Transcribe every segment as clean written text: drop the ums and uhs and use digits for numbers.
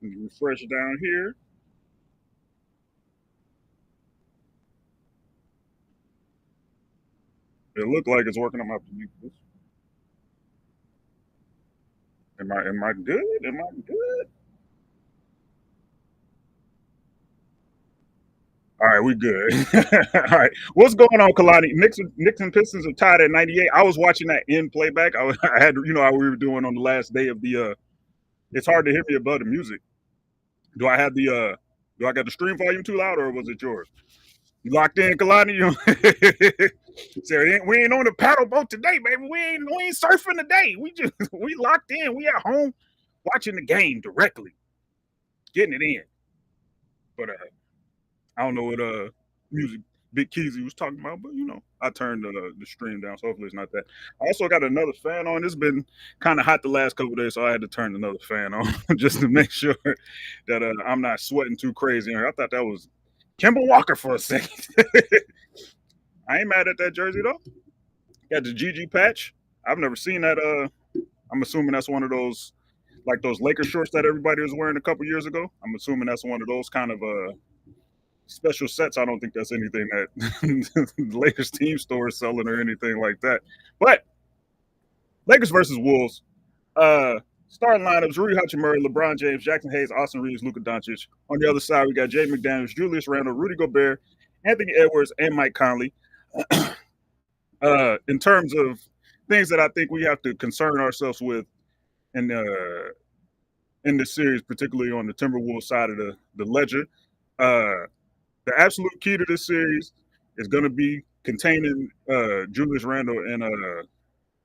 Refresh down here. It looked like it's working on my Prometheus. Am I good? Am I good? All right, we good. All right, what's going on, Kalani? Knicks and Pistons are tied at 98. I was watching that in playback. I had, how we were doing on the last day of the. It's hard to hear me above the music. Do I have the? Do I got the stream volume too loud, or was it yours? You locked in, Kalani? So we ain't on the paddle boat today, baby. We ain't surfing today. We locked in. We at home watching the game directly, getting it in. But I don't know what music Big Keezy was talking about, but I turned the stream down, so hopefully it's not that. I also got another fan on. It's been kind of hot the last couple of days, so I had to turn another fan on just to make sure that I'm not sweating too crazy. I thought that was Kemba Walker for a second. I ain't mad at that jersey though. Got the GG patch. I've never seen that. I'm assuming that's one of those like those Laker shorts that everybody was wearing a couple years ago. I'm assuming that's one of those kind of special sets. I don't think that's anything that the Lakers team store is selling or anything like that. But Lakers versus Wolves. Starting lineups: Rui Hachimura, LeBron James, Jackson Hayes, Austin Reeves, Luka Doncic. On the other side, we got Jay McDaniels, Julius Randle, Rudy Gobert, Anthony Edwards, and Mike Conley. In terms of things that I think we have to concern ourselves with in in this series, particularly on the Timberwolves side of the ledger, uh, the absolute key to this series is going to be containing Julius Randle and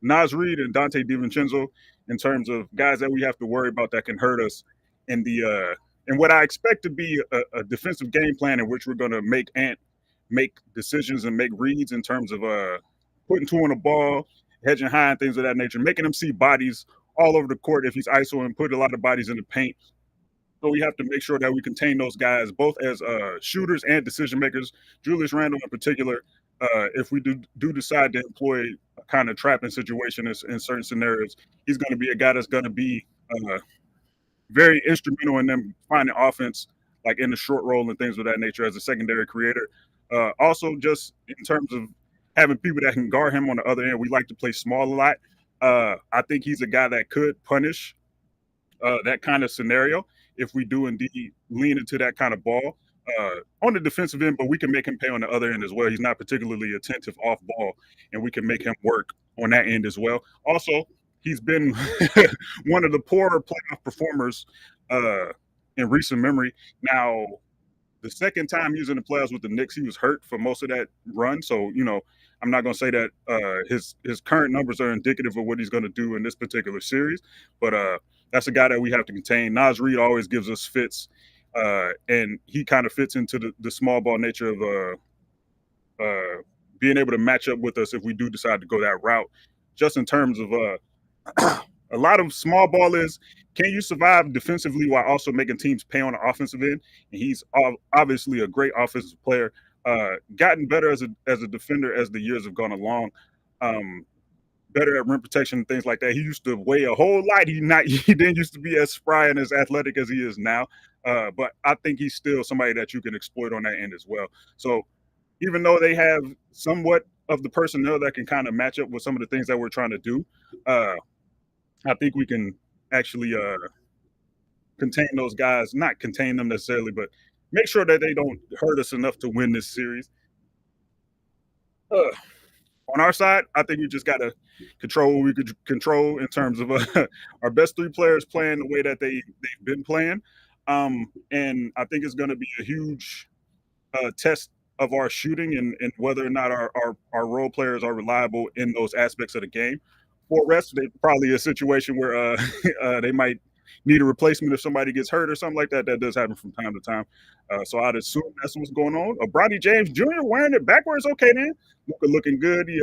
Nas Reed and Dante DiVincenzo in terms of guys that we have to worry about that can hurt us in the in what I expect to be a defensive game plan in which we're going to make decisions and make reads in terms of putting two on the ball, hedging high and things of that nature, making them see bodies all over the court if he's ISO and put a lot of bodies in the paint. So we have to make sure that we contain those guys both as shooters and decision makers. Julius Randle in particular, if we do decide to employ a kind of trapping situation in certain scenarios, he's going to be a guy that's going to be very instrumental in them finding offense, like in the short roll and things of that nature as a secondary creator. Also, just in terms of having people that can guard him on the other end, we like to play small a lot. I think he's a guy that could punish that kind of scenario if we do indeed lean into that kind of ball on the defensive end, but we can make him pay on the other end as well. He's not particularly attentive off ball, and we can make him work on that end as well. Also, he's been one of the poorer playoff performers in recent memory. Now, the second time he was in the playoffs with the Knicks, he was hurt for most of that run. So, I'm not going to say that his current numbers are indicative of what he's going to do in this particular series, but that's a guy that we have to contain. Nas Reed always gives us fits, and he kind of fits into the small ball nature of being able to match up with us if we do decide to go that route. Just in terms of a lot of small ball is, can you survive defensively while also making teams pay on the offensive end? And he's obviously a great offensive player. Gotten better as a defender as the years have gone along. Better at rim protection and things like that. He used to weigh a whole lot. He didn't used to be as spry and as athletic as he is now. But I think he's still somebody that you can exploit on that end as well. So even though they have somewhat of the personnel that can kind of match up with some of the things that we're trying to do, I think we can actually contain those guys, not contain them necessarily, but make sure that they don't hurt us enough to win this series. Uh, on our side, I think we just got to control what we could control in terms of our best three players playing the way that they've been playing. And I think it's going to be a huge test of our shooting and whether or not our role players are reliable in those aspects of the game. For rest, they probably a situation where they might need a replacement if somebody gets hurt or something like that. That does happen from time to time. So I'd assume that's what's going on. Bronny James Jr. wearing it backwards. Okay, then. Looking good. He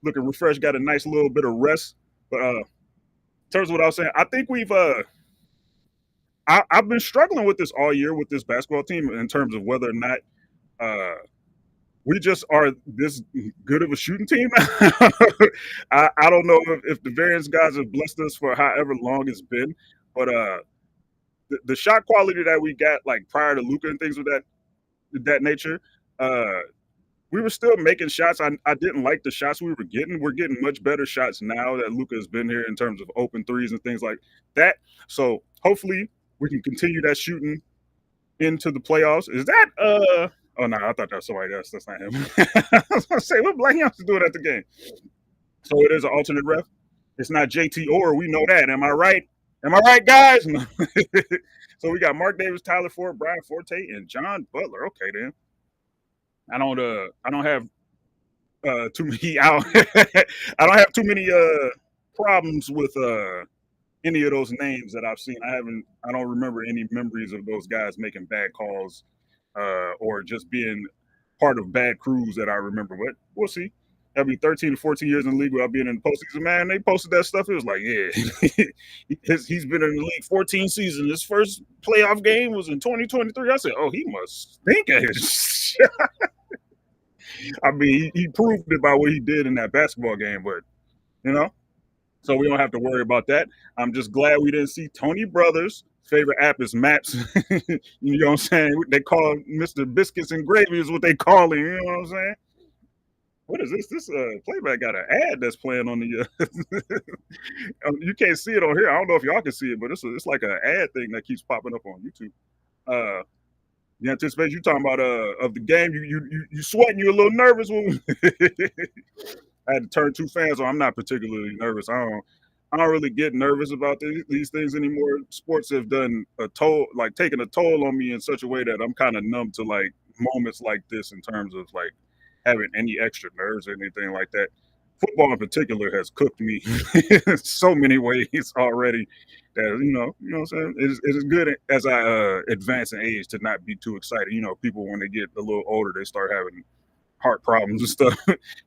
looking refreshed. Got a nice little bit of rest. But in terms of what I was saying, I think I've been struggling with this all year with this basketball team in terms of whether or not we just are this good of a shooting team. I don't know if the variance guys have blessed us for however long it's been, but the shot quality that we got like prior to Luka and things of that nature. Uh, we were still making shots. I didn't like the shots we were getting. We're getting much better shots now that Luka has been here in terms of open threes and things like that. So hopefully we can continue that shooting into the playoffs. Is that oh no, I thought that was somebody else. That's not him. I was gonna say what Black Youngster doing at the game. So it is an alternate ref. It's not JT Orr. We know that. Am I right? Am I right, guys? No. So we got Mark Davis, Tyler Ford, Brian Forte, and John Butler. Okay, then. I don't have too many out. I don't have too many problems with any of those names that I've seen. I don't remember any memories of those guys making bad calls or just being part of bad crews that I remember. But we'll see. That'll be 13 to 14 years in the league without being in the postseason. Man, they posted that stuff. It was like, yeah, he's been in the league 14 seasons. His first playoff game was in 2023. I said, oh, he must stink at his shot. I mean, he proved it by what he did in that basketball game, but you know, so we don't have to worry about that. I'm just glad we didn't see Tony Brothers. Favorite app is Maps. You know what I'm saying? They call Mr. Biscuits and Gravy is what they call him. You know what I'm saying? What is this? This playback got an ad that's playing on the. You can't see it on here. I don't know if y'all can see it, but it's like an ad thing that keeps popping up on YouTube. The anticipation you talking about of the game, you sweating, you a little nervous. I had to turn 2 fans on. I'm not particularly nervous. I don't really get nervous about these things anymore. Sports have done a toll, like taken a toll on me in such a way that I'm kind of numb to like moments like this in terms of like having any extra nerves or anything like that. Football in particular has cooked me in so many ways already that you know what I'm saying. It is good as I advance in age to not be too excited. You know, people when they get a little older, they start having heart problems and stuff.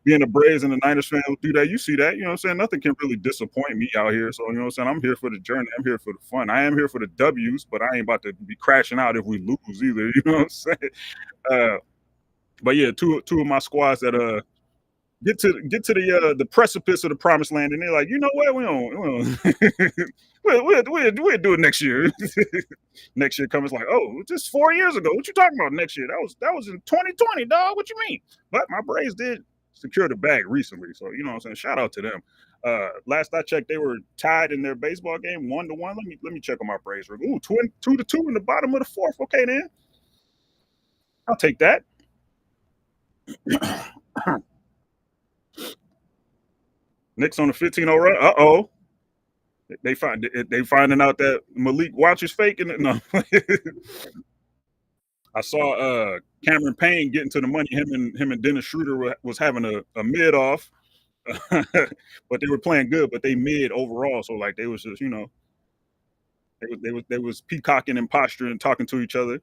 Being a Braves and a Niners fan will do that. You see that, you know what I'm saying? Nothing can really disappoint me out here. So, you know what I'm saying? I'm here for the journey. I'm here for the fun. I am here for the W's, but I ain't about to be crashing out if we lose either. You know what I'm saying? But yeah, two of my squads that get to the precipice of the promised land, and they're like, you know what, we don't we'll do it next year. Next year comes like, oh, just 4 years ago. What you talking about next year? That was in 2020, dog. What you mean? But my Braves did secure the bag recently, so you know what I'm saying. Shout out to them. Last I checked, they were tied in their baseball game 1-1. Let me check on my Braves. Ooh, 2-2 in the bottom of the fourth. Okay, then I'll take that. Knicks on the 15-0 run. Uh-oh. They finding out that Malik Watch is faking it. No. I saw Cameron Payne getting to the money. Him and Dennis Schroeder was having a mid off. But they were playing good, but they mid overall. So like they was just, you know, they was peacocking and posturing and talking to each other.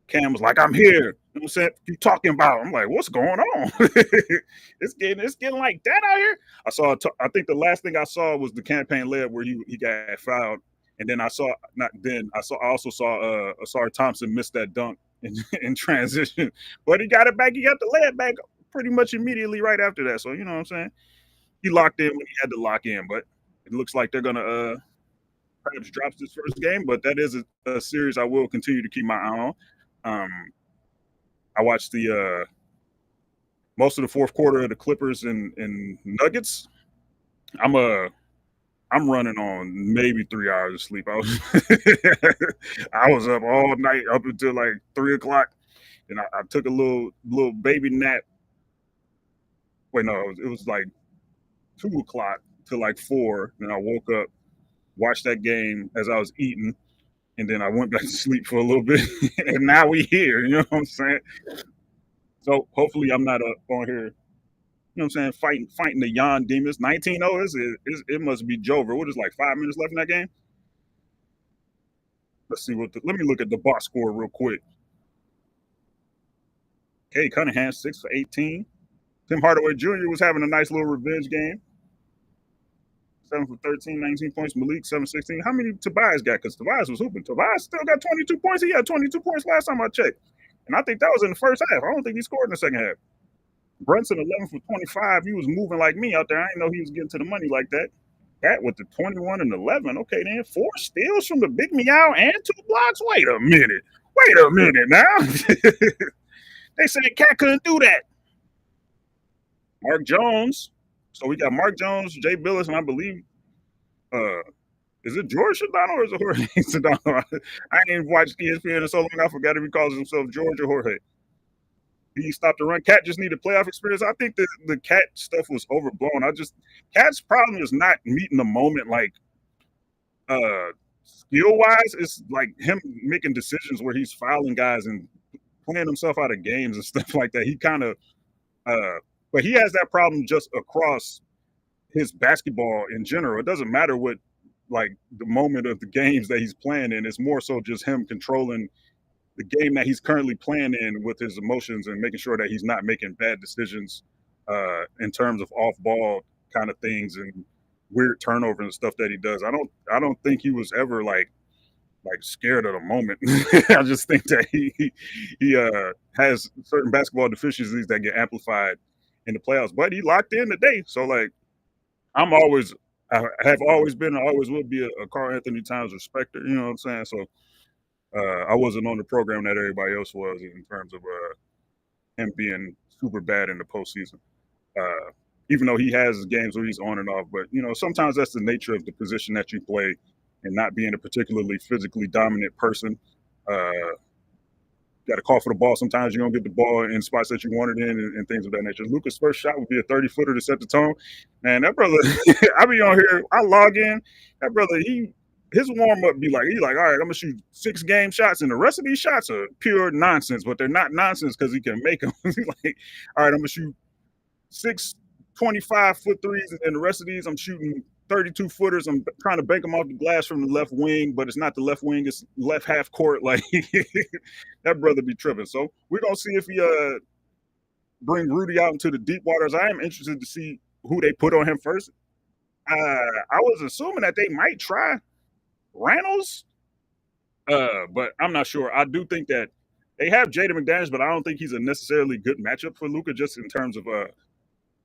Cam was like, I'm here. You know what I'm saying? You talking about? I'm like, what's going on? it's getting like that out here. I think the last thing I saw was the campaign layup where he got fouled. And then I also saw Asar Thompson miss that dunk in transition. But he got it back. He got the layup back pretty much immediately right after that. So you know what I'm saying? He locked in when he had to lock in, but it looks like they're gonna perhaps drop this first game, but that is a series I will continue to keep my eye on. I watched the most of the fourth quarter of the Clippers and Nuggets. I'm running on maybe 3 hours of sleep. I was up all night up until like 3:00, and I took a little baby nap. Wait, no, it was like 2:00 to like 4. Then I woke up, watched that game as I was eating, and then I went back to sleep for a little bit, and now we here. You know what I'm saying? So hopefully I'm not on here. You know what I'm saying? Fighting the Yon demons. 19-0 it must be Jover. What is like 5 minutes left in that game? Let's see let me look at the box score real quick. Okay, Cunningham 6 for 18. Tim Hardaway Jr. was having a nice little revenge game. 7 for 13, 19 points. Malik 7-16. How many Tobias got? Because Tobias was hooping. Tobias still got 22 points. He had 22 points last time I checked. And I think that was in the first half. I don't think he scored in the second half. Brunson 11 for 25. He was moving like me out there. I didn't know he was getting to the money like that. Cat with the 21 and 11. Okay, then 4 steals from the big meow and 2 blocks. Wait a minute. Wait a minute now. They said Cat couldn't do that. Mark Jones. So we got Mark Jones, Jay Billis, and I believe uh is it George Sedano or is it Jorge Sedano? I ain't watched ESPN in so long I forgot if he calls himself George or Jorge. He stopped the run. Cat just needed playoff experience. I think the Cat stuff was overblown. Cat's problem is not meeting the moment like skill wise. It's like him making decisions where he's fouling guys and playing himself out of games and stuff like that. He kind of but he has that problem just across his basketball in general. It doesn't matter what like the moment of the games that he's playing in. It's more so just him controlling the game that he's currently playing in with his emotions and making sure that he's not making bad decisions in terms of off ball kind of things and weird turnovers and stuff that he does. I don't think he was ever like scared of the moment. I just think that he has certain basketball deficiencies that get amplified in the playoffs. But he locked in today, so like I have always been, I always will be a Karl Anthony Towns respecter. You know what I'm saying? So I wasn't on the program that everybody else was in terms of him being super bad in the postseason. Uh, Even though he has games where he's on and off, but you know sometimes that's the nature of the position that you play, and not being a particularly physically dominant person. Uh, Got to call for the ball. Sometimes you don't get the ball in spots that you want it in, and things of that nature. Luka's first shot would be a 30-footer to set the tone. Man, that brother, I be on here, I log in. That brother, his warm up be like, he's like, all right, I'm gonna shoot 6 game shots, and the rest of these shots are pure nonsense, but they're not nonsense because he can make them. Like, all right, I'm gonna shoot 6 25-foot threes, and the rest of these I'm shooting 32-footers. I'm trying to bank them off the glass from the left wing, but it's not the left wing, it's left half court. Like that brother be tripping. So we're gonna see if he bring Rudy out into the deep waters. I am interested to see who they put on him first. I was assuming that they might try Reynolds, but I'm not sure. I do think that they have Jaden McDaniels, but I don't think he's a necessarily good matchup for Luka, just in terms of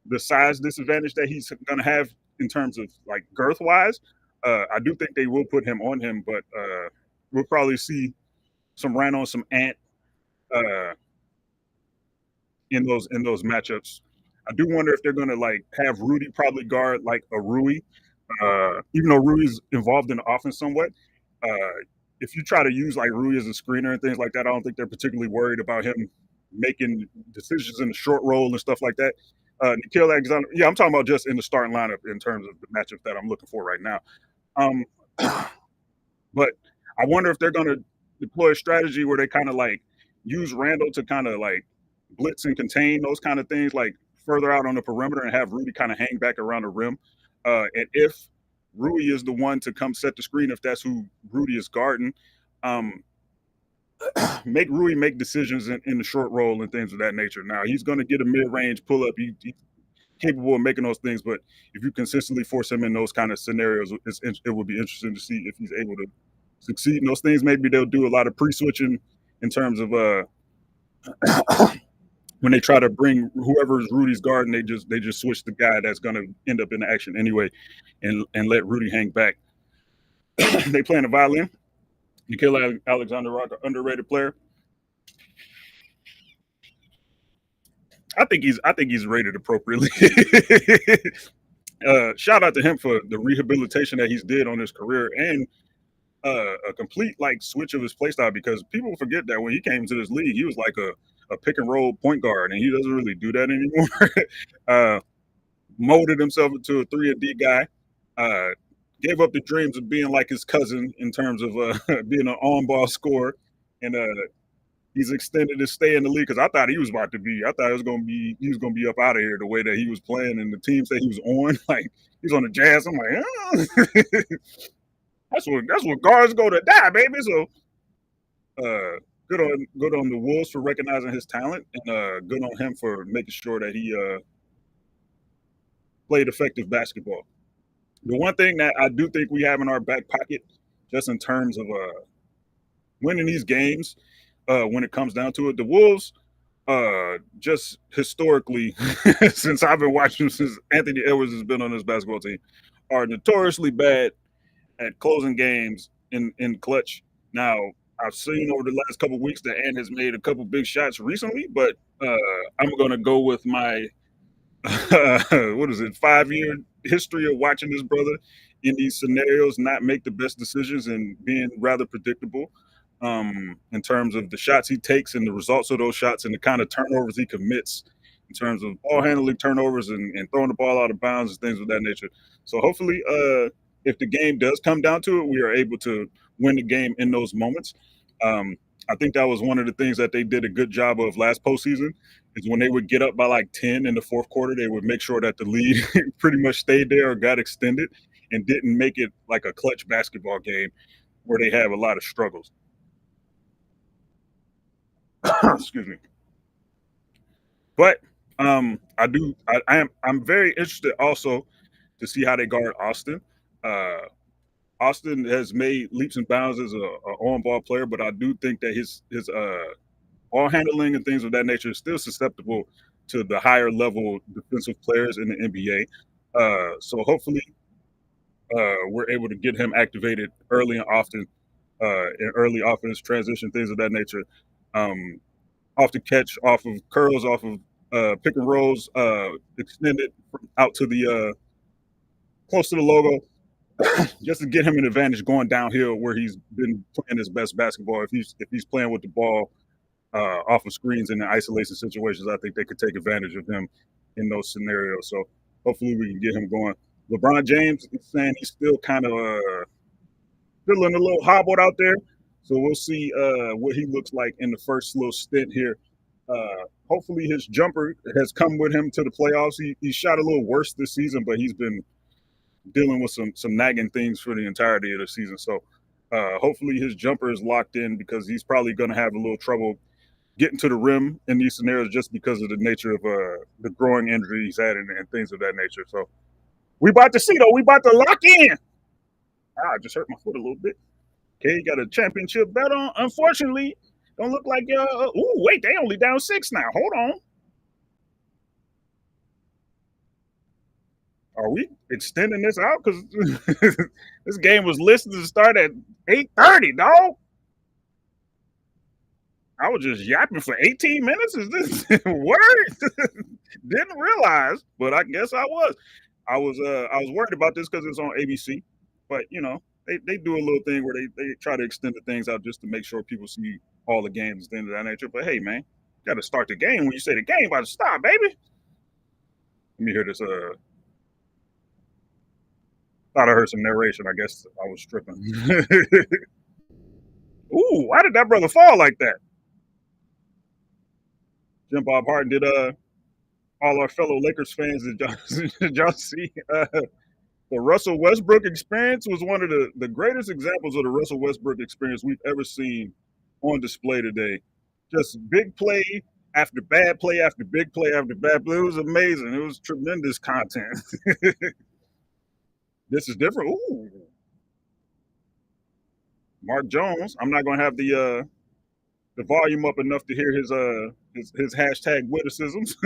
the size disadvantage that he's going to have in terms of like girth wise. I do think they will put him on him, but we'll probably see some Reynolds, some Ant uh, in those matchups. I do wonder if they're going to like have Rudy probably guard like a Rui, even though Rui's involved in the offense somewhat. If you try to use like Rui as a screener and things like that, I don't think they're particularly worried about him making decisions in the short roll and stuff like that. Nikhil Alexander, yeah, I'm talking about just in the starting lineup in terms of the matchup that I'm looking for right now. Um, but I wonder if they're going to deploy a strategy where they kind of like use Randall to kind of like blitz and contain those kind of things, like further out on the perimeter, and have Rudy kind of hang back around the rim. And if Rui is the one to come set the screen, if that's who Rudy is guarding, um, make Rui make decisions in the short roll and things of that nature. Now he's going to get a mid-range pull up. He's capable of making those things, but if you consistently force him in those kind of scenarios, it will be interesting to see if he's able to succeed in those things. Maybe they'll do a lot of pre-switching in terms of when they try to bring whoever's Rudy's guarding, they just switch the guy that's going to end up in the action anyway, and let Rudy hang back. They playing the violin. Nikhil Alexander Rock, an underrated player. I think he's rated appropriately. Shout out to him for the rehabilitation that he's did on his career, and a complete like switch of his play style, because people forget that when he came to this league, he was like a pick and roll point guard, and he doesn't really do that anymore. Molded himself into a 3 and D guy. Gave up the dreams of being like his cousin in terms of being an on-ball scorer, and he's extended his stay in the league, because I thought he was about to be. I thought he was going to be up out of here the way that he was playing, and the teams that he was on. Like he's on the Jazz. I'm like, oh. that's what guards go to die, baby. So good on the Wolves for recognizing his talent, and good on him for making sure that he played effective basketball. The one thing that I do think we have in our back pocket, just in terms of winning these games, when it comes down to it, the Wolves, just historically, since I've been watching since Anthony Edwards has been on this basketball team, are notoriously bad at closing games in clutch. Now, I've seen over the last couple weeks that Ant has made a couple big shots recently, but I'm going to go with my what is it, 5 year history of watching this brother in these scenarios not make the best decisions and being rather predictable in terms of the shots he takes and the results of those shots and the kind of turnovers he commits in terms of ball handling turnovers and throwing the ball out of bounds and things of that nature. So hopefully, if the game does come down to it, we are able to win the game in those moments. Um, I think that was one of the things that they did a good job of last postseason is when they would get up by like 10 in the fourth quarter, they would make sure that the lead pretty much stayed there or got extended and didn't make it like a clutch basketball game where they have a lot of struggles. Excuse me. But I'm very interested also to see how they guard Austin. Uh, Austin has made leaps and bounds as a on ball player, but I do think that his ball handling and things of that nature is still susceptible to the higher level defensive players in the NBA. So hopefully, we're able to get him activated early and often in early offense transition things of that nature. Um, Off the catch, off of curls, off of pick and rolls, extended out to the close to the logo, just to get him an advantage going downhill where he's been playing his best basketball. If he's playing with the ball off of screens and in isolation situations, I think they could take advantage of him in those scenarios. So hopefully we can get him going. LeBron James is saying he's still kind of feeling a little hobbled out there. So we'll see what he looks like in the first little stint here. Hopefully his jumper has come with him to the playoffs. He shot a little worse this season, but he's been dealing with some nagging things for the entirety of the season. So hopefully his jumper is locked in because he's probably going to have a little trouble getting to the rim in these scenarios just because of the nature of the growing injury he's had and things of that nature. So we about to see though. We about to lock in. I just hurt my foot a little bit. Okay, you got a championship bet on. Unfortunately, don't look like wait, they only down 6 now. Hold on. Are we extending this out? Because this game was listed to start at 8:30, dog. I was just yapping for 18 minutes. Is this word? Didn't realize, but I guess I was. I was worried about this because it's on ABC. But they do a little thing where they try to extend the things out just to make sure people see all the games and things of that nature. But hey, man, got to start the game when you say the game about to stop, baby. Let me hear this. Thought I heard some narration. I guess I was tripping. Ooh, why did that brother fall like that? Jim Bob Harden did all our fellow Lakers fans did y'all see the Russell Westbrook experience was one of the greatest examples of the Russell Westbrook experience we've ever seen on display today. Just big play after bad play after big play after bad play. It was amazing. It was tremendous content. This is different. Ooh, Mark Jones. I'm not going to have the volume up enough to hear his hashtag witticisms.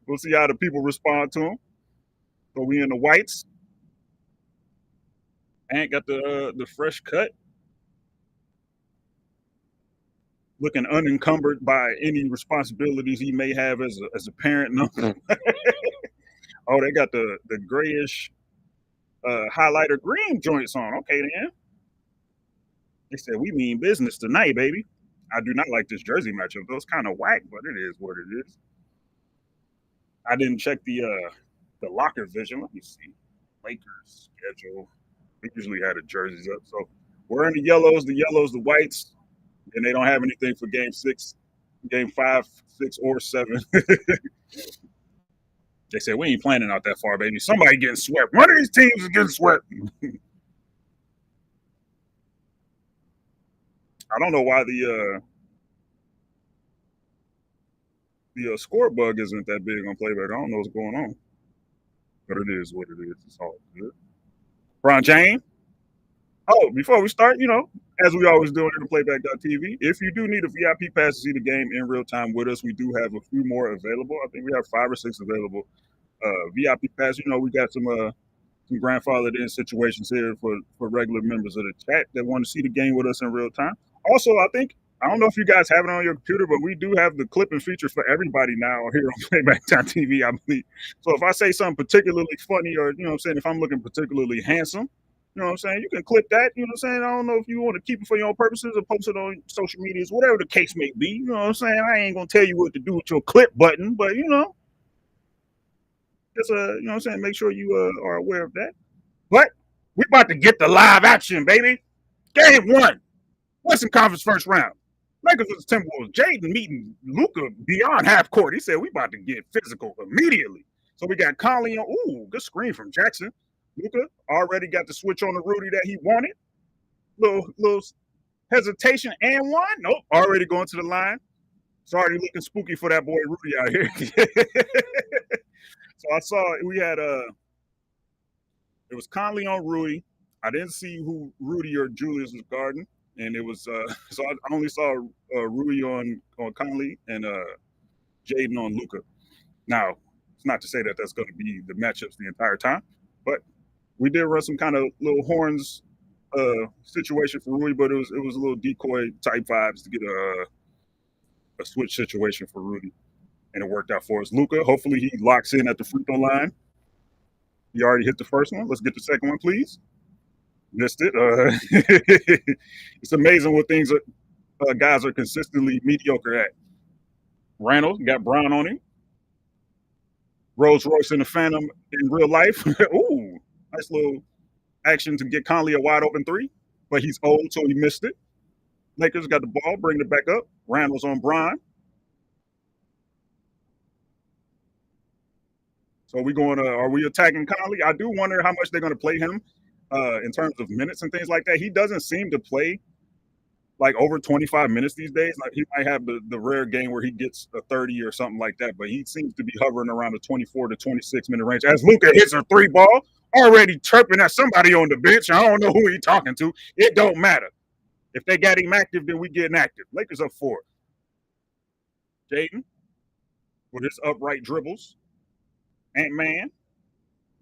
We'll see how the people respond to him. So we in the whites. Ant got the fresh cut, looking unencumbered by any responsibilities he may have as a parent. No. Oh, they got the grayish highlighter green joints on. Okay, then. They said we mean business tonight, baby. I do not like this jersey matchup. Those kind of whack, but it is what it is. I didn't check the locker vision. Let me see. Lakers schedule. They usually had the jerseys up. So we're in the yellows, the whites, and they don't have anything for game 6, game 5, 6, or 7. They said, we ain't planning out that far, baby. Somebody getting swept. One of these teams is getting swept. I don't know why the score bug isn't that big on playback. I don't know what's going on. But it is what it is. It's all good. Ron James. Oh, before we start, as we always do on playback.tv, if you do need a VIP pass to see the game in real time with us, we do have a few more available. I think we have 5 or 6 available. VIP pass, we got some some grandfathered in situations here for regular members of the chat that want to see the game with us in real time. Also, I don't know if you guys have it on your computer, but we do have the clipping feature for everybody now here on Playback Time TV, I believe. So if I say something particularly funny, or you know what I'm saying, if I'm looking particularly handsome, you know what I'm saying, you can clip that. You know what I'm saying. I don't know if you want to keep it for your own purposes or post it on social medias, whatever the case may be. You know what I'm saying. I ain't gonna tell you what to do with your clip button, but just you know what I'm saying. Make sure you are aware of that. But we about to get the live action, baby. Game one. Western Conference first round. Lakers vs. Timberwolves. Jaden meeting Luka beyond half court. He said we about to get physical immediately. So we got Conley on. Ooh, good screen from Jackson. Luka already got the switch on the Rudy that he wanted. Little hesitation and one. Nope, already going to the line. It's already looking spooky for that boy Rudy out here. So I saw we had it was Conley on Rudy. I didn't see who Rudy or Julius was guarding, and it was so I only saw Rudy on Conley and Jaden on Luka. Now, it's not to say that that's going to be the matchups the entire time, but we did run some kind of little horns situation for Rudy, but it was a little decoy type vibes to get a switch situation for Rudy, and it worked out for us. Luka, hopefully he locks in at the free throw line. He already hit the first one. Let's get the second one, please. Missed it. It's amazing what things guys are consistently mediocre at. Randall got Brown on him. Rolls Royce in the Phantom in real life. Ooh, nice little action to get Conley a wide open three, but he's old, so he missed it. Lakers got the ball, bring it back up. Randall's on Brian. So we going to, are we attacking Conley? I do wonder how much they're going to play him in terms of minutes and things like that. He doesn't seem to play like over 25 minutes these days. Like he might have the rare game where he gets a 30 or something like that, but he seems to be hovering around the 24 to 26 minute range. As Luka hits a three ball, already chirping at somebody on the bench. I don't know who he's talking to. It don't matter. If they got him active, then we getting active. Lakers up 4. Jaden with his upright dribbles. Ant-Man.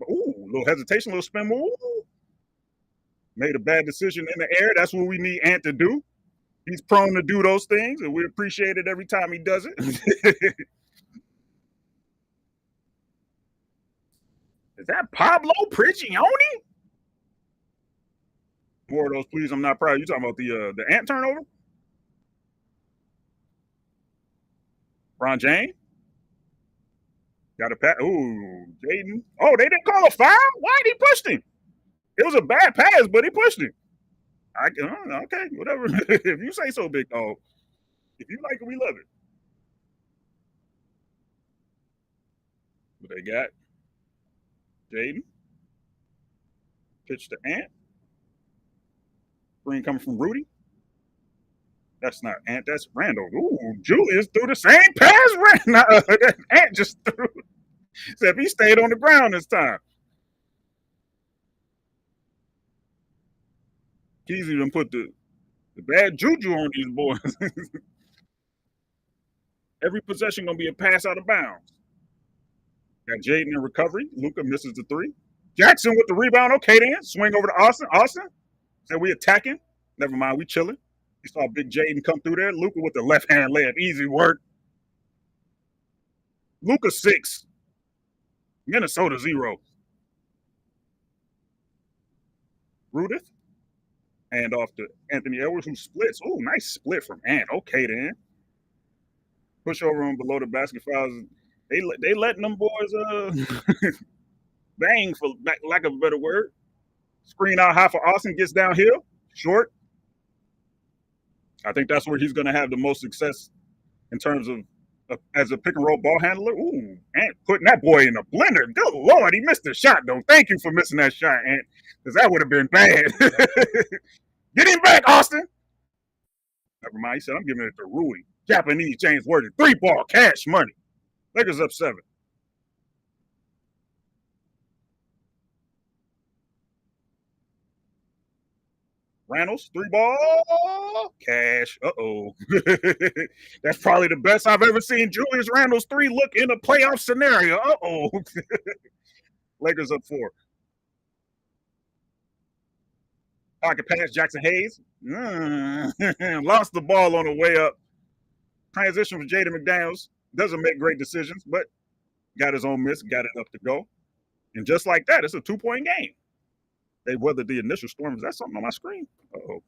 Ooh, little hesitation, little spin move. Made a bad decision in the air. That's what we need Ant to do. He's prone to do those things, and we appreciate it every time he does it. Is that Pablo Prigioni? More of those, please. I'm not proud. You talking about the Ant turnover? Ron James? Got a pass. Ooh, Jaden. Oh, they didn't call a foul? Why did he push him? It was a bad pass, but he pushed him. Okay, whatever. If you say so, big dog. If you like it, we love it. What they got? Jaden. Pitch to Ant. Screen coming from Rudy. That's not Ant. That's Randall. Ooh, Julius threw the same pass. Ant just threw. Except he stayed on the ground this time. Keezy done put the bad juju on these boys. Every possession gonna be a pass out of bounds. Got Jaden in recovery. Luka misses the three. Jackson with the rebound. Okay, then swing over to Austin. Austin said we attacking. Never mind, we chilling. You saw Big Jaden come through there. Luka with the left hand layup. Easy work. Luka 6. Minnesota 0. Rudith. And off to Anthony Edwards, who splits. Oh, nice split from Ant. Okay, then. Push over him below the basket fouls. They letting them boys bang, for lack of a better word. Screen out high for Austin. Gets downhill. Short. I think that's where he's going to have the most success in terms of as a pick and roll ball handler. Ooh, Ant putting that boy in a blender. Good Lord, he missed the shot, though. Thank you for missing that shot, Ant, because that would have been bad. Get him back, Austin. Never mind. He said, I'm giving it to Rui. Japanese James Worthy. 3-ball, cash money. Lakers up 7. Randall's 3-ball, cash. Uh-oh. That's probably the best I've ever seen Julius Randall's 3 look in a playoff scenario. Uh-oh. Lakers up 4. Pocket pass, Jackson Hayes. Lost the ball on the way up. Transition for Jaden McDaniels. Doesn't make great decisions, but got his own miss, got it up to go. And just like that, it's a 2-point game. They weathered the initial storm. Is that something on my screen? Oh,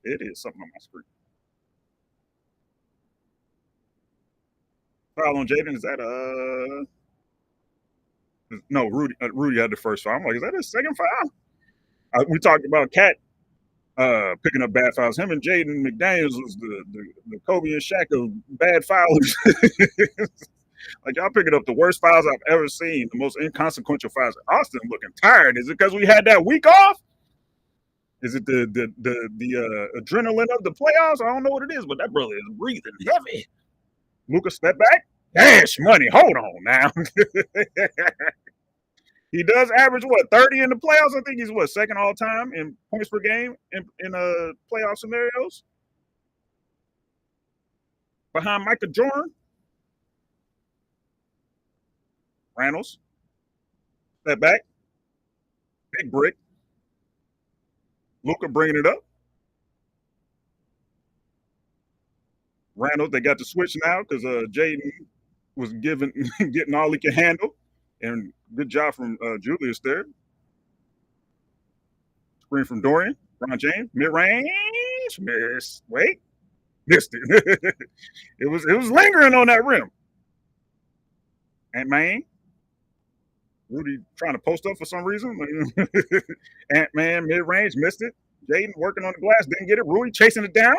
it is something on my screen. Foul on Jaden. Is that no, Rudy had the first foul. I'm like, is that his second foul? We talked about Cat picking up bad fouls. Him and Jaden McDaniels was the Kobe and Shaq of bad foulers. Like, y'all picking up the worst fouls I've ever seen, the most inconsequential fouls. Austin looking tired. Is it because we had that week off? Is it the adrenaline of the playoffs? I don't know what it is, but that brother is breathing heavy. Luka, step back. Dash money. Hold on now. He does average, 30 in the playoffs? I think he's, second all time in points per game in playoff scenarios? Behind Michael Jordan. Reynolds. Step back. Big brick. Luka bringing it up. Reynolds, they got the switch now because Jaden was getting all he can handle. And good job from Julius there. Screen from Dorian. Ron James. Mid-range. Miss. Wait. Missed it. it was lingering on that rim. Ant-Man. Rudy trying to post up for some reason. Ant-Man mid-range. Missed it. Jaden working on the glass. Didn't get it. Rudy chasing it down.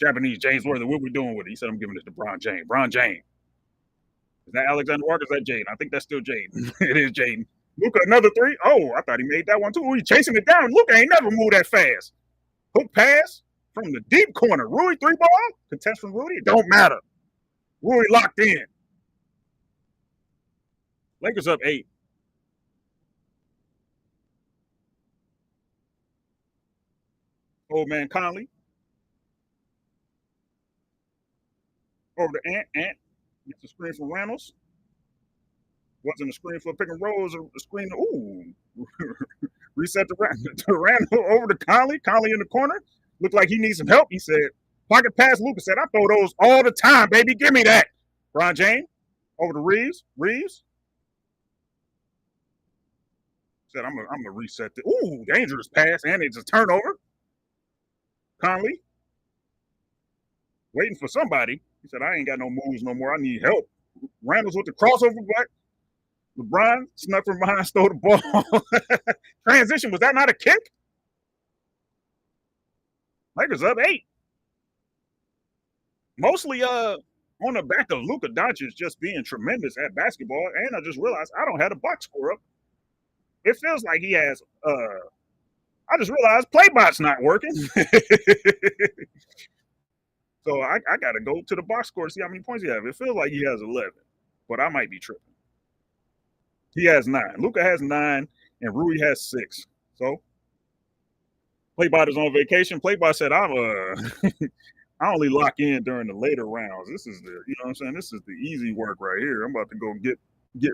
Japanese James Worthy. What we doing with it? He said, I'm giving this to Bron James. Bron James. Is that Alexander Walker? Is that Jaden? I think that's still Jaden. It is Jaden. Luka, another three. Oh, I thought he made that one too. He chasing it down. Luka ain't never moved that fast. Hook pass from the deep corner. Rui 3-ball. Contest from Rudy. It don't matter. Rui locked in. Lakers up 8. Old man Conley. Over to Ant. Ant gets a screen from Reynolds. Wasn't a screen for pick and rolls. A screen. Ooh. Reset to Randall over to Conley. Conley in the corner. Looked like he needs some help. He said, pocket pass. Lucas said, I throw those all the time, baby. Give me that. Bron James over to Reeves. Reeves said, I'm gonna reset this. Ooh, dangerous pass. And it's a turnover. Conley waiting for somebody. He said, I ain't got no moves no more. I need help. Randall's with the crossover back. LeBron snuck from behind, stole the ball. Transition. Was that not a kick? Lakers up 8. Mostly on the back of Luka Doncic just being tremendous at basketball. And I just realized I don't have a box score up. It feels like he has I just realized Playbot's not working. So I got to go to the box score to see how many points he has. It feels like he has 11, but I might be tripping. He has 9. Luka has 9, and Rui has 6. So Playbot is on vacation. Playbot said, I only lock in during the later rounds. This is you know what I'm saying? This is the easy work right here. I'm about to go get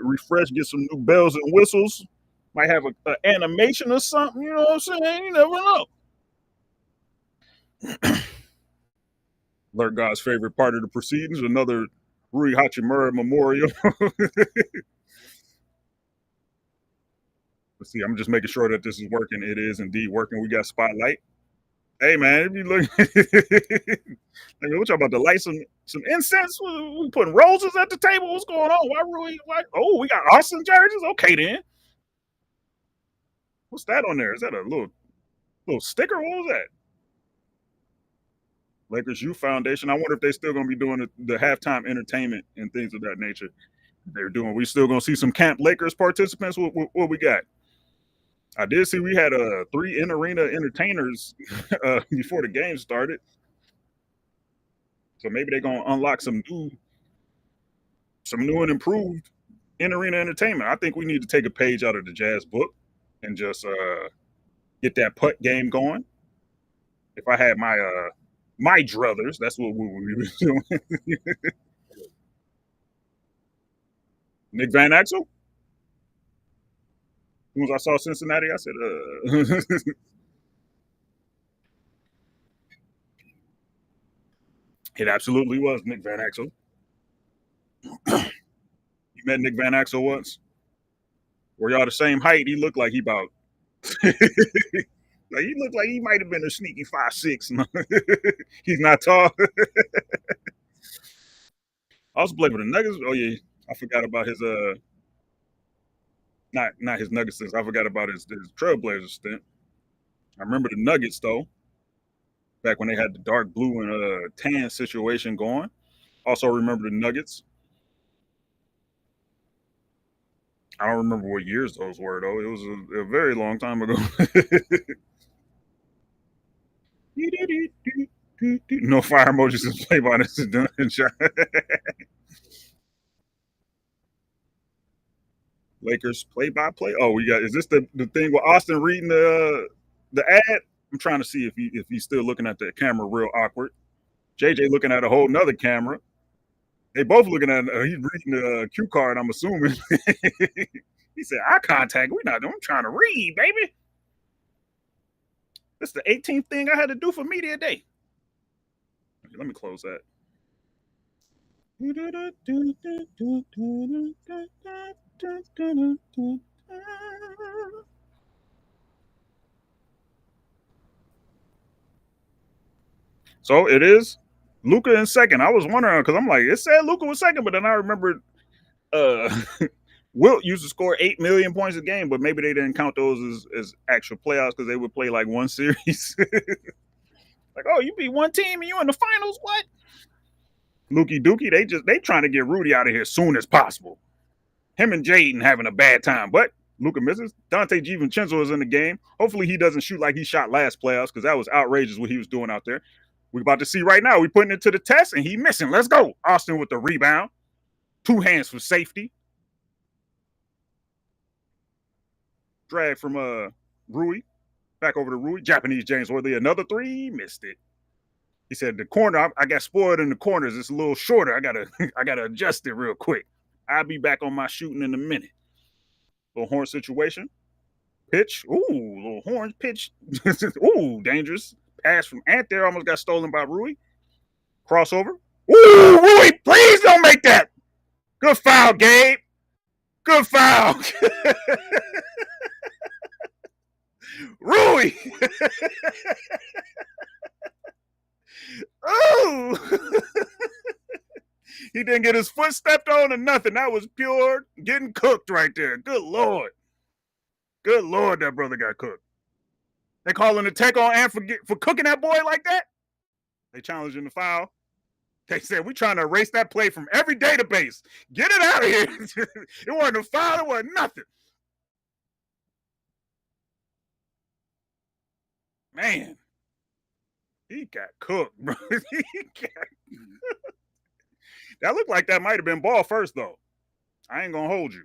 refreshed, get some new bells and whistles. Might have an animation or something. You know what I'm saying? You never know. Alert God's favorite part of the proceedings, another Rui Hachimura memorial. Let's see, I'm just making sure that this is working. It is indeed working. We got spotlight. Hey man, if you look, what y'all about to light some incense? We putting roses at the table. What's going on? Why Rui? Oh, we got Austin jerseys. Okay then. What's that on there? Is that a little sticker? What was that? Lakers Youth Foundation. I wonder if they're still going to be doing the halftime entertainment and things of that nature. They're doing. We still going to see some Camp Lakers participants. What we got? I did see we had 3 in-arena entertainers before the game started. So maybe they're going to unlock some new and improved in-arena entertainment. I think we need to take a page out of the Jazz book and just get that putt game going. If I had my druthers, that's what we were doing. Nick Van Axel? soon as I saw Cincinnati, I said, it absolutely was Nick Van Axel. You met Nick Van Axel once? Were y'all the same height? He looked like he about like he looked like he might have been a sneaky 5'6". He's not tall. I also played for the Nuggets. Oh yeah, I forgot about his not his Nuggets stints. I forgot about his Trailblazers stint. I remember the Nuggets though, back when they had the dark blue and tan situation going. Also remember the Nuggets. I don't remember what years those were though. It was a very long time ago. No fire emojis is played by this. Lakers play by play. Oh, we got. Is this the thing with Austin reading the ad? I'm trying to see if he's still looking at the camera real awkward. JJ looking at a whole nother camera. They both looking at. He's reading the cue card. I'm assuming. He said, "Eye contact. We're not. I'm trying to read, baby. This is the 18th thing I had to do for media day." Okay, let me close that. So it is Luca in second. I was wondering because I'm like, it said Luca was second, but then I remembered uh Wilt used to score 8 million points a game, but maybe they didn't count those as actual playoffs because they would play like one series. Like, oh, you beat one team and you in the finals? What? Lukey Dookie, they trying to get Rudy out of here as soon as possible. Him and Jaden having a bad time, but Luca misses. Dante DiVincenzo is in the game. Hopefully he doesn't shoot like he shot last playoffs because that was outrageous what he was doing out there. We're about to see right now. We're putting it to the test and he missing. Let's go. Austin with the rebound. 2 hands for safety. Drag from Rui. Back over to Rui. Japanese James Worthy. Another 3. Missed it. He said the corner, I got spoiled in the corners. It's a little shorter. I gotta adjust it real quick. I'll be back on my shooting in a minute. Little horn situation. Pitch. Ooh, little horn pitch. Ooh, dangerous. Pass from Ant there. Almost got stolen by Rui. Crossover. Ooh, Rui, please don't make that. Good foul, Gabe. Good foul. Rui. Ooh. He didn't get his foot stepped on or nothing. That was pure getting cooked right there. Good Lord. Good Lord, that brother got cooked. They calling the tech on Ant for cooking that boy like that? They challenging the foul. They said, we trying to erase that play from every database. Get it out of here. It wasn't a foul. It wasn't nothing. Man, he got cooked, bro. That looked like that might have been ball first, though. I ain't going to hold you.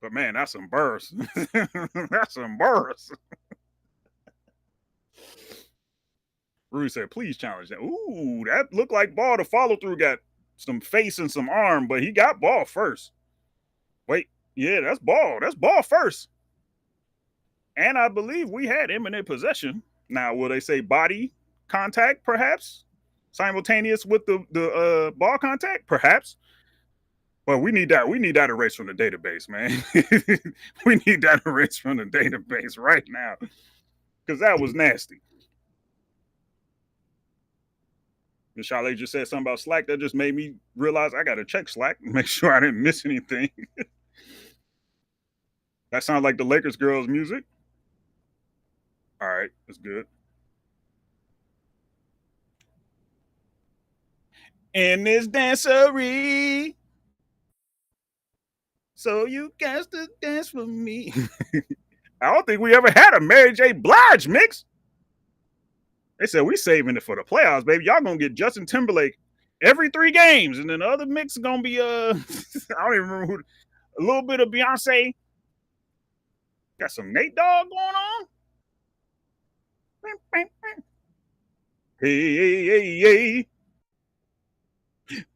But, man, that's some burst. That's some burst. Rui said, please challenge that. Ooh, that looked like ball. The follow through got some face and some arm, but he got ball first. Wait, yeah, that's ball. That's ball first. And I believe we had imminent possession. Now, will they say body contact, perhaps? Simultaneous with the ball contact? Perhaps. But we need that. We need that erased from the database, man. We need that erased from the database right now. Because that was nasty. And Chalet just said something about Slack. That just made me realize I got to check Slack and make sure I didn't miss anything. That sounds like the Lakers girls' music. All right, that's good. In this dancery, so you got to dance for me. I don't think we ever had a Mary J. Blige mix. They said we saving it for the playoffs, baby. Y'all gonna get Justin Timberlake every 3 games, and then the other mix is gonna be I don't even remember who. A little bit of Beyonce. Got some Nate Dogg going on. Hey, hey, hey, hey.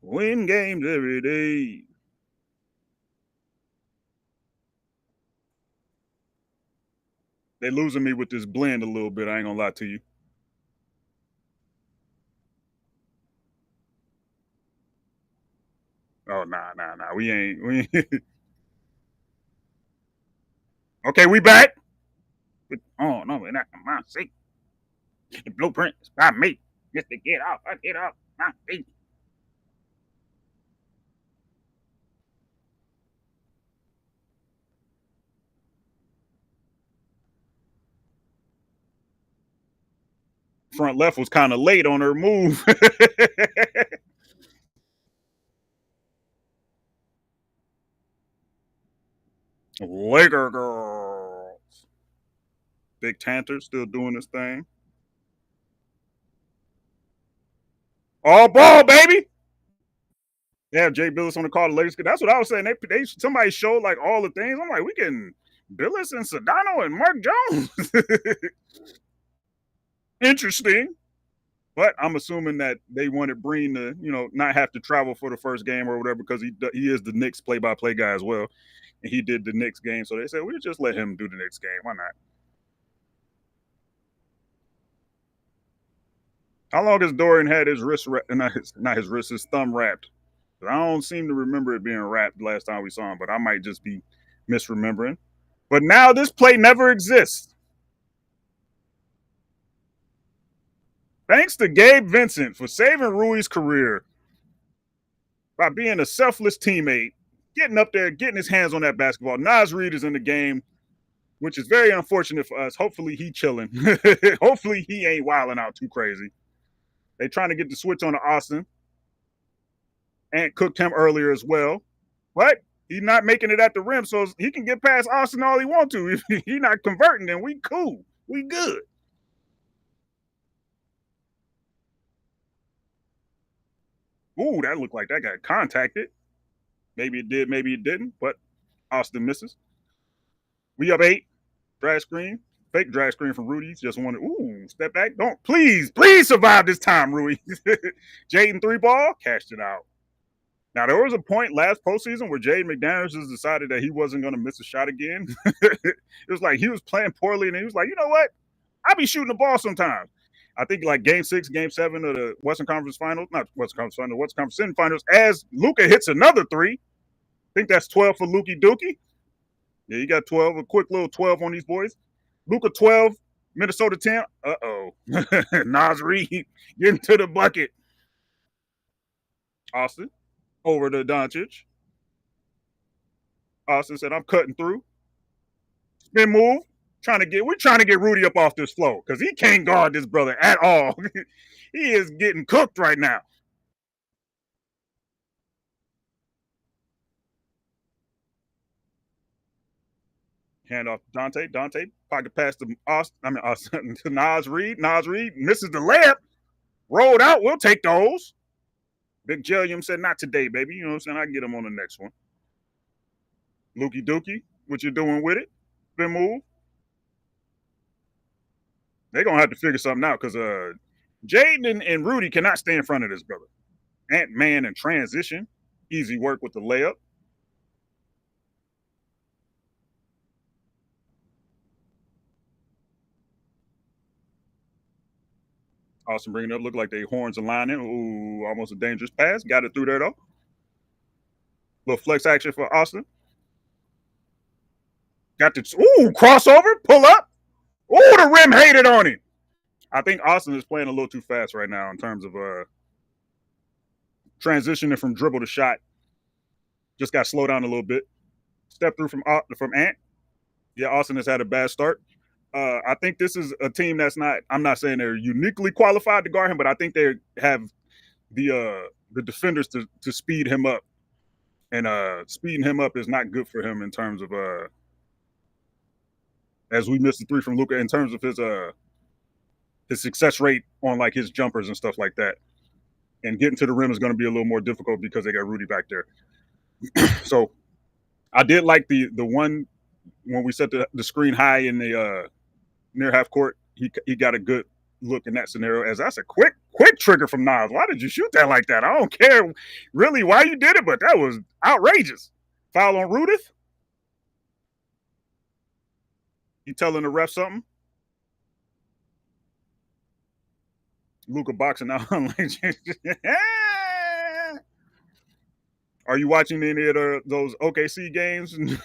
Win games every day. They losing me with this blend a little bit. I ain't gonna lie to you. Oh nah. We ain't. We ain't. Okay, we back. Oh no, we're not my seat. The blueprint is by me. Just to get off. I get off my feet. Front left was kind of late on her move. Laker girls. Big Tanter still doing his thing. All ball, baby. They have Jay Billis on the call. The latest. That's what I was saying. They somebody showed like all the things. I'm like, we can Billis and Sedano and Mark Jones. Interesting. But I'm assuming that they wanted Breen to, not have to travel for the first game or whatever because he is the Knicks play-by-play guy as well, and he did the Knicks game. So they said we'll just let him do the Knicks game. Why not? How long has Dorian had his wrist, not his wrist, his thumb wrapped? I don't seem to remember it being wrapped last time we saw him, but I might just be misremembering. But now this play never exists. Thanks to Gabe Vincent for saving Rui's career by being a selfless teammate, getting up there, getting his hands on that basketball. Naz Reid is in the game, which is very unfortunate for us. Hopefully he chilling. Hopefully he ain't wilding out too crazy. They trying to get the switch on to Austin. And cooked him earlier as well. But he's not making it at the rim, so he can get past Austin all he wants to. If he's not converting, then we cool. We good. Ooh, that looked like that got contacted. Maybe it did, maybe it didn't, but Austin misses. We up 8. Drag screen. Fake drag screen from Rudy. Just wanted, step back. Don't, please survive this time, Rudy. Jaden 3-ball, cashed it out. Now, there was a point last postseason where Jaden McDaniels just decided that he wasn't going to miss a shot again. It was like he was playing poorly, and he was like, you know what? I be shooting the ball sometimes. I think like game 6, game 7 of the Western Conference Finals, not Western Conference Finals, Western Conference Semifinals, as Luka hits another 3. I think that's 12 for Lukey Dookie. Yeah, you got 12, a quick little 12 on these boys. Luka 12, Minnesota 10. Uh-oh. Naz Reid getting to the bucket. Austin over to Doncic. Austin said, I'm cutting through. Spin move. We're trying to get Rudy up off this floor because he can't guard this brother at all. He is getting cooked right now. Hand off to Dante. Dante pocket pass to Austin to Naz Reid. Naz Reid misses the layup. Rolled out. We'll take those. Big Jilliam said, not today, baby. You know what I'm saying? I can get him on the next one. Lukey Dookie, what you doing with it? Spin move. They're going to have to figure something out because Jaden and Rudy cannot stay in front of this brother. Ant-Man in transition. Easy work with the layup. Austin bringing it up. Look like they horns aligning. Ooh, almost a dangerous pass. Got it through there, though. Little flex action for Austin. Got the crossover. Pull up. Ooh, the rim hated on him. I think Austin is playing a little too fast right now in terms of transitioning from dribble to shot. Just got to slow down a little bit. Step through from Ant. Yeah, Austin has had a bad start. I think this is a team that's not. I'm not saying they're uniquely qualified to guard him, but I think they have the defenders to speed him up. And speeding him up is not good for him in terms of as we missed the 3 from Luka in terms of his success rate on like his jumpers and stuff like that. And getting to the rim is going to be a little more difficult because they got Rudy back there. So I did like the one when we set the screen high in the near half court. He got a good look in that scenario. As that's a quick trigger from Niles. Why did you shoot that like that? I don't care really why you did it, but that was outrageous. Foul on Rudith. He telling the ref something. Luka boxing out. Are you watching any of those OKC games? You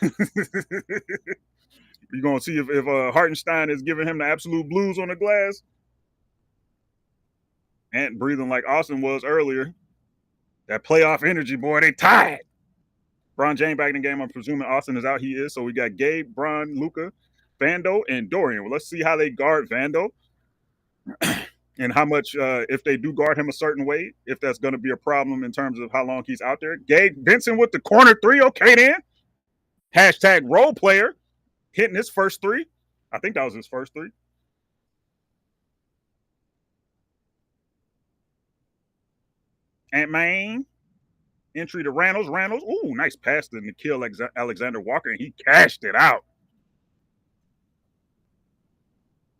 gonna see if Hartenstein is giving him the absolute blues on the glass and breathing like Austin was earlier. That playoff energy, boy. They tied. Bron James back in the game. I'm presuming Austin is out. He is. So we got Gabe, Bron, Luka, Vando, and Dorian. Well, let's see how they guard Vando and how much, if they do guard him a certain way, if that's going to be a problem in terms of how long he's out there. Gabe Vincent with the corner three. Okay, then. Hashtag role player hitting his first three. I think that was his first three. Ant-Man. Entry to Randles. Ooh, nice pass to Nikhil Alexander Walker, and he cashed it out.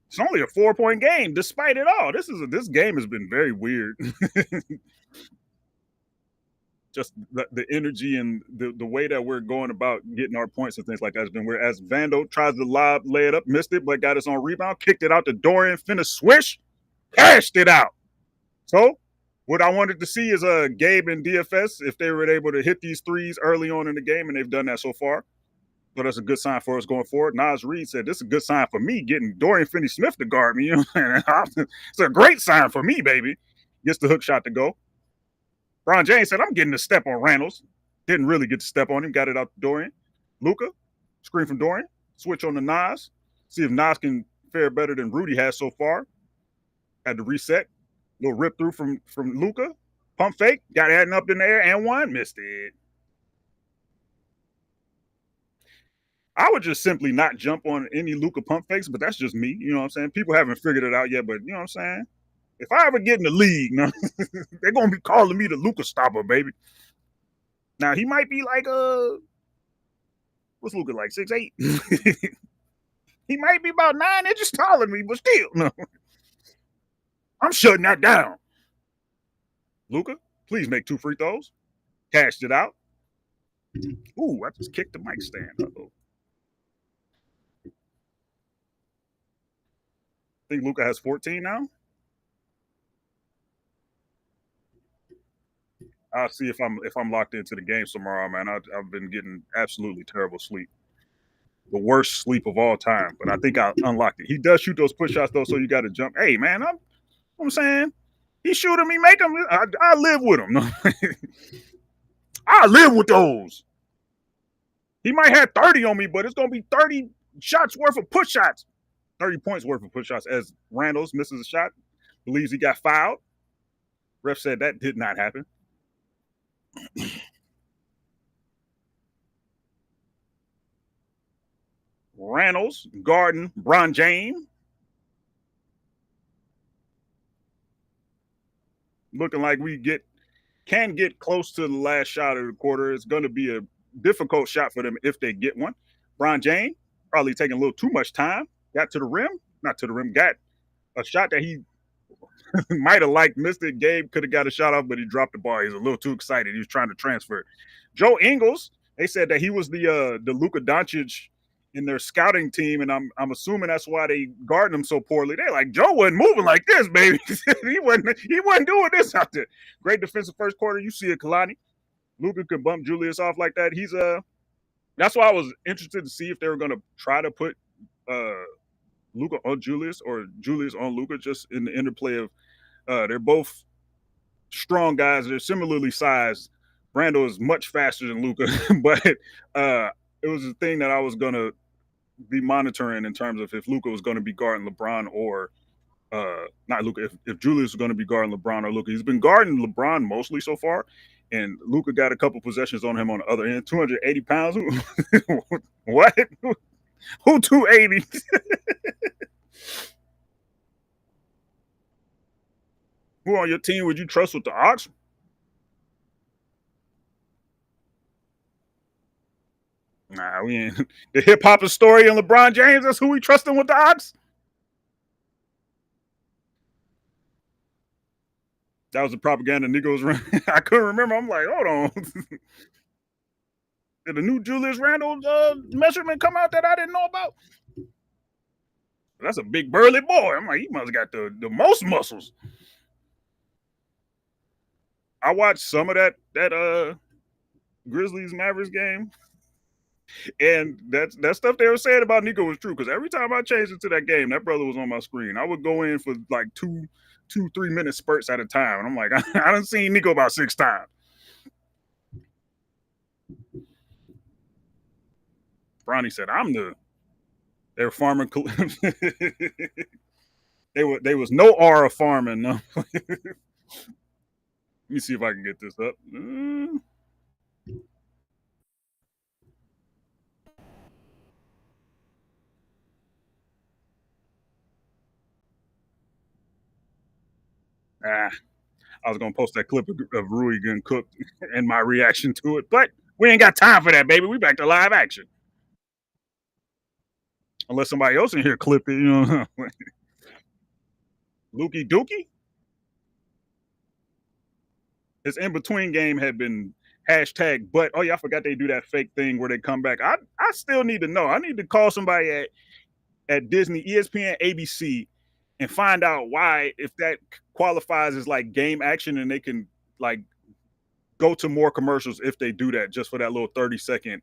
It's only a 4-point game, despite it all. This game has been very weird. Just the energy and the way that we're going about getting our points and things like that has been weird. As Vando tries to lay it up, missed it, but got us on rebound, kicked it out to Dorian, finished swish, cashed it out. So what I wanted to see is Gabe and DFS, if they were able to hit these threes early on in the game, and they've done that so far. So that's a good sign for us going forward. Nas Reed said, this is a good sign for me getting Dorian Finney-Smith to guard me. You know, it's a great sign for me, baby. Gets the hook shot to go. Bron James said, I'm getting the step on Randles. Didn't really get to step on him. Got it out to Dorian. Luka, screen from Dorian. Switch on to Nas. See if Nas can fare better than Rudy has so far. Had to reset. Little rip through from Luka. Pump fake. Got it up in the air and one. Missed it. I would just simply not jump on any Luka pump fakes, but that's just me. You know what I'm saying? People haven't figured it out yet, but you know what I'm saying? If I ever get in the league, no, they're going to be calling me the Luka stopper, baby. Now, he might be like, what's Luka like, 6'8"? He might be about 9 inches taller than me, but still, no. I'm shutting that down. Luka, please make 2 free throws. Cashed it out. Ooh, I just kicked the mic stand. Uh-oh. I think Luka has 14 now. I'll see if I'm locked into the game tomorrow, man. I've been getting absolutely terrible sleep. The worst sleep of all time, but I think I unlocked it. He does shoot those push shots though, so you got to jump. Hey, man, I'm saying he's shooting me, make him. I live with him. I live with those. He might have 30 on me, but it's gonna be 30 shots worth of push shots. 30 points worth of push shots as Randles misses a shot, believes he got fouled. Ref said that did not happen. Randles, Garden, Bron James. Looking like we can get close to the last shot of the quarter. It's going to be a difficult shot for them if they get one. Bron James probably taking a little too much time. Got to the rim, not to the rim. Got a shot that he might have liked. Missed it. Gabe could have got a shot off, but he dropped the ball. He's a little too excited. He was trying to transfer. Joe Ingles. They said that he was the Luka Doncic in their scouting team, and I'm assuming that's why they guarded him so poorly. They're like, Joe wasn't moving like this, baby. he wasn't doing this out there. Great defensive first quarter. You see it, Kalani. Luka could bump Julius off like that. He's that's why I was interested to see if they were going to try to put Luka on Julius or Julius on Luka, just in the interplay of they're both strong guys. They're similarly sized. Brando is much faster than Luka, but it was a thing that I was going to be monitoring in terms of if Luka was going to be guarding LeBron or not Luka, if Julius was going to be guarding LeBron or Luka. He's been guarding LeBron mostly so far, and Luka got a couple possessions on him on the other end. 280 pounds? What? Who 280? Who on your team would you trust with the ox? Nah, we ain't. The hip hop story and LeBron James, that's who we trusting with the ox? That was the propaganda Negroes run. I couldn't remember. I'm like, hold on. Did the new Julius Randle measurement come out that I didn't know about? That's a big burly boy. I'm like, he must have got the most muscles. I watched some of that Grizzlies Mavericks game, and that stuff they were saying about Nico was true. Because every time I changed into that game, that brother was on my screen. I would go in for like 3 minute spurts at a time, and I'm like, I done seen Nico about 6 times. Bronny said, "I'm the." They were farming. They was no aura farming. No. Let me see if I can get this up. Ah, I was gonna post that clip of Rui getting cooked and my reaction to it, but we ain't got time for that, baby. We back to live action. Unless somebody else in here clipped it, you know. Lukey Dookie. His in between game had been hashtag, but oh yeah, I forgot they do that fake thing where they come back. I still need to know. I need to call somebody at Disney, ESPN, ABC, and find out why, if that qualifies as like game action, and they can like go to more commercials if they do that just for that little 30-second.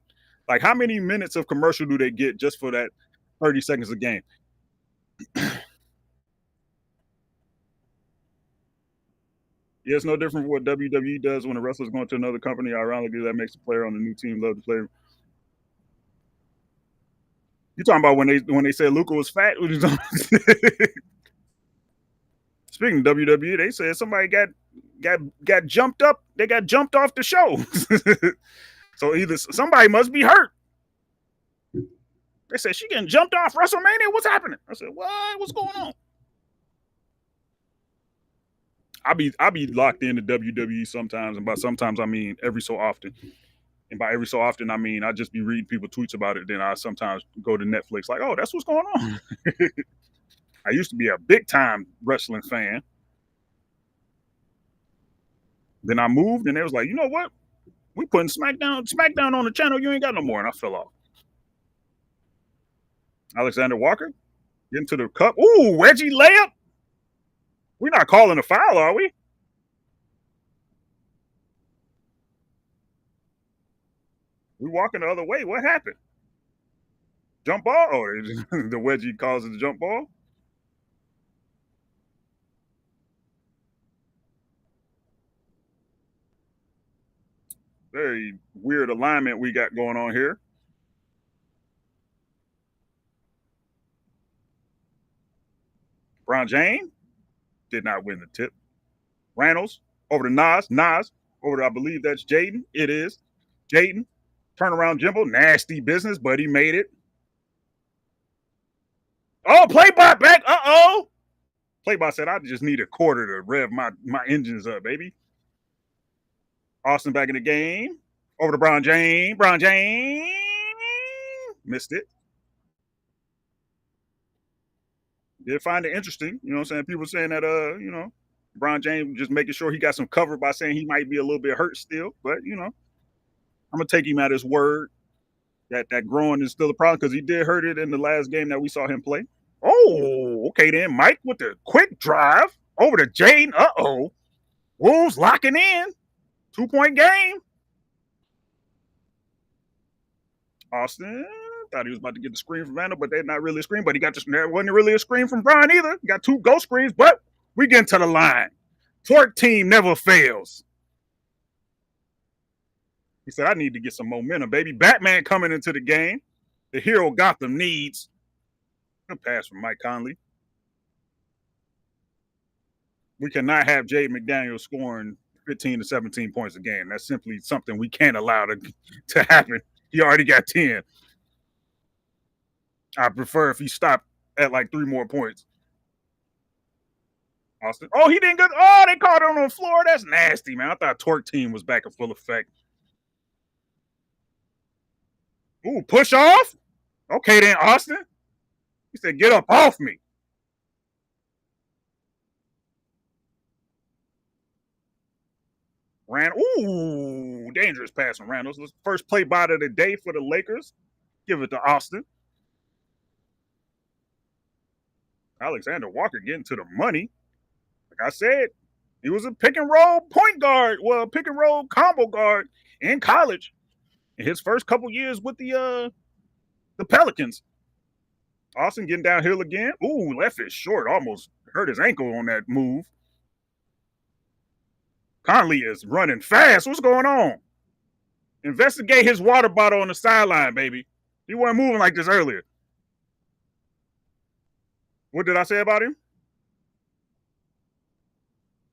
Like, how many minutes of commercial do they get just for that 30 seconds a game? Yeah, it's no different from what WWE does when a wrestler's going to another company. Ironically, that makes the player on the new team love the player. You talking about when they said Luca was fat? Speaking of WWE, they said somebody got jumped up. They got jumped off the show. So either somebody must be hurt. They said she getting jumped off WrestleMania. What's happening? I said, what? What's going on? I be locked into WWE sometimes, and by sometimes I mean every so often. And by every so often, I mean I just be reading people tweets about it. Then I sometimes go to Netflix, like, oh, that's what's going on. I used to be a big time wrestling fan. Then I moved, and they was like, you know what? We putting SmackDown on the channel. You ain't got no more, and I fell off. Alexander Walker getting to the cup. Ooh, Reggie layup. We're not calling a foul, are we? We walking the other way. What happened? Jump ball? Oh, the wedgie causes the jump ball. Very weird alignment we got going on here. Brown James did not win the tip. Reynolds over to Nas. Nas over to, I believe that's Jaden. It is. Jaden. Turnaround Jimbo. Nasty business, but he made it. Oh, Playboy back. Uh-oh. Playboy said, I just need a quarter to rev my engines up, baby. Austin back in the game. Over to Brown James. Brown James. Missed it. Did find it interesting. You know what I'm saying? People saying that, Brown James just making sure he got some cover by saying he might be a little bit hurt still. But, I'm going to take him at his word that growing is still a problem because he did hurt it in the last game that we saw him play. Oh, okay then. Mike with the quick drive over to Jaden. Uh-oh. Wolves locking in. 2-point game. Austin thought he was about to get the screen from Vandal, but they're not really a screen. But he got that wasn't really a screen from Brian either. He got 2 ghost screens, but we get into the line. Twerk team never fails. He said, I need to get some momentum, baby. Batman coming into the game. The hero Gotham needs. Good pass from Mike Conley. We cannot have Jade McDaniel scoring 15 to 17 points a game. That's simply something we can't allow to happen. He already got 10. I prefer if he stopped at like 3 more points. Austin. Oh, he didn't get. Oh, they caught him on the floor. That's nasty, man. I thought Twerk team was back in full effect. Ooh, push off. Okay, then, Austin. He said, get up off me. Ooh, dangerous pass from Randall. First play by of the day for the Lakers. Give it to Austin. Alexander Walker getting to the money. Like I said, he was a pick and roll point guard, well, pick and roll combo guard in college. In his first couple years with the Pelicans. Austin getting downhill again. Ooh, left is short. Almost hurt his ankle on that move. Conley is running fast. What's going on? Investigate his water bottle on the sideline, baby. He wasn't moving like this earlier. What did I say about him?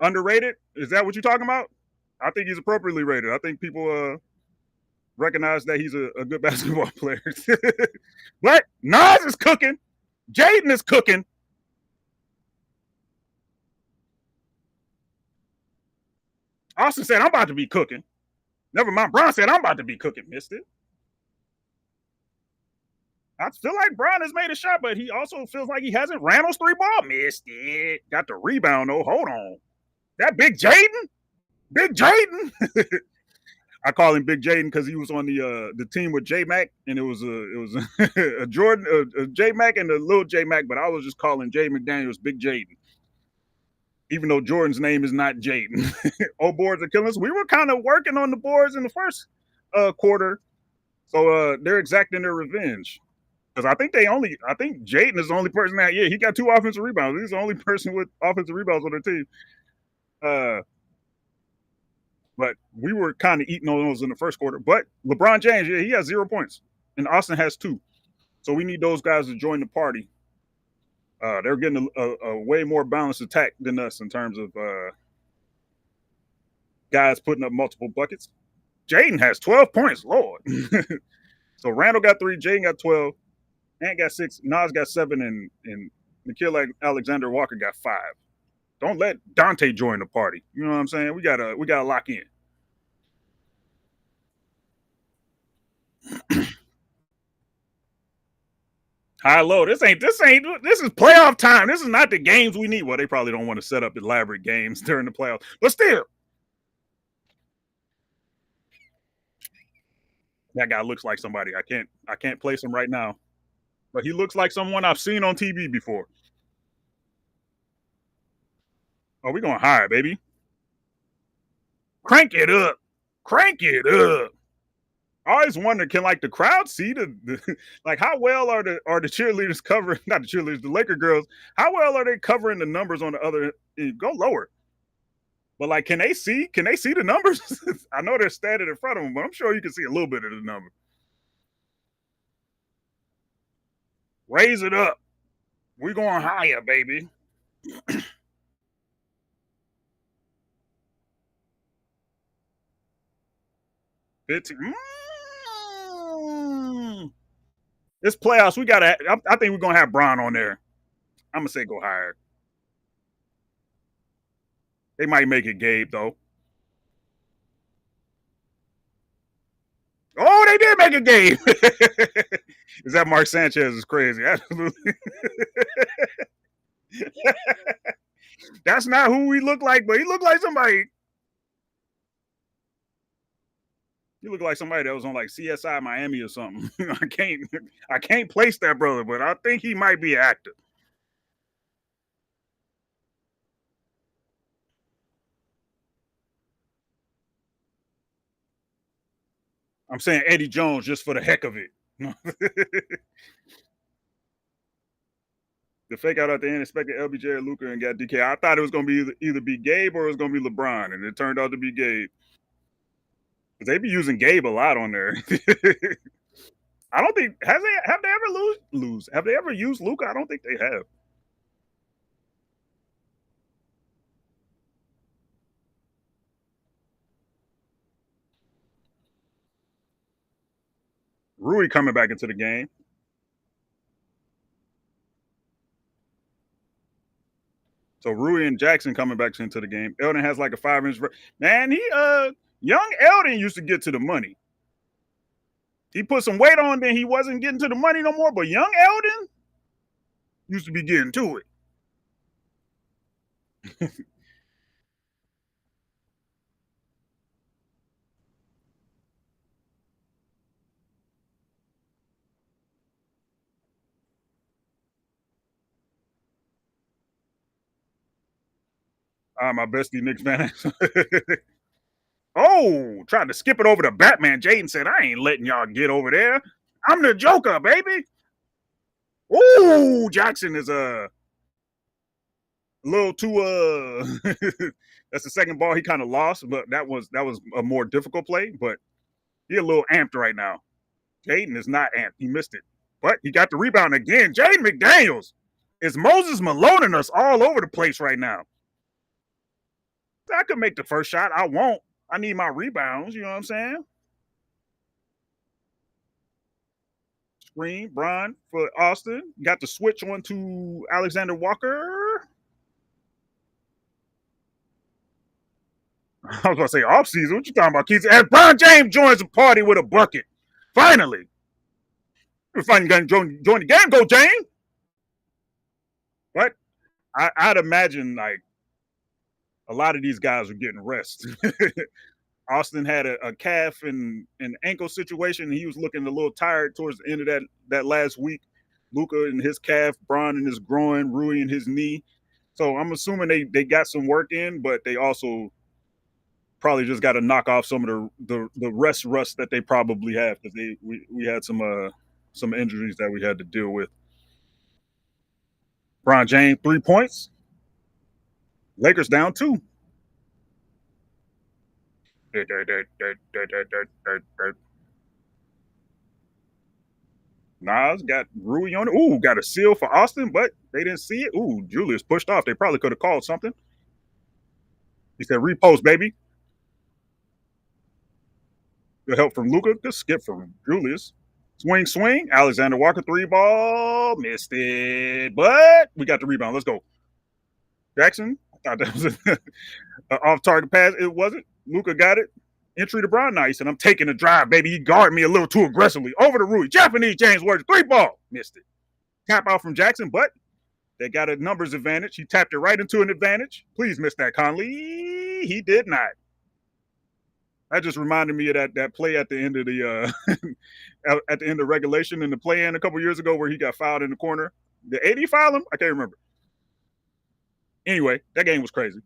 Underrated? Is that what you're talking about? I think he's appropriately rated. I think people recognize that he's a good basketball player. But Nas is cooking. Jaden is cooking. Austin said, I'm about to be cooking. Never mind. Bron said, I'm about to be cooking. Missed it. I feel like Bron has made a shot, but he also feels like he hasn't. Randall's three ball. Missed it. Got the rebound, though. Hold on. That Big Jaden? Big Jaden? I call him Big Jaden because he was on the team with J Mac, and it was a Jordan, a J Mac and a little J Mac, but I was just calling Jay McDaniels Big Jaden, even though Jordan's name is not Jaden. Oh, boards are killing us. We were kind of working on the boards in the first quarter, so they're exacting their revenge. Because I think Jaden is the only person that he got 2 offensive rebounds. He's the only person with offensive rebounds on their team. But we were kind of eating on those in the first quarter. But LeBron James, he has 0 points, and Austin has 2. So we need those guys to join the party. They're getting a way more balanced attack than us in terms of guys putting up multiple buckets. Jaden has 12 points, Lord. So Randall got 3, Jaden got 12, Ant got 6, Nas got 7, and Nikhil Alexander Walker got 5. Don't let Dante join the party. You know what I'm saying? We gotta lock in. High low. This is playoff time. This is not the games we need. Well, they probably don't want to set up elaborate games during the playoffs, but still, that guy looks like somebody. I can't place him right now, but he looks like someone I've seen on TV before. Oh, we going higher, baby. Crank it up. Crank it up. I always wonder, can like the crowd see the like how well are the cheerleaders covering, not the cheerleaders, the Laker girls, how well are they covering the numbers on the other, go lower. But like can they see the numbers? I know they're standing in front of them, but I'm sure you can see a little bit of the number. Raise it up. We're going higher, baby. 15. It's playoffs. I think we're gonna have Bron on there. I'm gonna say go higher. They might make it Gabe though. Oh, they did make a game. Is that Mark Sanchez is crazy? Absolutely. That's not who we look like, but he looked like somebody. He looked like somebody that was on like CSI Miami or something. I can't place that brother, but I think he might be an actor. I'm saying Eddie Jones just for the heck of it. The fake out at the end expected LBJ or Luka and got DK. I thought it was going to be either be Gabe or it was going to be LeBron, and it turned out to be Gabe. Because they be using Gabe a lot on there. I don't think have they ever lose? Have they ever used Luka? I don't think they have. Rui coming back into the game. So Rui and Jackson coming back into the game. Eldon has like a 5-inch. Man, young Eldon used to get to the money. He put some weight on, then he wasn't getting to the money no more. But young Eldon used to be getting to it. My bestie Nick Van. Oh, tried to skip it over to Batman. Jaden said, "I ain't letting y'all get over there. I'm the Joker, baby." Ooh, Jackson is a little too that's the second ball he kind of lost, but that was a more difficult play, but he a little amped right now. Jaden is not amped. He missed it. But he got the rebound again. Jaden McDaniels is Moses Maloning us all over the place right now. I could make the first shot. I won't. I need my rebounds. You know what I'm saying? Screen, Brian for Austin. Got the switch on to Alexander Walker. I was going to say offseason. What you talking about, Keith? And Brian James joins the party with a bucket. Finally. We're finally going to join the game. Go, James. But I'd imagine like a lot of these guys are getting rest. Austin had a calf and an ankle situation. He was looking a little tired towards the end of that last week. Luka and his calf, Bron and his groin, Rui and his knee. So I'm assuming they got some work in, but they also probably just got to knock off some of the rust that they probably have because we had some injuries that we had to deal with. Bron James 3 points. Lakers down 2. Nas got Rui on it. Ooh, got a seal for Austin, but they didn't see it. Ooh, Julius pushed off. They probably could have called something. He said, repost, baby. Good help from Luka. Good skip from Julius. Swing, swing. Alexander Walker, 3-ball. Missed it. But we got the rebound. Let's go. Jackson. I thought that was an off-target pass. It wasn't. Luka got it. Entry to Brown Nice, and I'm taking the drive, baby. He guarded me a little too aggressively. Over to Rui. Japanese James Worthy. 3-ball. Missed it. Tap out from Jackson, but they got a numbers advantage. He tapped it right into an advantage. Please miss that, Conley. He did not. That just reminded me of that play at the end of the at the end of regulation in the play-in a couple years ago where he got fouled in the corner. Did AD foul him? I can't remember. Anyway, that game was crazy.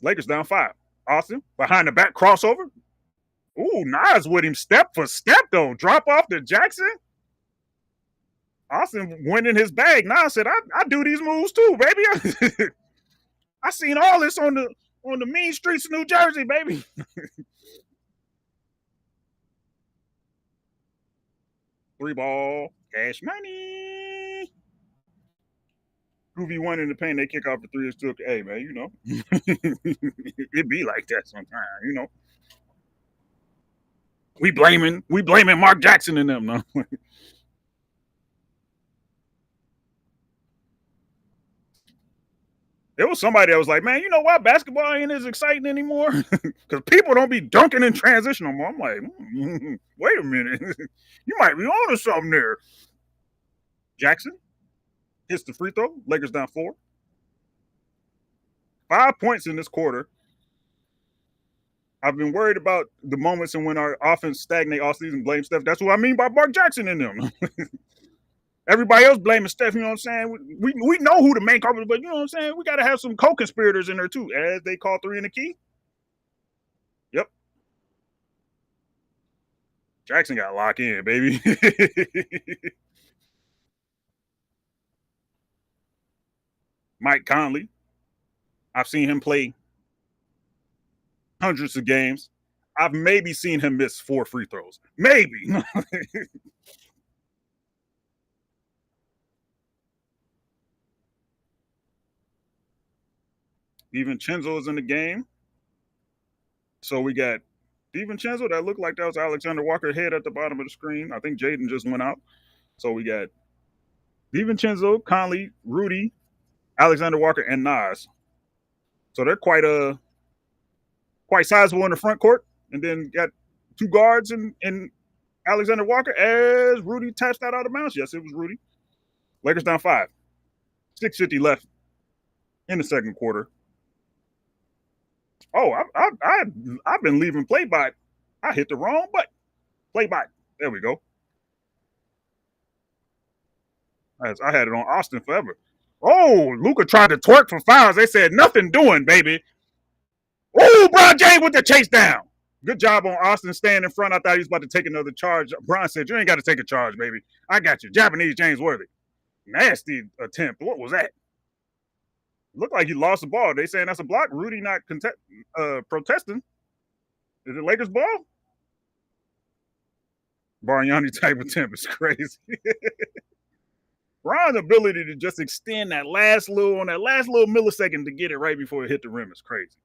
Lakers down 5. Austin behind the back crossover. Ooh, Nas with him step for step though. Drop off to Jackson. Austin went in his bag. Nas said, I do these moves too, baby. I seen all this on the mean streets of New Jersey, baby. 3-ball. Cash money. 2v1 in the paint, they kick off the 3. It's still, hey, man, you know. It be like that sometimes, you know. We blaming Mark Jackson and them, no. There was somebody that was like, man, you know why basketball ain't as exciting anymore? Because people don't be dunking in transition no more. I'm like, wait a minute. You might be on to something there. Jackson hits the free throw. Lakers down 4. 5 points in this quarter. I've been worried about the moments and when our offense stagnate all season, blame Steph. That's what I mean by Mark Jackson in them. Everybody else blaming Steph, you know what I'm saying? We know who the main culprit, but you know what I'm saying? We got to have some co-conspirators in there too, as they call 3 in the key. Yep. Jackson got locked in, baby. Mike Conley. I've seen him play hundreds of games. I've maybe seen him miss 4 free throws. Maybe. DiVincenzo is in the game. So we got DiVincenzo. That looked like that was Alexander Walker head at the bottom of the screen. I think Jaden just went out. So we got DiVincenzo, Conley, Rudy, Alexander Walker, and Nas. So they're quite sizable in the front court. And then got 2 guards in Alexander Walker as Rudy taps that out of bounds. Yes, it was Rudy. Lakers down 5. 6:50 left in the second quarter. Oh, I've been leaving play by. I hit the wrong button. Play by. There we go. I had it on Austin forever. Oh, Luka tried to twerk for fouls. They said nothing doing, baby. Oh, Bron James with the chase down. Good job on Austin staying in front. I thought he was about to take another charge. Bron said, "You ain't got to take a charge, baby. I got you." Japanese James Worthy. Nasty attempt. What was that? Looked like he lost the ball. They saying that's a block. Rudy not protesting. Is it Lakers ball? Bargnani type attempt is crazy. Bron's ability to just extend that last little millisecond to get it right before it hit the rim is crazy.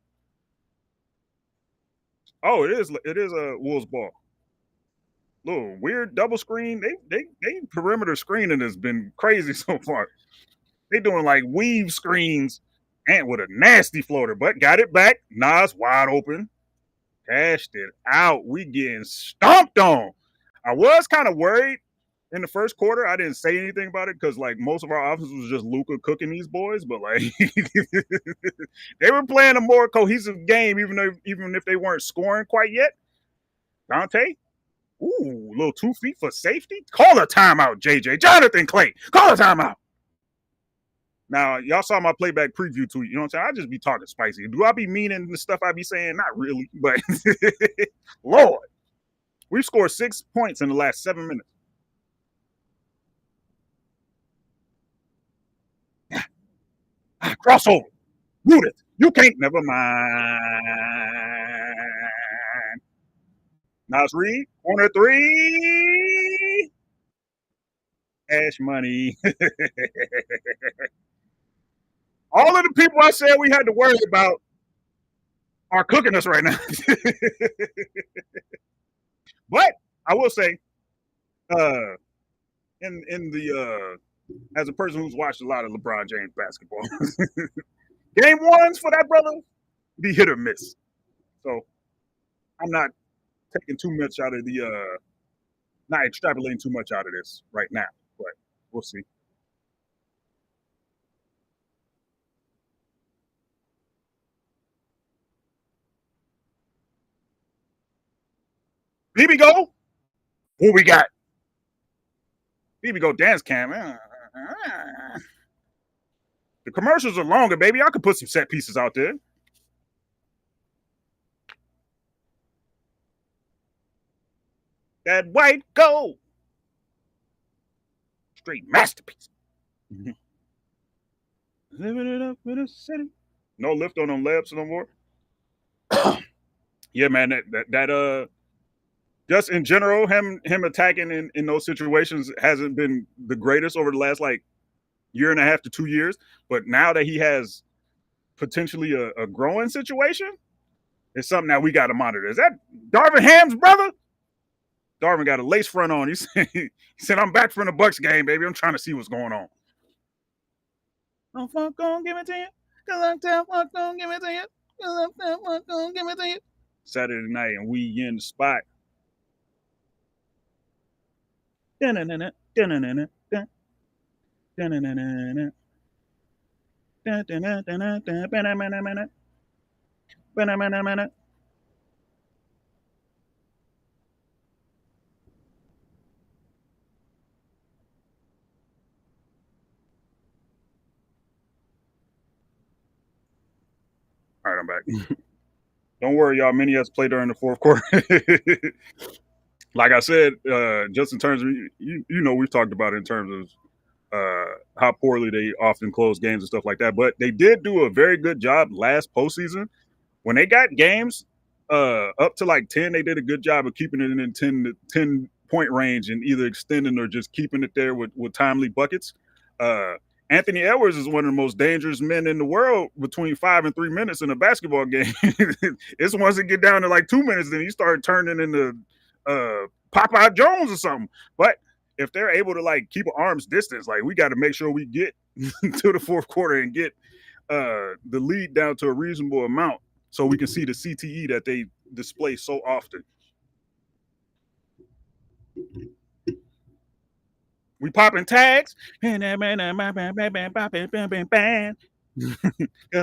Oh, it is a Wolves ball. Little weird double screen. They perimeter screening has been crazy so far. They doing like weave screens and with a nasty floater, but got it back. Nas wide open. Cashed it out. We getting stomped on. I was kind of worried in the first quarter. I didn't say anything about it because like most of our offense was just Luka cooking these boys, but like they were playing a more cohesive game, even if they weren't scoring quite yet. Dante, ooh, little 2 feet for safety. Call a timeout, JJ. Jonathan Clay, call a timeout. Now, y'all saw my playback preview tweet. You know what I'm saying? I just be talking spicy. Do I be meaning the stuff I be saying? Not really, but Lord, we've scored 6 points in the last 7 minutes. Crossover. Root it. You can't. Never mind. Nas Reed, corner 3. Cash money. All of the people I said we had to worry about are cooking us right now. But I will say, in the as a person who's watched a lot of LeBron James basketball, game ones for that brother be hit or miss. So I'm not taking too much out of not extrapolating too much out of this right now, but we'll see. BB go. What we got? BB go dance cam. The commercials are longer, baby. I could put some set pieces out there. That white gold. Straight masterpiece. Living it up in the city. No lift on them layups no more. Yeah, man. That just in general, him attacking in those situations hasn't been the greatest over the last like year and a half to 2 years. But now that he has potentially a growing situation, it's something that we got to monitor. Is that Darvin Ham's brother? Darvin got a lace front on. He said, "I'm back from the Bucks game, baby. I'm trying to see what's going on." I'm fuck gonna give it to you. Cause I'm tell fuck gonna give it to you. Cause I'm tell fuck gonna give it to you. Saturday night and we in the spot. All right, I'm back. Don't worry, y'all. Many of us play during the fourth quarter. Like I said, just in terms of you know, we've talked about it in terms of how poorly they often close games and stuff like that. But they did do a very good job last postseason when they got games up to like 10. They did a good job of keeping it in 10 point range and either extending or just keeping it there with timely buckets. Anthony Edwards is one of the most dangerous men in the world between 5 and 3 minutes in a basketball game. It's once it get down to like 2 minutes, then you start turning into Popeye Jones or something. But if they're able to like keep an arm's distance, like we got to make sure we get to the fourth quarter and get the lead down to a reasonable amount so we can see the CTE that they display so often. We popping tags. Because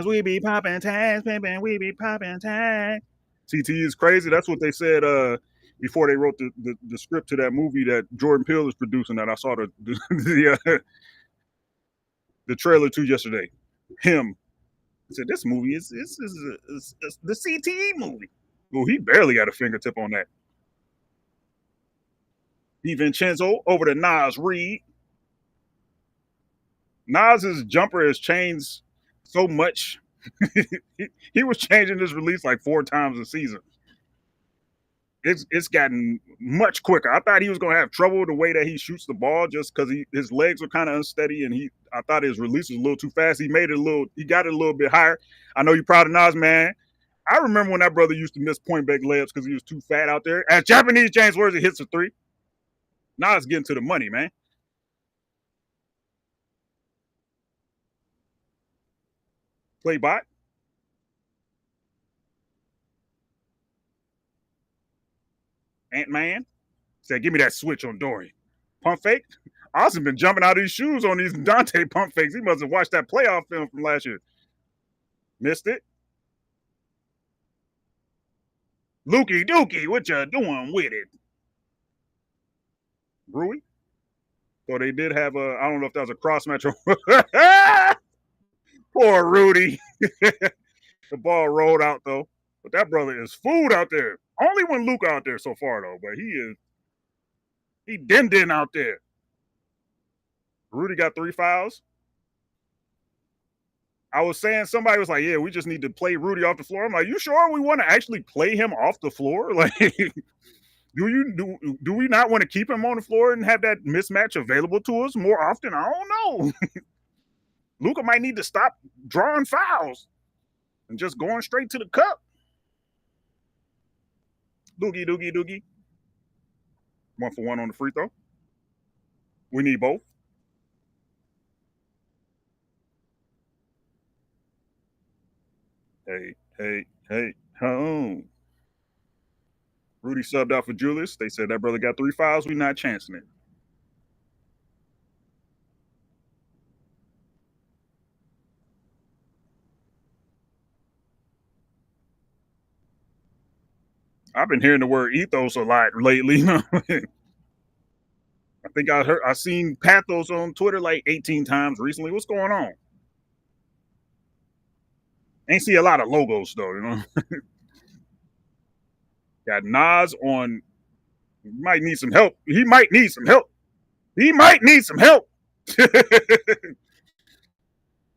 we be popping tags, we be popping tags. CTE is crazy. That's what they said before they wrote the script to that movie that Jordan Peele is producing that I saw the the trailer to yesterday. Him. I said, this movie is the CTE movie. Well, he barely got a fingertip on that. DiVincenzo over to Nas Reed. Nas's jumper has changed so much. he was changing his release like 4 times a season. It's gotten much quicker. I thought he was gonna have trouble the way that he shoots the ball just because his legs are kind of unsteady and I thought his release was a little too fast. He got it a little bit higher. I know you're proud of Nas, man. I remember when that brother used to miss point blank layups because he was too fat out there. As Japanese James Worthy hits a three, Nas getting to the money, man. Play bot. Ant-Man said, give me that switch on Dorian. Pump fake. Austin been jumping out of his shoes on these Dante pump fakes. He must have watched that playoff film from last year. Missed it. Lukey Dookie, what you doing with it? Rui. So they did have a, I don't know if that was a cross match or poor Rudy. The ball rolled out though. But that brother is food out there. Only when Luke out there so far though, but he din out there. Rudy got 3 fouls. I was saying somebody was like, yeah, we just need to play Rudy off the floor. I'm like, you sure we want to actually play him off the floor? Like, do we not want to keep him on the floor and have that mismatch available to us more often? I don't know. Luka might need to stop drawing fouls and just going straight to the cup. Doogie. 1 for 1 on the free throw. We need both. Hey, home. Rudy subbed out for Julius. They said that brother got 3 fouls. We not chancing it. I've been hearing the word ethos a lot lately. I think I seen pathos on Twitter like 18 times recently. What's going on? Ain't see a lot of logos though, you know. Got Nas on. Might need some help. He might need some help.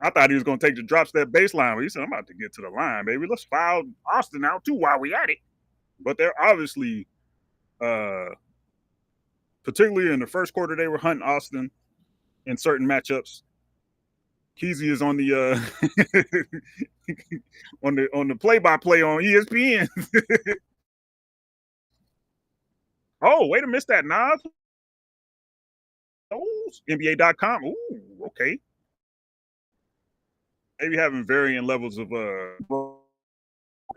I thought he was going to take the drop step baseline, but he said, I'm about to get to the line, baby. Let's foul Austin out too while we at it. But they're obviously, particularly in the first quarter, they were hunting Austin in certain matchups. Kesey is on the on the play-by-play on ESPN. Oh, way to miss that, Nas. Oh, NBA.com. Ooh, okay. Maybe having varying levels of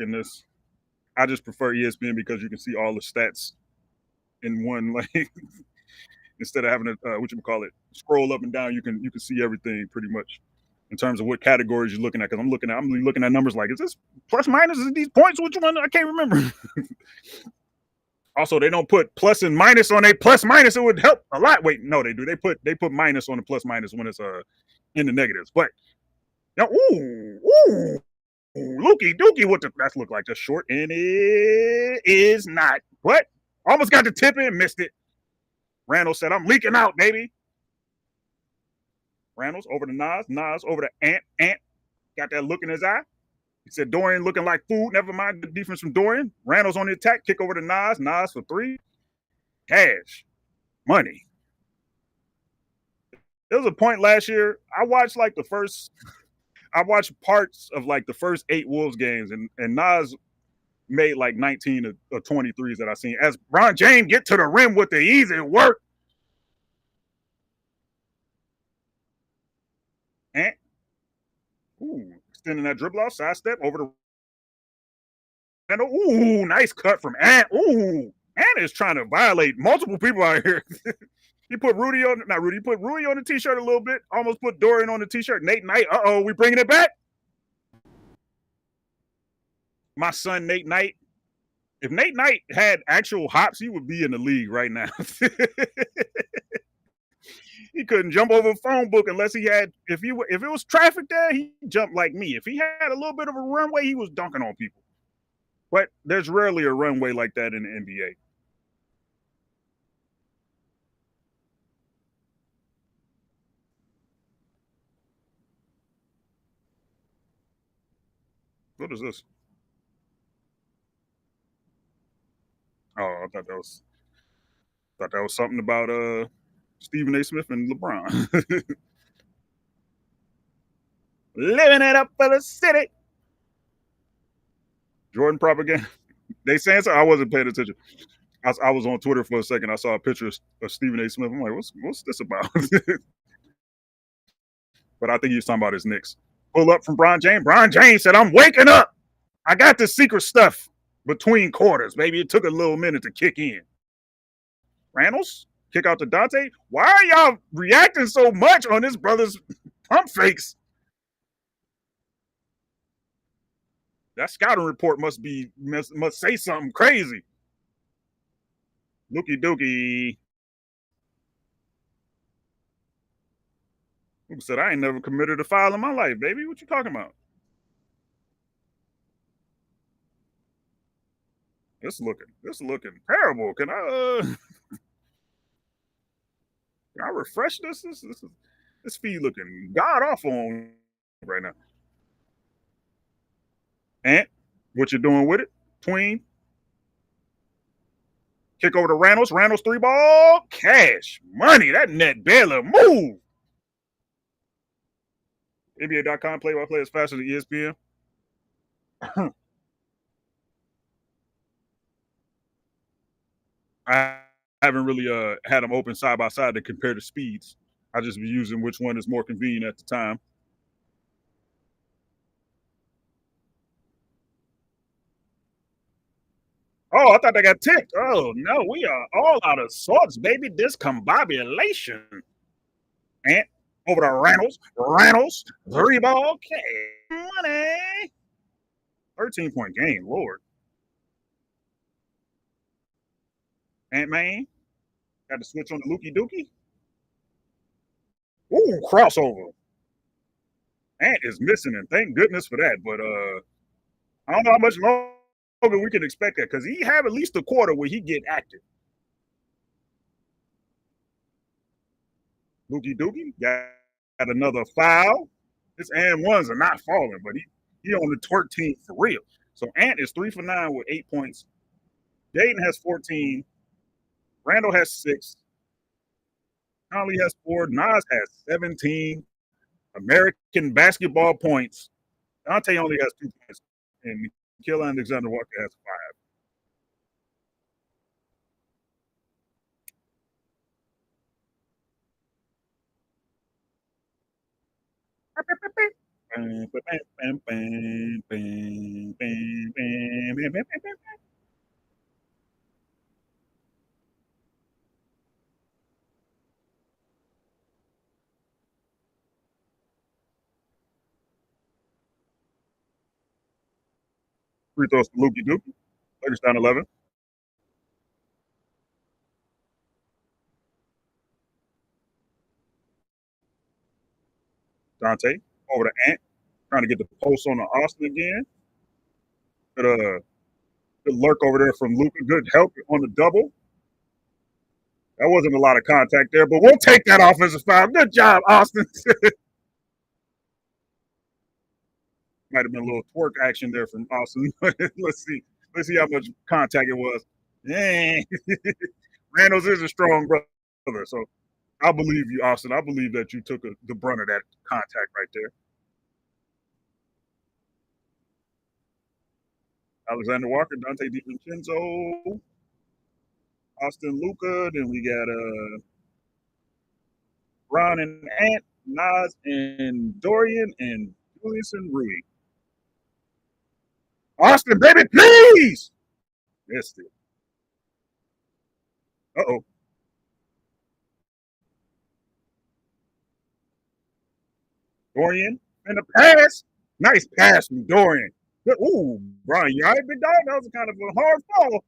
in this. I just prefer ESPN because you can see all the stats in one, like instead of having to scroll up and down. You can see everything pretty much in terms of what categories you're looking at. Because I'm looking at numbers like, is this plus minus? Is these points? Which one? I can't remember. Also, they don't put plus and minus on a plus minus. It would help a lot. Wait, no, they do. They put minus on the plus minus when it's in the negatives. But ooh, Lukey Dookie, what does that look like? Just short, and it is not. What? Almost got the tip in, missed it. Randall said, I'm leaking out, baby. Randall's over to Nas. Nas over to Ant. Ant got that look in his eye. He said, Dorian looking like food. Never mind the defense from Dorian. Randall's on the attack. Kick over to Nas. Nas for 3. Cash. Money. There was a point last year. I watched parts of like the first 8 Wolves games, and Nas made like 19 or 23s that I seen. As Ron James get to the rim with the easy work. And extending that dribble out, side step over the Randall. Ooh, nice cut from Ant. Ooh, Ant is trying to violate multiple people out here. He put Rudy on, not Rudy, he put Rudy on the t-shirt a little bit, almost put Dorian on the t-shirt. Nate Knight, we bringing it back? My son, Nate Knight. If Nate Knight had actual hops, he would be in the league right now. He couldn't jump over a phone book unless he had if it was traffic there, he jumped like me. If he had a little bit of a runway, he was dunking on people. But there's rarely a runway like that in the NBA. What is this? Oh, I thought that was something about Stephen A. Smith and LeBron. Living it up for the city. Jordan propaganda. They saying so. I wasn't paying attention. I was on Twitter for a second. I saw a picture of Stephen A. Smith. I'm like, what's this about? But I think he was talking about his Knicks. Pull up from Brian James. Brian James said, "I'm waking up. I got the secret stuff between quarters. Maybe it took a little minute to kick in." Randall's kick out to Dante. Why are y'all reacting so much on this brother's pump fakes? That scouting report must say something crazy. Looky dookie. Who said I ain't never committed a foul in my life, baby? What you talking about? This looking terrible. Can I refresh this? This feed looking god awful on right now. Ant, what you doing with it? Tween. Kick over to Randall's. Randall's three ball. Cash. Money. That net barely move. NBA.com play by play is faster than ESPN. I haven't really had them open side by side to compare the speeds. I just be using which one is more convenient at the time. Oh, I thought they got ticked. Oh no, we are all out of sorts, baby. Discombobulation. And over to Reynolds. Reynolds, three ball, money. 13-point game, Lord. Ant-Man got to switch on the Lukey Dookie. Ooh, crossover. Ant is missing, and thank goodness for that. But I don't know how much longer we can expect that because he have at least a quarter where he get active. Lukey Dookie got another foul. His and ones are not falling, but he on the twerk team for real. So Ant is 3 for 9 with 8 points. Jaden has 14. Randall has 6. Conley has 4. Nas has 17 American basketball points. Dante only has 2 points, and Nikhil Alexander Walker has 5. Free throws to Lukey Dookie. Lakers down 11. Dante over to Ant, trying to get the post on the Austin again. Good lurk over there from Luka. Good help on the double. That wasn't a lot of contact there, but we'll take that offensive foul. Good job, Austin. Might have been a little twerk action there from Austin. Let's see. Let's see how much contact it was. Dang. Randall's is a strong brother, so I believe you, Austin. I believe that you took the brunt of that contact right there. Alexander Walker, Dante DiVincenzo, Austin Luca. Then we got Ron and Ant, Nas and Dorian and Julius and Rui. Austin, baby, please. Missed it. Uh-oh. Dorian and the pass. Nice pass from Dorian. Good. Ooh, Brian, you all right, big dog? That was kind of a hard fall.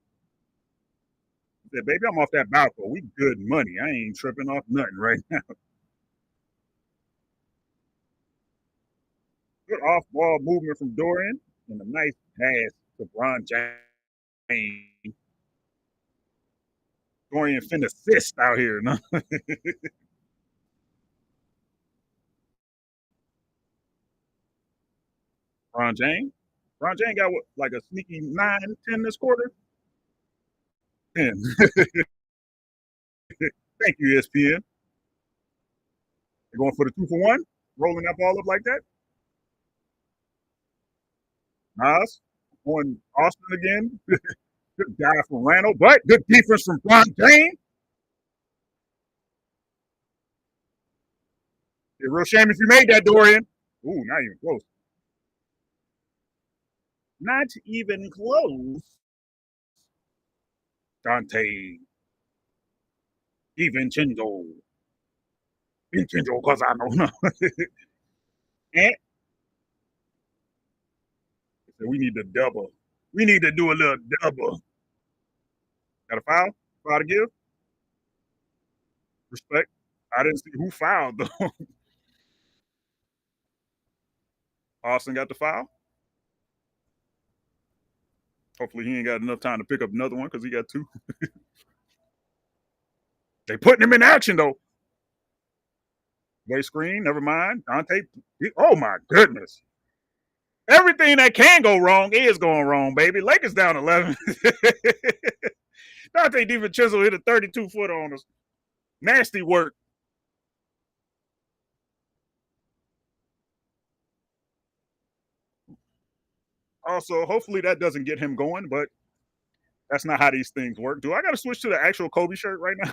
I said, baby, I'm off that balcony. We good money. I ain't tripping off nothing right now. Good off ball movement from Dorian and a nice pass to Bron James. Dorian finna assist out here. No? Bron James. Bron James got what, like a sneaky 9, 10 this quarter? 10. Thank you, ESPN. They're going for the 2 for 1, rolling that ball up like that. Nas on Austin again. Good guy from Randall, but good defense from Bron James. It's a real shame if you made that, Dorian. Ooh, not even close. Not even close. Dante DiVincenzo. Vincenzo, because I know. And we need to double. We need to do a little double. Got a foul? Foul to give? Respect. I didn't see who fouled, though. Austin got the foul. Hopefully, he ain't got enough time to pick up another one because he got 2. They putting him in action, though. Way screen, never mind. Dante, oh my goodness. Everything that can go wrong is going wrong, baby. Lakers down 11. Dante DiVincenzo hit a 32-footer on us. Nasty work. Also, hopefully that doesn't get him going, but that's not how these things work. Do I got to switch to the actual Kobe shirt right now?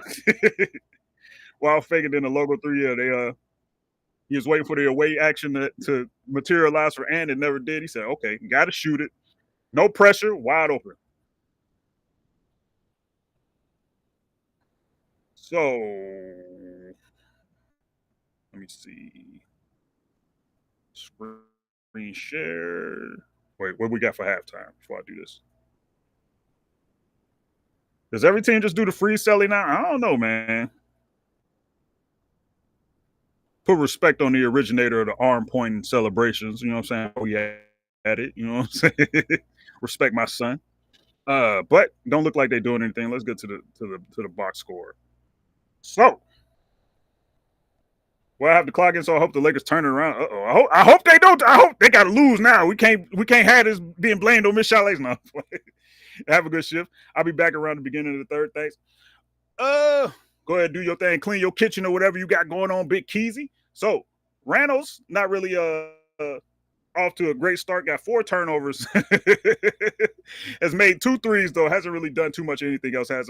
While faking in the logo 3, yeah, he was waiting for the away action to materialize for Ant. It never did. He said, okay, got to shoot it. No pressure, wide open. So, let me see. Screen share. Wait, what we got for halftime before I do this? Does every team just do the free selling now? I don't know, man. Put respect on the originator of the arm pointing celebrations. You know what I'm saying? Oh, yeah, at it. You know what I'm saying? Respect my son. But don't look like they're doing anything. Let's get to the box score. So, well, I have the clock in, so I hope the Lakers turn it around. I hope they don't. I hope they got to lose now. We can't have this being blamed on Miss Chalet's now. Have a good shift. I'll be back around the beginning of the third. Thanks. Go ahead, do your thing, clean your kitchen or whatever you got going on, Big Keezy. So Randall's not really off to a great start. Got 4 turnovers. Has made 2 threes though. Hasn't really done too much anything else. Has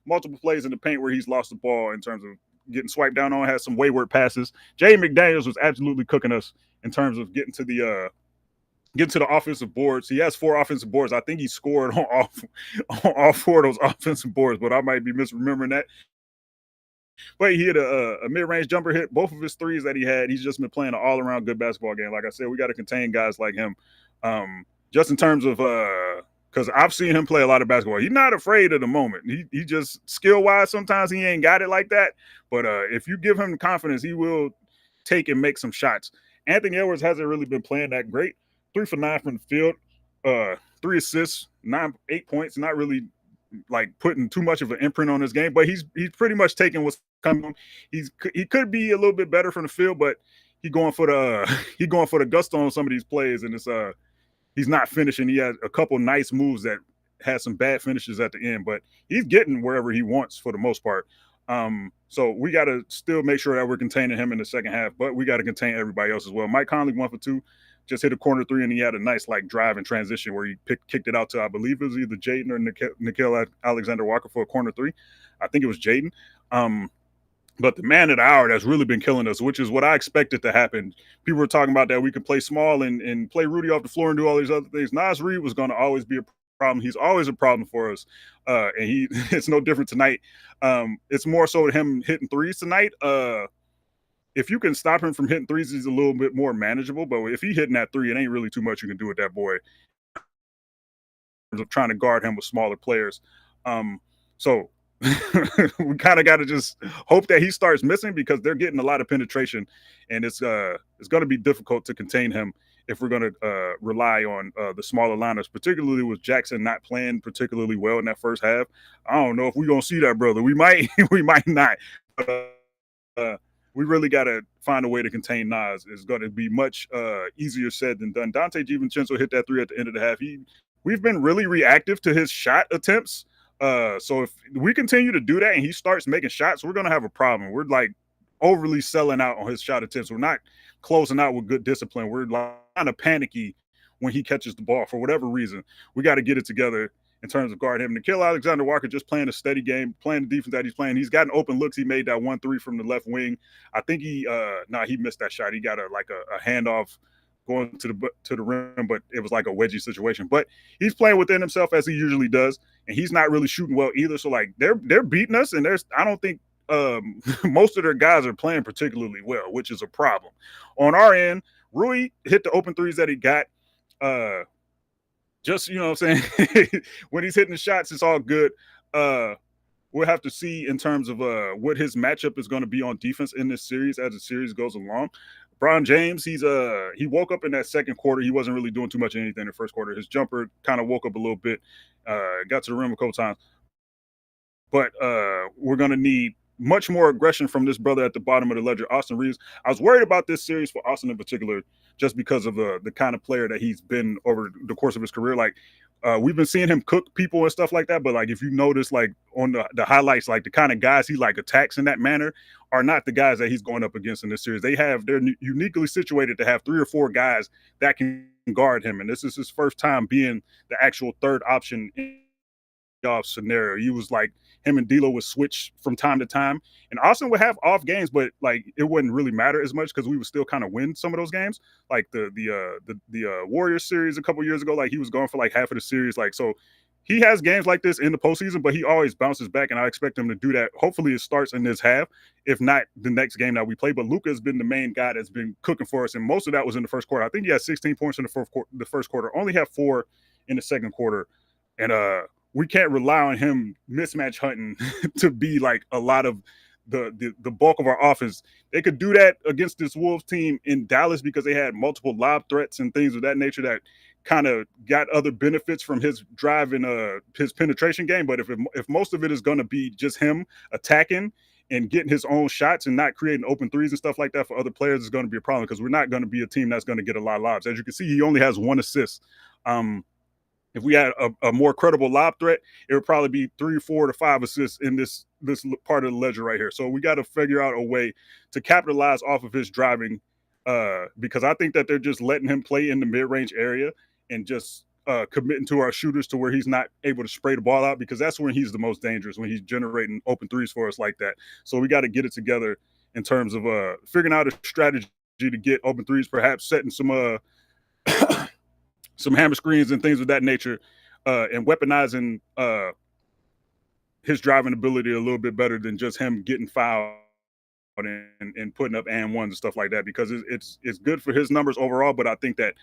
multiple plays in the paint where he's lost the ball in terms of getting swiped down on. Has some wayward passes. Jay McDaniels was absolutely cooking us in terms of getting to the offensive boards. He has 4 offensive boards. I think he scored on all 4 of those offensive boards, but I might be misremembering that. But he hit a mid-range jumper, hit both of his threes that he had. He's just been playing an all-around good basketball game. Like I said, we got to contain guys like him. Just in terms of because I've seen him play a lot of basketball. He's not afraid of the moment. He just skill-wise, sometimes he ain't got it like that. But if you give him the confidence, he will take and make some shots. Anthony Edwards hasn't really been playing that great. 3 for 9 from the field, 3 assists, 8 points. Not really like putting too much of an imprint on his game, but he's pretty much taking what's coming. He could be a little bit better from the field, but he going for the gusto on some of these plays, and it's he's not finishing. He has a couple nice moves that has some bad finishes at the end, but he's getting wherever he wants for the most part. So we got to still make sure that we're containing him in the second half, but we got to contain everybody else as well. Mike Conley 1 for 2. Just hit a corner 3, and he had a nice like drive and transition where he kicked it out to, I believe it was either Jaden or Nickeil Alexander-Walker for a corner 3. I think it was Jaden. But the man of the hour that's really been killing us, which is what I expected to happen. People were talking about that we could play small and play Rudy off the floor and do all these other things. Nas Reed was going to always be a problem. He's always a problem for us. And it's no different tonight. It's more so him hitting threes tonight. If you can stop him from hitting threes, he's a little bit more manageable. But if he's hitting that 3, it ain't really too much you can do with that boy. In terms of trying to guard him with smaller players. So we kind of got to just hope that he starts missing because they're getting a lot of penetration, and it's going to be difficult to contain him if we're going to rely on the smaller lineups, particularly with Jackson not playing particularly well in that first half. I don't know if we're going to see that, brother. We might, we might not. But, we really got to find a way to contain Nas. It's going to be much easier said than done. Dante DiVincenzo hit that three at the end of the half. We've been really reactive to his shot attempts. So if we continue to do that and he starts making shots, we're going to have a problem. We're like overly selling out on his shot attempts. We're not closing out with good discipline. We're like kind of panicky when he catches the ball for whatever reason. We got to get it together in terms of guard him. Nickeil Alexander-Walker just playing a steady game, playing the defense that he's playing. He's gotten open looks. He made that 1-3 from the left wing. I think he missed that shot. He got a handoff going to the rim, but it was like a wedgie situation. But he's playing within himself as he usually does, and he's not really shooting well either. So like they're beating us, and I don't think most of their guys are playing particularly well, which is a problem. On our end, Rui hit the open threes that he got. Just you know what I'm saying, when he's hitting the shots, it's all good. We'll have to see in terms of what his matchup is going to be on defense in this series as the series goes along. LeBron James, he woke up in that second quarter. He wasn't really doing too much of anything in the first quarter. His jumper kind of woke up a little bit, got to the rim a couple times. But we're going to need much more aggression from this brother at the bottom of the ledger, Austin Reeves. I was worried about this series for Austin in particular, just because of the kind of player that he's been over the course of his career. Like we've been seeing him cook people and stuff like that, but like if you notice, like on the highlights, like the kind of guys he like attacks in that manner are not the guys that he's going up against in this series. They're uniquely situated to have 3 or 4 guys that can guard him, and this is his first time being the actual third option off scenario. He was like him and D'Lo would switch from time to time, and Austin would have off games, but like it wouldn't really matter as much because we would still kind of win some of those games. Like the Warriors series a couple years ago, like he was going for like half of the series. Like so, he has games like this in the postseason, but he always bounces back, and I expect him to do that. Hopefully, it starts in this half, if not the next game that we play. But Luka has been the main guy that's been cooking for us, and most of that was in the first quarter. I think he had 16 points in the first quarter, only had 4 in the second quarter, and we can't rely on him mismatch hunting to be like a lot of the bulk of our offense. They could do that against this Wolves team in Dallas because they had multiple lob threats and things of that nature that kind of got other benefits from his drive and his penetration game. But if most of it is going to be just him attacking and getting his own shots and not creating open threes and stuff like that for other players, is going to be a problem because we're not going to be a team that's going to get a lot of lobs. As you can see, he only has 1 assist. If we had a more credible lob threat, it would probably be 3, 4 to 5 assists in this part of the ledger right here. So we got to figure out a way to capitalize off of his driving, because I think that they're just letting him play in the mid-range area and just committing to our shooters to where he's not able to spray the ball out, because that's when he's the most dangerous, when he's generating open threes for us like that. So we got to get it together in terms of figuring out a strategy to get open threes, perhaps setting some hammer screens and things of that nature, and weaponizing his driving ability a little bit better than just him getting fouled and putting up and ones and stuff like that, because it's good for his numbers overall. But I think that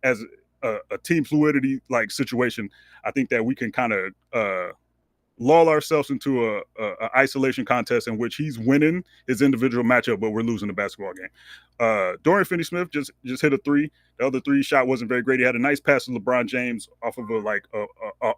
as a team fluidity like situation, I think that we can kind of lull ourselves into a isolation contest in which he's winning his individual matchup, but we're losing the basketball game. Dorian Finney-Smith just hit a 3. The other 3 shot wasn't very great. He had a nice pass to LeBron James off of a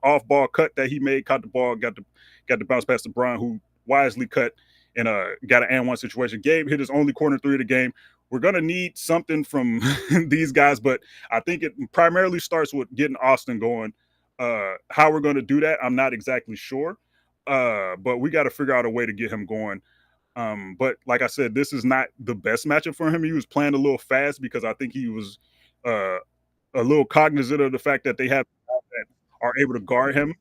off ball cut that he made, caught the ball, got the bounce past LeBron, who wisely cut and got an and one situation. Gabe hit his only corner 3 of the game. We're going to need something from these guys, but I think it primarily starts with getting Austin going. How we're going to do that, I'm not exactly sure, but we got to figure out a way to get him going. But like I said, this is not the best matchup for him. He was playing a little fast because I think he was a little cognizant of the fact that they have that are able to guard him.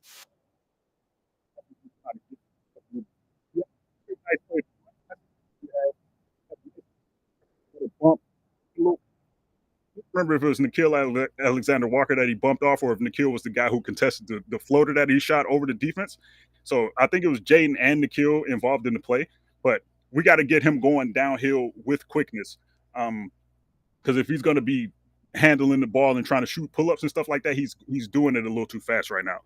Remember if it was Nickeil Alexander Walker that he bumped off, or if Nickeil was the guy who contested the floater that he shot over the defense. So I think it was Jaden and Nickeil involved in the play, but we got to get him going downhill with quickness. Because if he's going to be handling the ball and trying to shoot pull-ups and stuff like that, he's doing it a little too fast right now.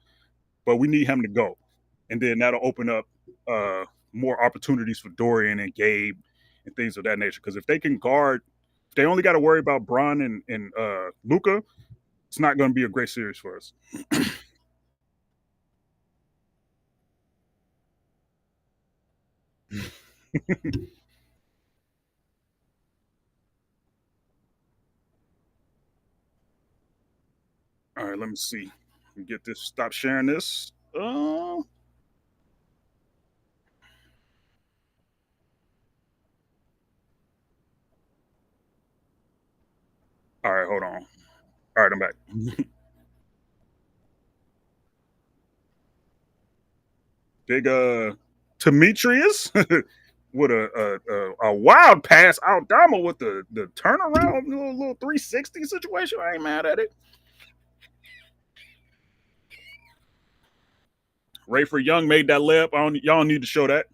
But we need him to go, and then that'll open up more opportunities for Dorian and Gabe and things of that nature. Because if they they only got to worry about Braun and Luca, it's not going to be a great series for us. All right, let me see. Get this. Stop sharing this. All right, hold on. All right, I'm back. Big Demetrius with a wild pass out Dama with the turnaround little 360 situation. I ain't mad at it. Rayford Young made that layup. Y'all need to show that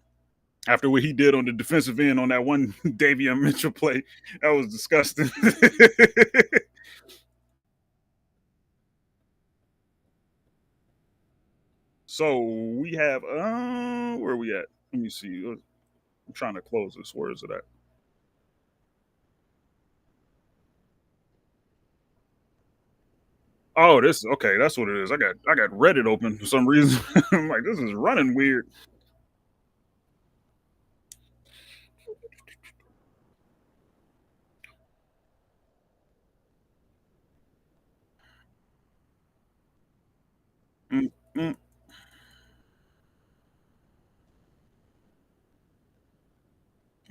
after what he did on the defensive end on that one Davion Mitchell play. That was disgusting. So we have where are we at? Let me see. I'm trying to close this. Where is it at? Oh, this okay. That's what it is. I got Reddit open for some reason. I'm like, this is running weird. Mm, mm.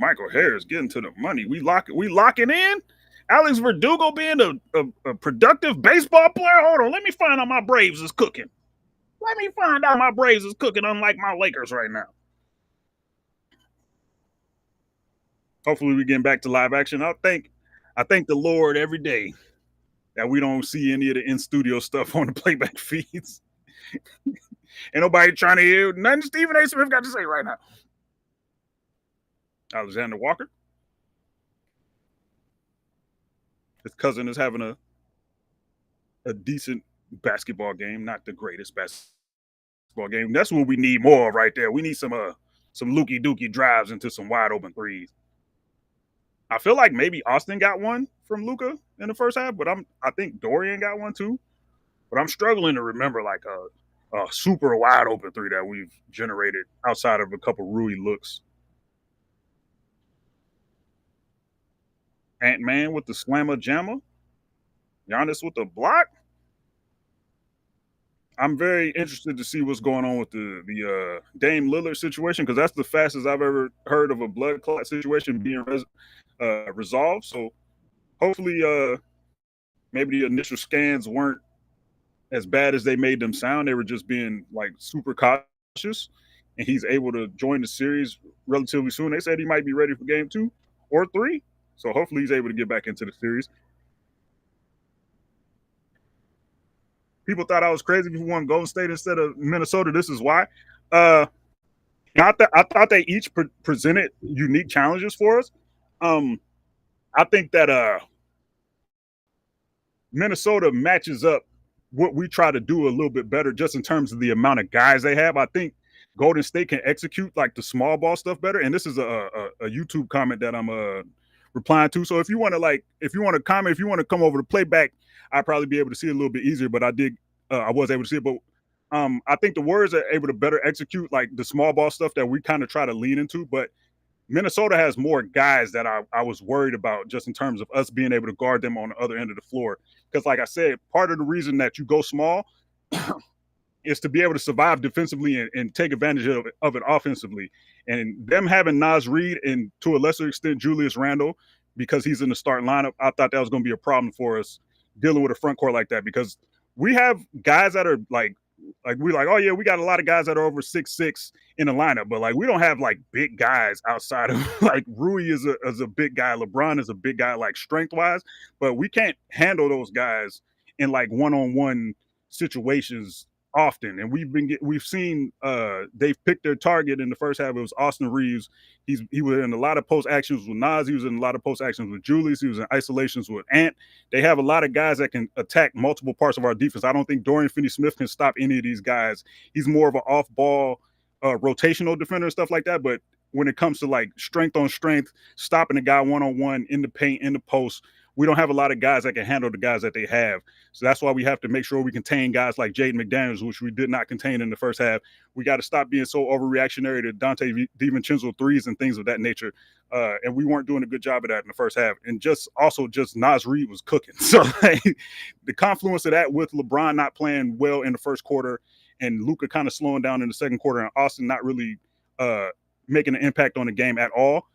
Michael Harris getting to the money. We locking in. Alex Verdugo being a productive baseball player. Hold on, let me find out my Braves is cooking. Let me find out my Braves is cooking, unlike my Lakers right now. Hopefully, we getting back to live action. I thank the Lord every day that we don't see any of the in studio stuff on the playback feeds. Ain't nobody trying to hear nothing Stephen A. Smith got to say right now. Alexander Walker, his cousin, is having a decent basketball game, not the greatest basketball game. That's what we need more of right there. We need some looky dookie drives into some wide open threes. I feel like maybe Austin got one from Luca in the first half, but I think Dorian got one too. But I'm struggling to remember like a super wide open three that we've generated outside of a couple Rui looks. Ant Man with the slammer jammer, Giannis with the block. I'm very interested to see what's going on with the Dame Lillard situation because that's the fastest I've ever heard of a blood clot situation being resolved. So hopefully, maybe the initial scans weren't as bad as they made them sound. They were just being like super cautious, and he's able to join the series relatively soon. They said he might be ready for game 2 or 3. So hopefully he's able to get back into the series. People thought I was crazy if we won Golden State instead of Minnesota. This is why. Uh, I thought they each presented unique challenges for us. Um, I think that Minnesota matches up what we try to do a little bit better just in terms of the amount of guys they have. I think Golden State can execute like the small ball stuff better. And this is a YouTube comment that I'm replying to. So if you want to comment, if you want to come over to playback, I'd probably be able to see it a little bit easier. But I was able to see it. But I think the Warriors are able to better execute like the small ball stuff that we kind of try to lean into. But Minnesota has more guys that I was worried about just in terms of us being able to guard them on the other end of the floor. Because, like I said, part of the reason that you go small is to be able to survive defensively and take advantage of it offensively. And them having Nas Reed and to a lesser extent Julius Randle because he's in the starting lineup, I thought that was going to be a problem for us dealing with a front court like that because we have guys that are like we're like, oh yeah, we got a lot of guys that are over 6'6" in the lineup, but like we don't have like big guys outside of like Rui is a big guy, LeBron is a big guy like strength wise, but we can't handle those guys in like one-on-one situations often. And we've seen they've picked their target in the first half. It was Austin Reeves. He was in a lot of post actions with Nas. He was in a lot of post actions with Julius. He was in isolations with Ant. They have a lot of guys that can attack multiple parts of our defense. I don't think Dorian Finney-Smith can stop any of these guys. He's more of an off-ball rotational defender and stuff like that. But when it comes to like strength on strength, stopping the guy one on one in the paint, in the post. We don't have a lot of guys that can handle the guys that they have. So that's why we have to make sure we contain guys like Jaden McDaniels, which we did not contain in the first half. We got to stop being so overreactionary to Dante DiVincenzo threes and things of that nature. And we weren't doing a good job of that in the first half. And just also just Nas Reed was cooking. So like, the confluence of that with LeBron not playing well in the first quarter and Luka kind of slowing down in the second quarter and Austin not really making an impact on the game at all.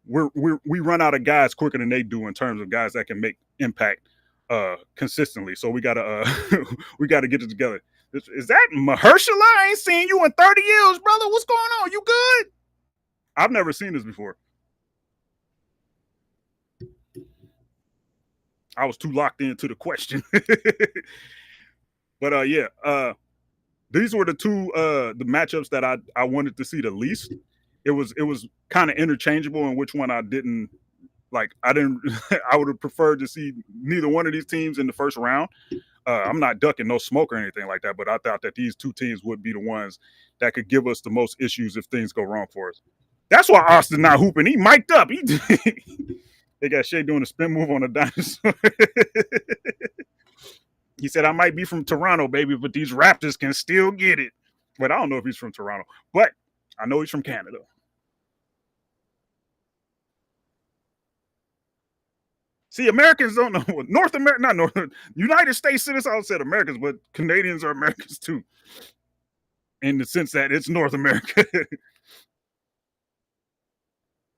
We run out of guys quicker than they do in terms of guys that can make impact consistently. So we gotta we gotta get it together. Is that Mahershala? I ain't seen you in 30 years, brother. What's going on? You good? I've never seen this before. I was too locked into the question. But yeah, these were the two the matchups that I wanted to see the least. It was kind of interchangeable in which one I didn't like. I didn't. I would have preferred to see neither one of these teams in the first round. I'm not ducking no smoke or anything like that, but I thought that these two teams would be the ones that could give us the most issues if things go wrong for us. That's why Austin not hooping. He mic'd up. They got Shea doing a spin move on a dinosaur. He said, I might be from Toronto, baby, but these Raptors can still get it. But I don't know if he's from Toronto, but I know he's from Canada. See, Americans don't know what North America, not North, United States citizens. I said Americans, but Canadians are Americans too, in the sense that it's North America.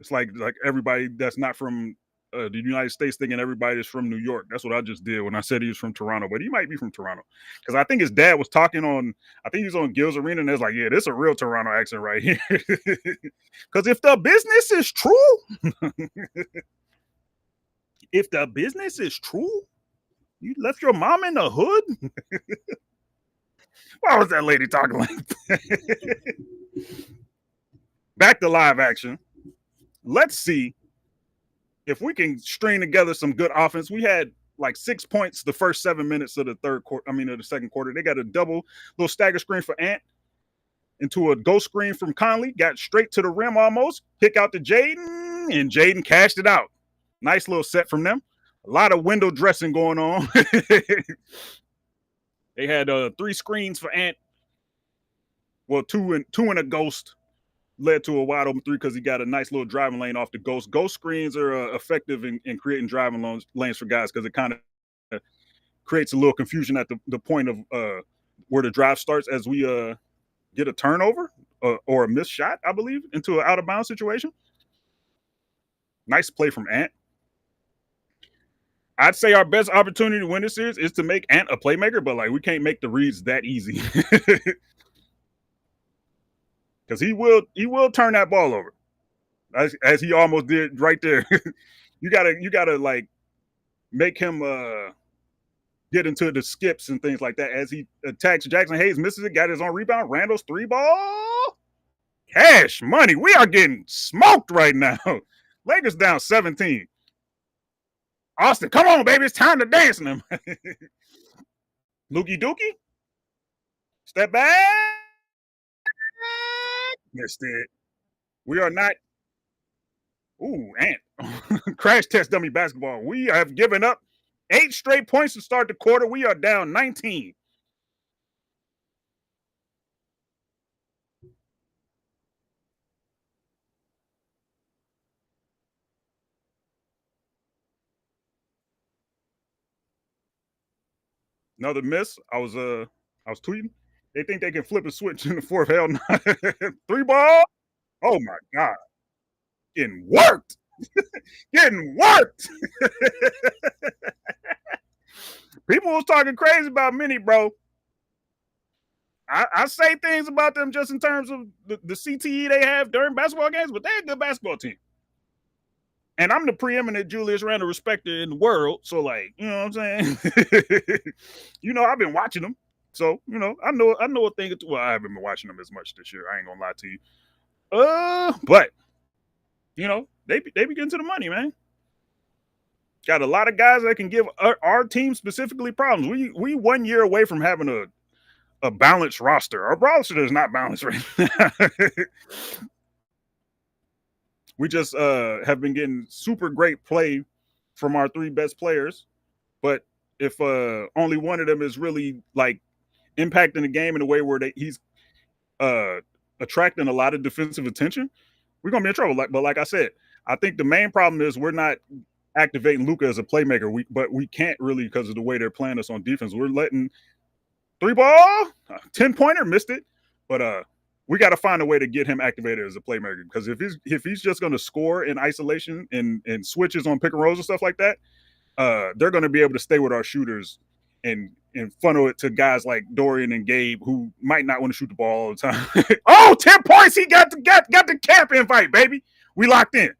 It's like everybody that's not from the United States thinking everybody is from New York. That's what I just did when I said he was from Toronto, but he might be from Toronto because I think his dad was talking on. I think he was on Gil's Arena, and it's like, yeah, this is a real Toronto accent right here. Because if the business is true, if the business is true, you left your mom in the hood. Why was that lady talking like that? Back to live action. Let's see if we can string together some good offense. We had like 6 points the first 7 minutes of the third quarter. I mean, of the second quarter. They got a double little stagger screen for Ant into a ghost screen from Conley. Got straight to the rim almost. Kick out to Jaden, and Jaden cashed it out. Nice little set from them. A lot of window dressing going on. They had 3 screens for Ant. Well, two and a ghost. Led to a wide open three because he got a nice little driving lane off the ghost. Ghost screens are effective in creating driving lanes for guys because it kind of creates a little confusion at the point of where the drive starts as we get a turnover or a missed shot, I believe, into an out of bounds situation. Nice play from Ant. I'd say our best opportunity to win this series is to make Ant a playmaker, but like we can't make the reads that easy. Because he will turn that ball over, as he almost did right there. you gotta like make him get into the skips and things like that as he attacks Jackson Hayes, misses it, got his own rebound. Randall's 3-ball, cash money. We are getting smoked right now. Lakers down 17. Austin, come on, baby, it's time to dance them. Lukey Dookie, step back. Missed it. We are not. Ooh, Ant. Crash test dummy basketball. We have given up 8 straight points to start the quarter. We are down 19. Another miss. I was tweeting. They think they can flip a switch in the fourth. Hell no. 3-ball. Oh my God. Getting worked. Getting worked. People was talking crazy about Mini, bro. I say things about them just in terms of the CTE they have during basketball games, but they're a good basketball team. And I'm the preeminent Julius Randle respecter in the world. So, like, you know what I'm saying? I've been watching them. So, I know a thing or two. Well, I haven't been watching them as much this year. I ain't gonna lie to you. But they be getting to the money, man. Got a lot of guys that can give our team specifically problems. We 1 year away from having a balanced roster. Our roster is not balanced right now. We just have been getting super great play from our three best players. But if only one of them is really like impacting the game in a way where he's uh, attracting a lot of defensive attention, we're gonna be in trouble. But like I said, I think the main problem is we're not activating Luka as a playmaker. But we can't really because of the way they're playing us on defense. We're letting three ball, 10-pointer, missed it. But we got to find a way to get him activated as a playmaker because if he's just going to score in isolation and switches on pick and rolls and stuff like that, they're going to be able to stay with our shooters and funnel it to guys like Dorian and Gabe who might not want to shoot the ball all the time. Oh, 10 points! He got the camp invite, baby. We locked in.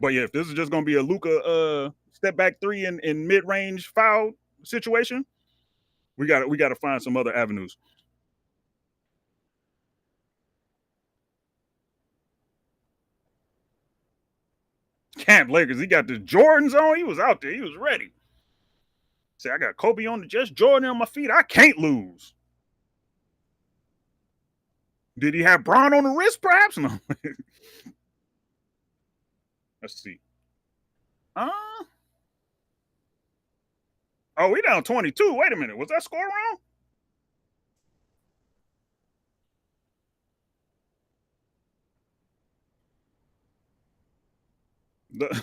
But yeah, if this is just going to be a Luka step back three in mid range foul situation, we got to find some other avenues. Camp Lakers, he got the Jordans on. He was out there. He was ready. Say, I got Kobe on the just Jordan on my feet. I can't lose. Did he have Braun on the wrist, perhaps? No. Let's see. Oh, we down 22. Wait a minute. Was that score wrong?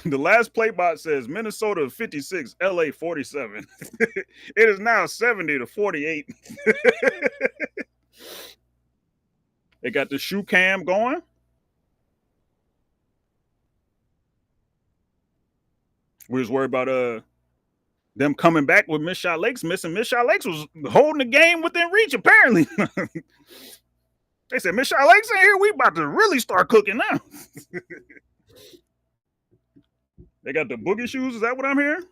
The last play bot says Minnesota 56, LA 47. It is now 70-48. They got the shoe cam going. We was worried about them coming back with Miss Shot Lakes missing. Miss Shot Lakes was holding the game within reach, apparently. They said, Miss Shot Lakes in here, we about to really start cooking now. They got the boogie shoes. Is that what I'm hearing?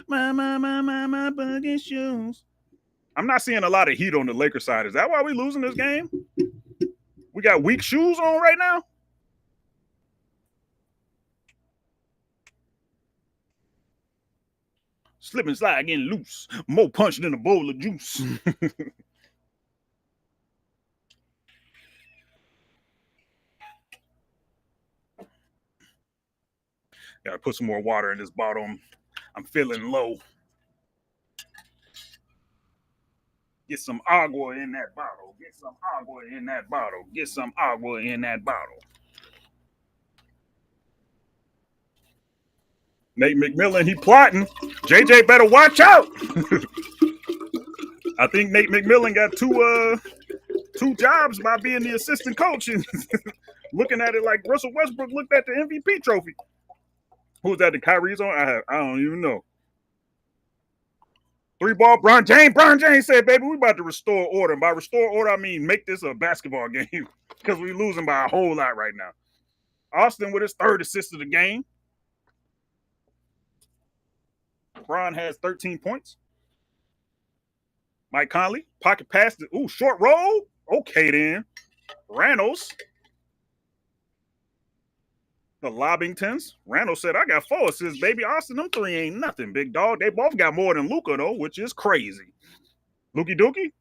My boogie shoes. I'm not seeing a lot of heat on the Lakers side. Is that why we losing this game? We got weak shoes on right now? Slip and slide getting loose. More punch than a bowl of juice. Gotta put some more water in this bottle. I'm feeling low. Get some agua in that bottle. Get some agua in that bottle. Get some agua in that bottle. Nate McMillan, he plotting. JJ better watch out. I think Nate McMillan got two jobs by being the assistant coach and looking at it like Russell Westbrook looked at the MVP trophy. Who was that? The Kyrie's on? I don't even know. Three ball, Bron James said, baby, we about to restore order. And by restore order, I mean make this a basketball game because we're losing by a whole lot right now. Austin with his third assist of the game. Bron has 13 points. Mike Conley, pocket pass. Ooh, short roll. Okay, then. Reynolds. The Lobbingtons. Randall said, I got 4 assists, baby. Austin, them 3 ain't nothing, big dog. They both got more than Luka, though, which is crazy. Lukey Dookie?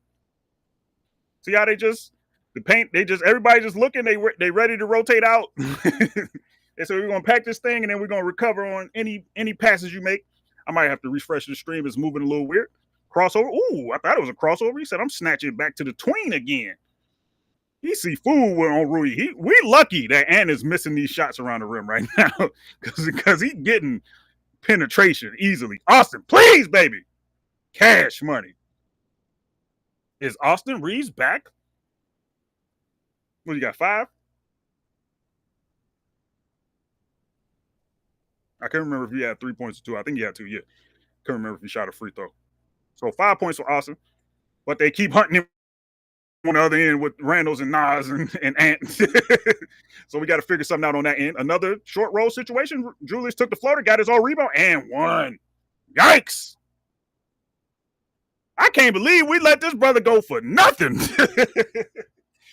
See how they just, the paint, everybody just looking, they ready to rotate out. They said, we're going to pack this thing, and then we're going to recover on any passes you make. I might have to refresh the stream. It's moving a little weird. Crossover. Ooh, I thought it was a crossover. He said, I'm snatching it back to the tween again. He see food on Rui. We lucky that Ant is missing these shots around the rim right now because he's getting penetration easily. Austin, please, baby. Cash money. Is Austin Reeves back? What, you got 5? I can't remember if he had 3 points or 2. I think he had 2, yeah. Can't remember if he shot a free throw. So 5 points for Austin. But they keep hunting him on the other end with Randall's and Nas and Ant. So we got to figure something out on that end. Another short roll situation. Julius took the floater, got his own rebound, and won. Yikes. I can't believe we let this brother go for nothing.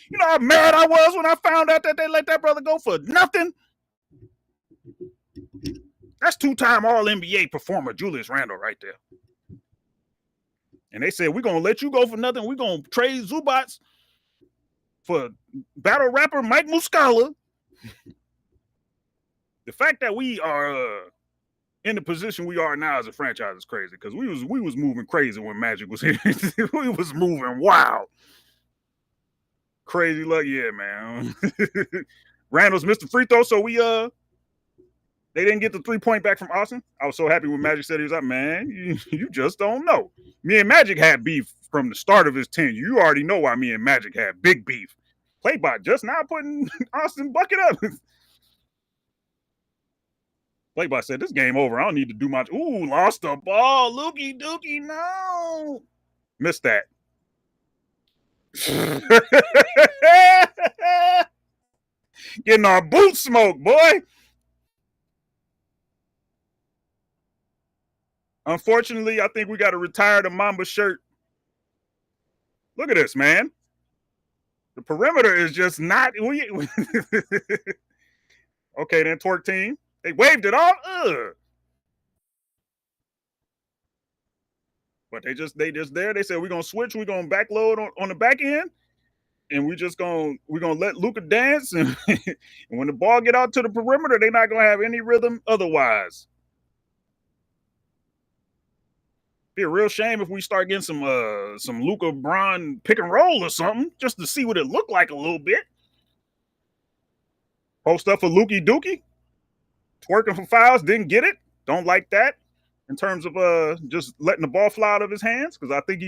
You know how mad I was when I found out that they let that brother go for nothing? That's 2-time All-NBA performer Julius Randle right there. And they said, we're going to let you go for nothing. We're going to trade Zubats. for battle rapper Mike Muscala. The fact that we are in the position we are now as a franchise is crazy because we was moving crazy when Magic was here. We was moving wild. Crazy luck, yeah, man. Randall's missed the free throw, so they didn't get the 3-point back from Austin. I was so happy when Magic said he was like, man, you just don't know. Me and Magic had beef from the start of his tenure. You already know why me and Magic had big beef. Playbot just now putting Austin bucket up. Playbot said, this game over. I don't need to do much. Ooh, lost the ball. Lukey Dookie, no. Missed that. Getting our boots smoked, boy. Unfortunately, I think we got to retire the Mamba shirt. Look at this, man. The perimeter is just not. Okay, then twerk team. They waved it off. Ugh. But they just there. They said we're gonna switch. We're gonna backload on the back end, and we're gonna let Luka dance. And, and when the ball get out to the perimeter, they're not gonna have any rhythm otherwise. Be a real shame if we start getting some Luka Bron pick and roll or something, just to see what it looked like a little bit. Post up for Lukey Dookie. Twerking for fouls, didn't get it. Don't like that in terms of just letting the ball fly out of his hands, because I think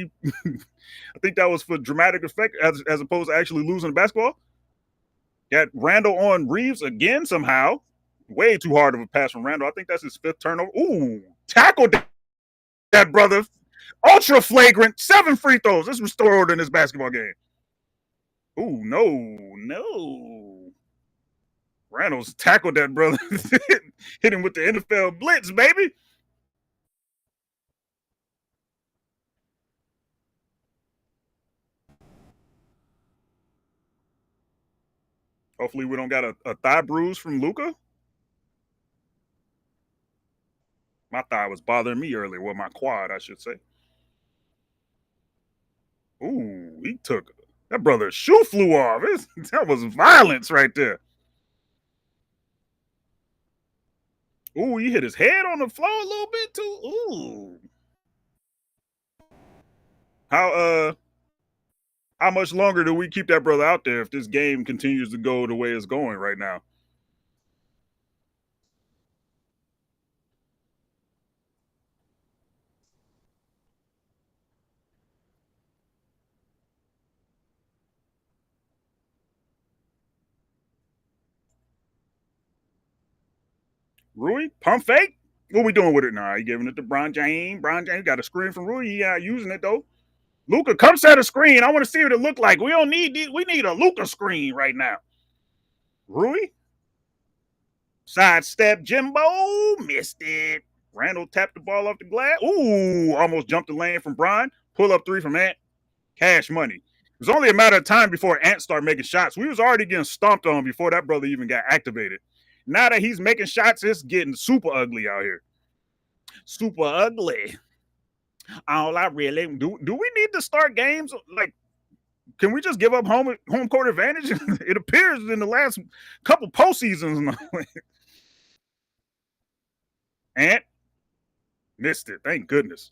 I think that was for dramatic effect as opposed to actually losing the basketball. Got Randall on Reeves again somehow. Way too hard of a pass from Randall. I think that's his 5th turnover. Ooh, tackled that brother. Ultra flagrant. 7 free throws. This was restored in this basketball game. Ooh, no. Randall's tackled that brother. Hit him with the NFL blitz, baby. Hopefully we don't got a thigh bruise from Luka. My thigh was bothering me earlier. Well, my quad, I should say. Ooh, he took that brother's shoe flew off. That was violence right there. Ooh, he hit his head on the floor a little bit too. Ooh. How much longer do we keep that brother out there if this game continues to go the way it's going right now? Rui, pump fake? What we doing with it now? He giving it to Bron James. Bron James got a screen from Rui. He out using it though. Luka, come set a screen. I want to see what it look like. We don't need these. We need a Luka screen right now. Rui, sidestep Jimbo, missed it. Randall tapped the ball off the glass. Ooh, almost jumped the lane from Bron. Pull up 3 from Ant. Cash money. It was only a matter of time before Ant started making shots. We was already getting stomped on before that brother even got activated. Now that he's making shots, it's getting super ugly out here. Super ugly. All I really do we need to start games like, can we just give up home court advantage? It appears in the last couple postseasons. Ant missed it. Thank goodness.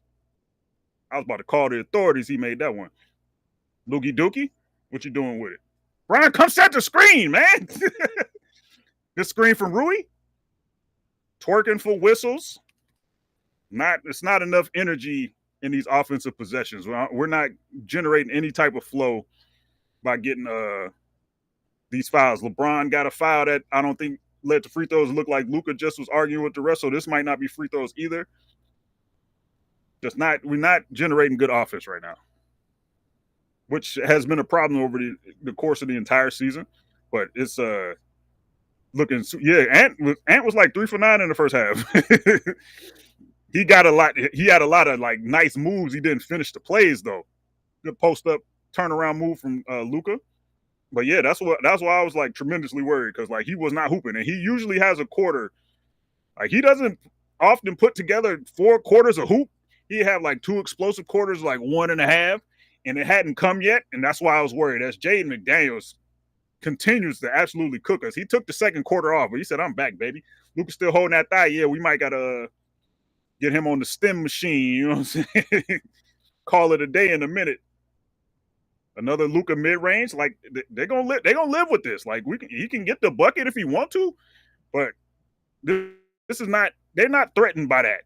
I was about to call the authorities. He made that one. Loogie Dookie, what you doing with it? Brian, come set the screen, man. This screen from Rui. Twerking for whistles. It's not enough energy in these offensive possessions. We're not generating any type of flow by getting these fouls. LeBron got a foul that I don't think led to free throws. It looked like Luka just was arguing with the rest, so this might not be free throws either. We're not generating good offense right now, which has been a problem over the course of the entire season. But it's looking, yeah. Ant was like 3 for 9 in the first half. He got a lot. He had a lot of like nice moves. He didn't finish the plays though. Good post up turnaround move from Luka. But yeah, that's why I was like tremendously worried, because like he was not hooping, and he usually has a quarter. Like he doesn't often put together 4 quarters of hoop. He have like 2 explosive quarters, like 1.5, and it hadn't come yet, and that's why I was worried. As Jaden McDaniels continues to absolutely cook us. He took the second quarter off, but he said, "I'm back, baby." Luka's still holding that thigh. Yeah, we might gotta get him on the stem machine. You know what I'm saying? Call it a day in a minute. Another Luka mid range, like they're gonna live. They're gonna live with this. Like he can get the bucket if he want to, but this is not. They're not threatened by that.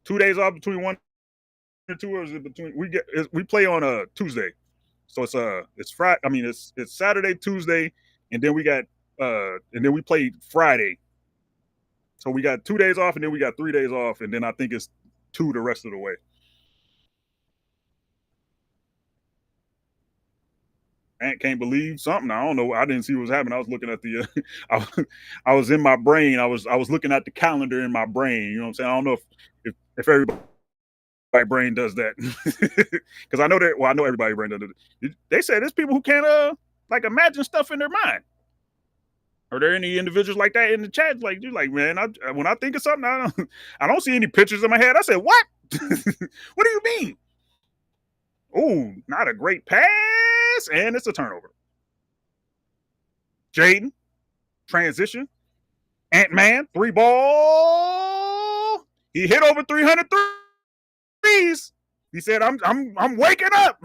2 days off between one and two, or is it between? We play on a Tuesday, so it's Friday. I mean it's Saturday, Tuesday, and then we play Friday. So we got 2 days off, and then we got 3 days off, and then I think it's two the rest of the way. Ant can't believe something. I don't know. I didn't see what was happening. I was looking at the. I was in my brain. I was looking at the calendar in my brain. You know what I'm saying? I don't know if everybody brain does that, because I know that. Well, I know everybody brain does it. They say there's people who can't like imagine stuff in their mind. Are there any individuals like that in the chat? Like you're like, man, when I think of something, I don't see any pictures in my head. I said, what? What do you mean? Oh, not a great pass, and it's a turnover. Jaden, transition, Ant-Man, three ball. He hit over 300 threes. He said, I'm waking up.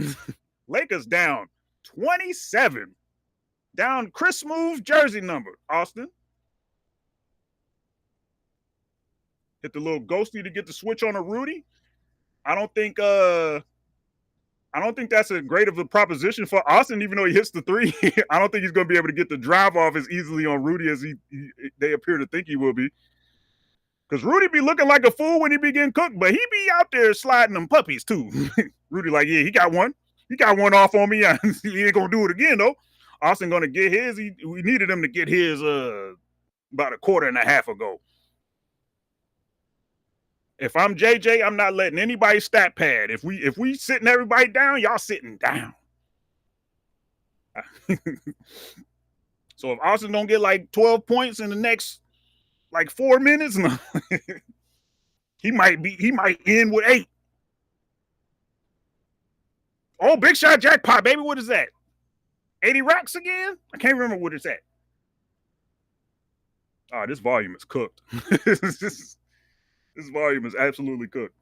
Lakers down 27. Down Chris Smooth's jersey number, Austin. Hit the little ghosty to get the switch on a Rudy. I don't think that's a great of a proposition for Austin, even though he hits the three. I don't think he's going to be able to get the drive off as easily on Rudy as they appear to think he will be. Because Rudy be looking like a fool when he be getting cooked, but he be out there sliding them puppies too. Rudy like, yeah, he got one. He got one off on me. He ain't going to do it again, though. Austin going to get his. We needed him to get his about a quarter and a half ago. If I'm JJ, I'm not letting anybody stat pad. If we sitting everybody down, y'all sitting down. So if Austin don't get like 12 points in the next like 4 minutes, no, he might end with 8. Oh, big shot jackpot, baby. What is that? 80 racks again? I can't remember what it's at. Oh, this volume is cooked. This volume is absolutely cooked.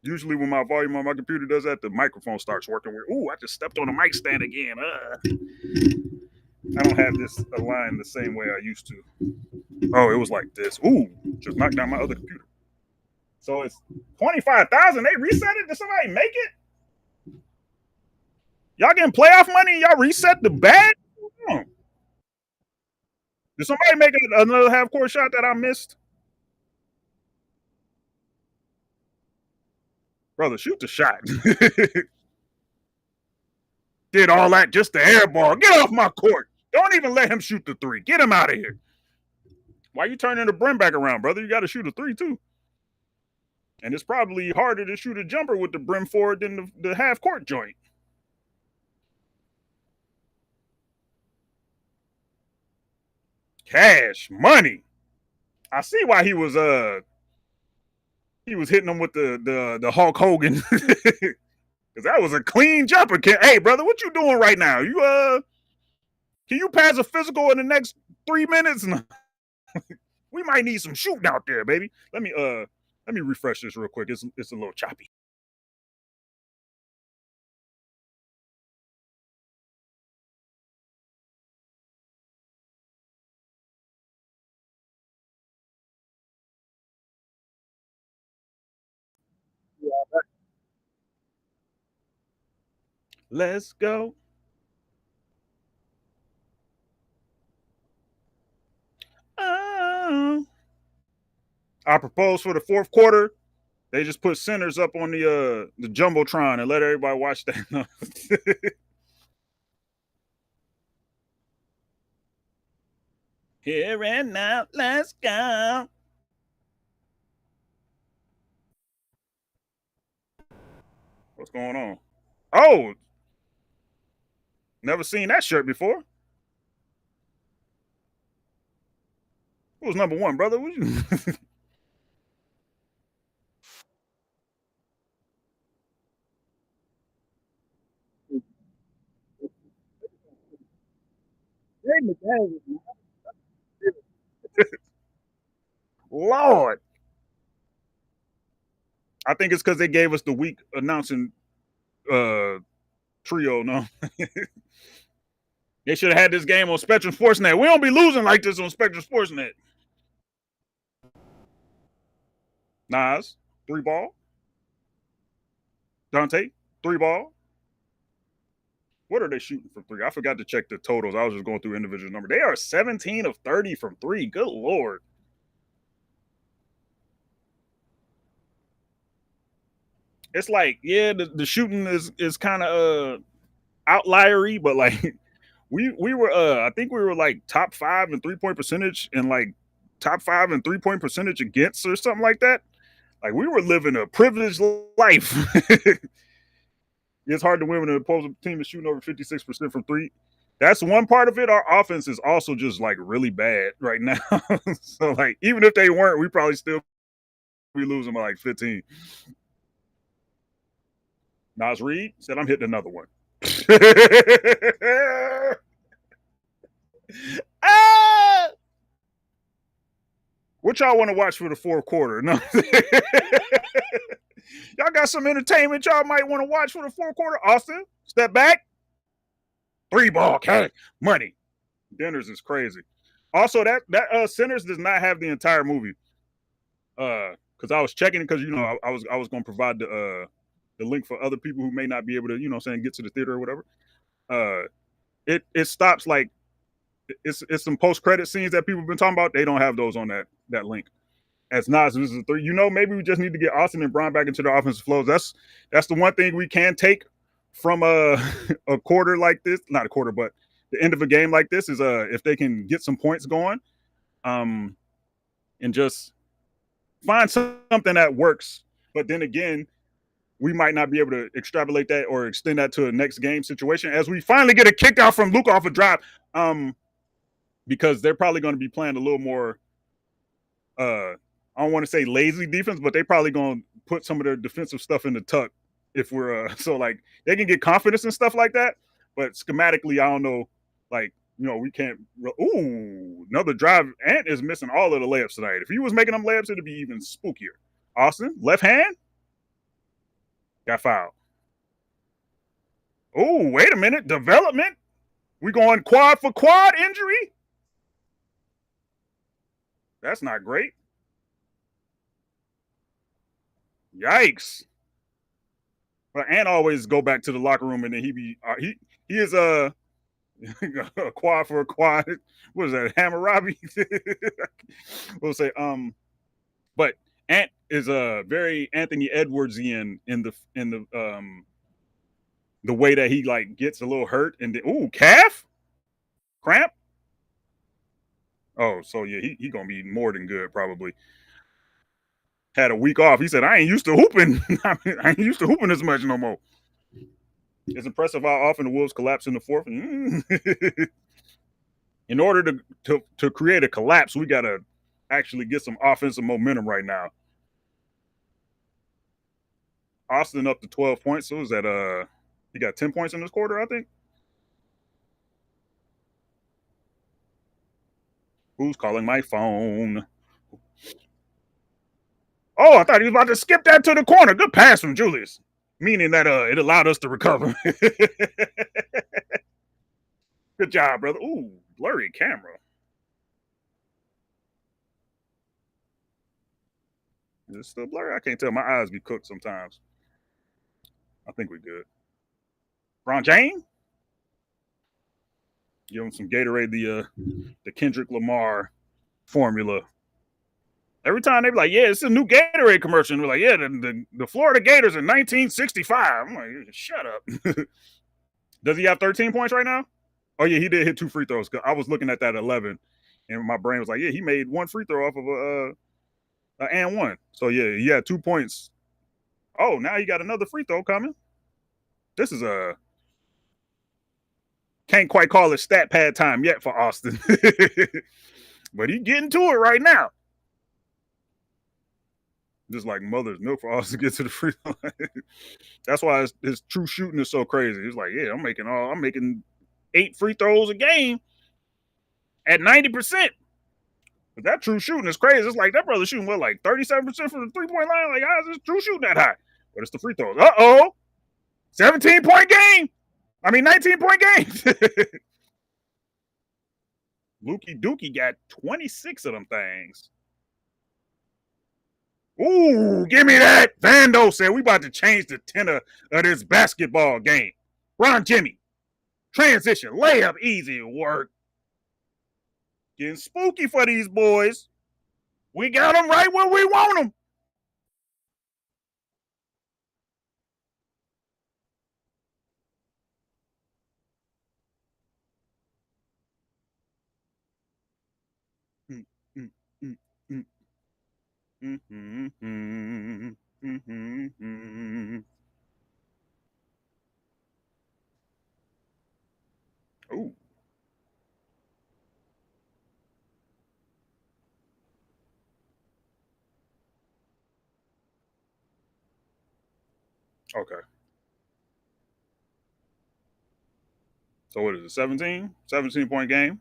Usually when my volume on my computer does that, the microphone starts working weird. Ooh, I just stepped on the mic stand again. I don't have this aligned the same way I used to. Oh, it was like this. Ooh, just knocked down my other computer. So it's 25,000. They reset it? Did somebody make it? Y'all getting playoff money and y'all reset the bag? Did somebody make another half-court shot that I missed? Brother, shoot the shot. Did all that just to air ball. Get off my court. Don't even let him shoot the three. Get him out of here. Why you turning the brim back around, brother? You got to shoot a three, too. And it's probably harder to shoot a jumper with the brim forward than the half-court joint. Cash money. I see why he was hitting him with the Hulk Hogan. Because that was a clean jumper. Hey, brother, what you doing right now? Can you pass a physical in the next 3 minutes? We might need some shooting out there, baby. Let me refresh this real quick. It's a little choppy. Let's go. I propose for the fourth quarter. They just put centers up on the jumbotron and let everybody watch that. Here and now, let's go. What's going on? Oh, never seen that shirt before. Who's number one, brother? Lord, I think it's because they gave us the week announcing uh trio. No, they should have had this game on Spectrum Sportsnet. We don't be losing like this on Spectrum Sportsnet. Nas, 3 ball. Dante, 3 ball. What are they shooting from three? I forgot to check the totals. I was just going through individual numbers. They are 17 of 30 from three. Good Lord. It's like, yeah, the shooting is kind of outliery, but like we were I think we were like top 5 in 3 point percentage and like top 5 in 3 point percentage against or something like that. Like we were living a privileged life. It's hard to win when the opposing team is shooting over 56% from three. That's one part of it. Our offense is also just like really bad right now. So like even if they weren't, we probably still be losing by like 15. Nas Reed said, "I'm hitting another one." Ah! What y'all want to watch for the fourth quarter? No. Y'all got some entertainment y'all might want to watch for the fourth quarter. Austin, step back. 3 ball, cash, money. Dinners is crazy. Also, that Sinners does not have the entire movie. Because I was checking it because I was going to provide the link for other people who may not be able to saying get to the theater or whatever. It stops like it's some post credit scenes that people have been talking about. They don't have those on that link. As Nas this is 3, maybe we just need to get Austin and Brown back into the offensive flows. That's the one thing we can take from a quarter like this, not a quarter, but the end of a game like this is if they can get some points going, and just find something that works. But then again, we might not be able to extrapolate that or extend that to a next game situation as we finally get a kick out from Luka off a drive, because they're probably going to be playing a little more. I don't want to say lazy defense, but they probably going to put some of their defensive stuff in the tuck if we're so like they can get confidence and stuff like that. But schematically, I don't know. Like we can't. Ooh, another drive. Ant is missing all of the layups tonight. If he was making them layups, it'd be even spookier. Austin, left hand, got fouled. Oh, wait a minute. Development. We going quad for quad injury. That's not great. Yikes. But Ant always go back to the locker room and then he is a quad for a quad. What is that? Hammurabi? We'll say but Ant is a very Anthony Edwardsian in the way that he like gets a little hurt and then calf cramp. Oh, so yeah, he gonna be more than good probably. Had a week off. He said, "I ain't used to hooping. I ain't used to hooping as much no more." It's impressive how often the Wolves collapse in the fourth. In order to create a collapse, we gotta actually get some offensive momentum right now. Austin up to 12 points. So is that he got 10 points in this quarter, I think. Who's calling my phone? Oh, I thought he was about to skip that to the corner. Good pass from Julius. Meaning that it allowed us to recover. Good job, brother. Ooh, blurry camera. Is it still blurry? I can't tell. My eyes be cooked sometimes. I think we're good. Ron James? Give him some Gatorade, the Kendrick Lamar formula. Every time they be like, "Yeah, it's a new Gatorade commercial." And we're like, "Yeah, the Florida Gators in 1965." I'm like, "Shut up." Does he have 13 points right now? Oh yeah, he did hit 2 free throws. I was looking at that 11, and my brain was like, "Yeah, he made 1 free throw off of a and one." So yeah, he had 2 points. Oh, now he got another free throw coming. This is can't quite call it stat pad time yet for Austin, but he getting to it right now. Just like mother's milk for Austin to get to the free throw line. That's why his true shooting is so crazy. He's like, "Yeah, I'm making 8 free throws a game." at 90%. But that true shooting is crazy. It's like that brother shooting what, like 37% from the 3-point line. Like, how is this true shooting that high? But it's the free throws. 17-point game. I mean, 19-point game. Lukey Dookie got 26 of them things. Ooh, give me that. Vando said we about to change the tenor of this basketball game. Ron Jimmy. Transition. Layup. Easy work. Getting spooky for these boys. We got them right where we want them. Ooh. Okay. So what is it? 17? 17-point game.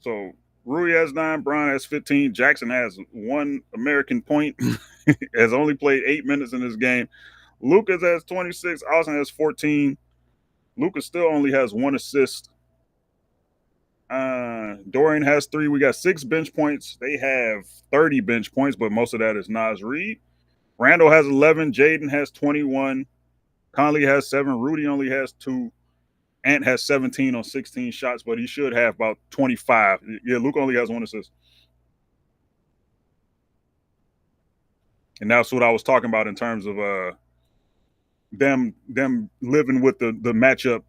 So Rui has 9, Brown has 15, Jackson has 1 American point, has only played 8 minutes in this game. Lucas has 26, Austin has 14. Lucas still only has 1 assist. Dorian has 3. We got 6 bench points. They have 30 bench points, but most of that is Nas Reed. Randall has 11. Jaden has 21. Conley has 7. Rudy only has 2. Ant has 17 on 16 shots, but he should have about 25. Yeah, Luke only has 1 assist. And that's what I was talking about in terms of them living with the matchup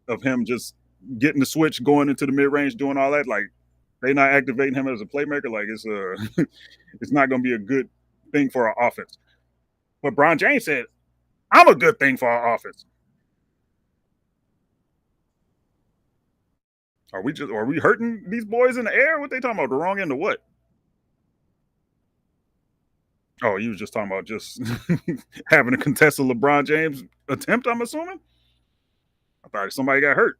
of him just getting the switch, going into the mid range, doing all that. Like they not activating him as a playmaker. Like it's it's not going to be a good thing for our offense. But Bron James said, "I'm a good thing for our offense." Are we hurting these boys in the air? What they talking about? The wrong end of what? Oh, you was just talking about just having a contested LeBron James attempt, I'm assuming? I thought somebody got hurt.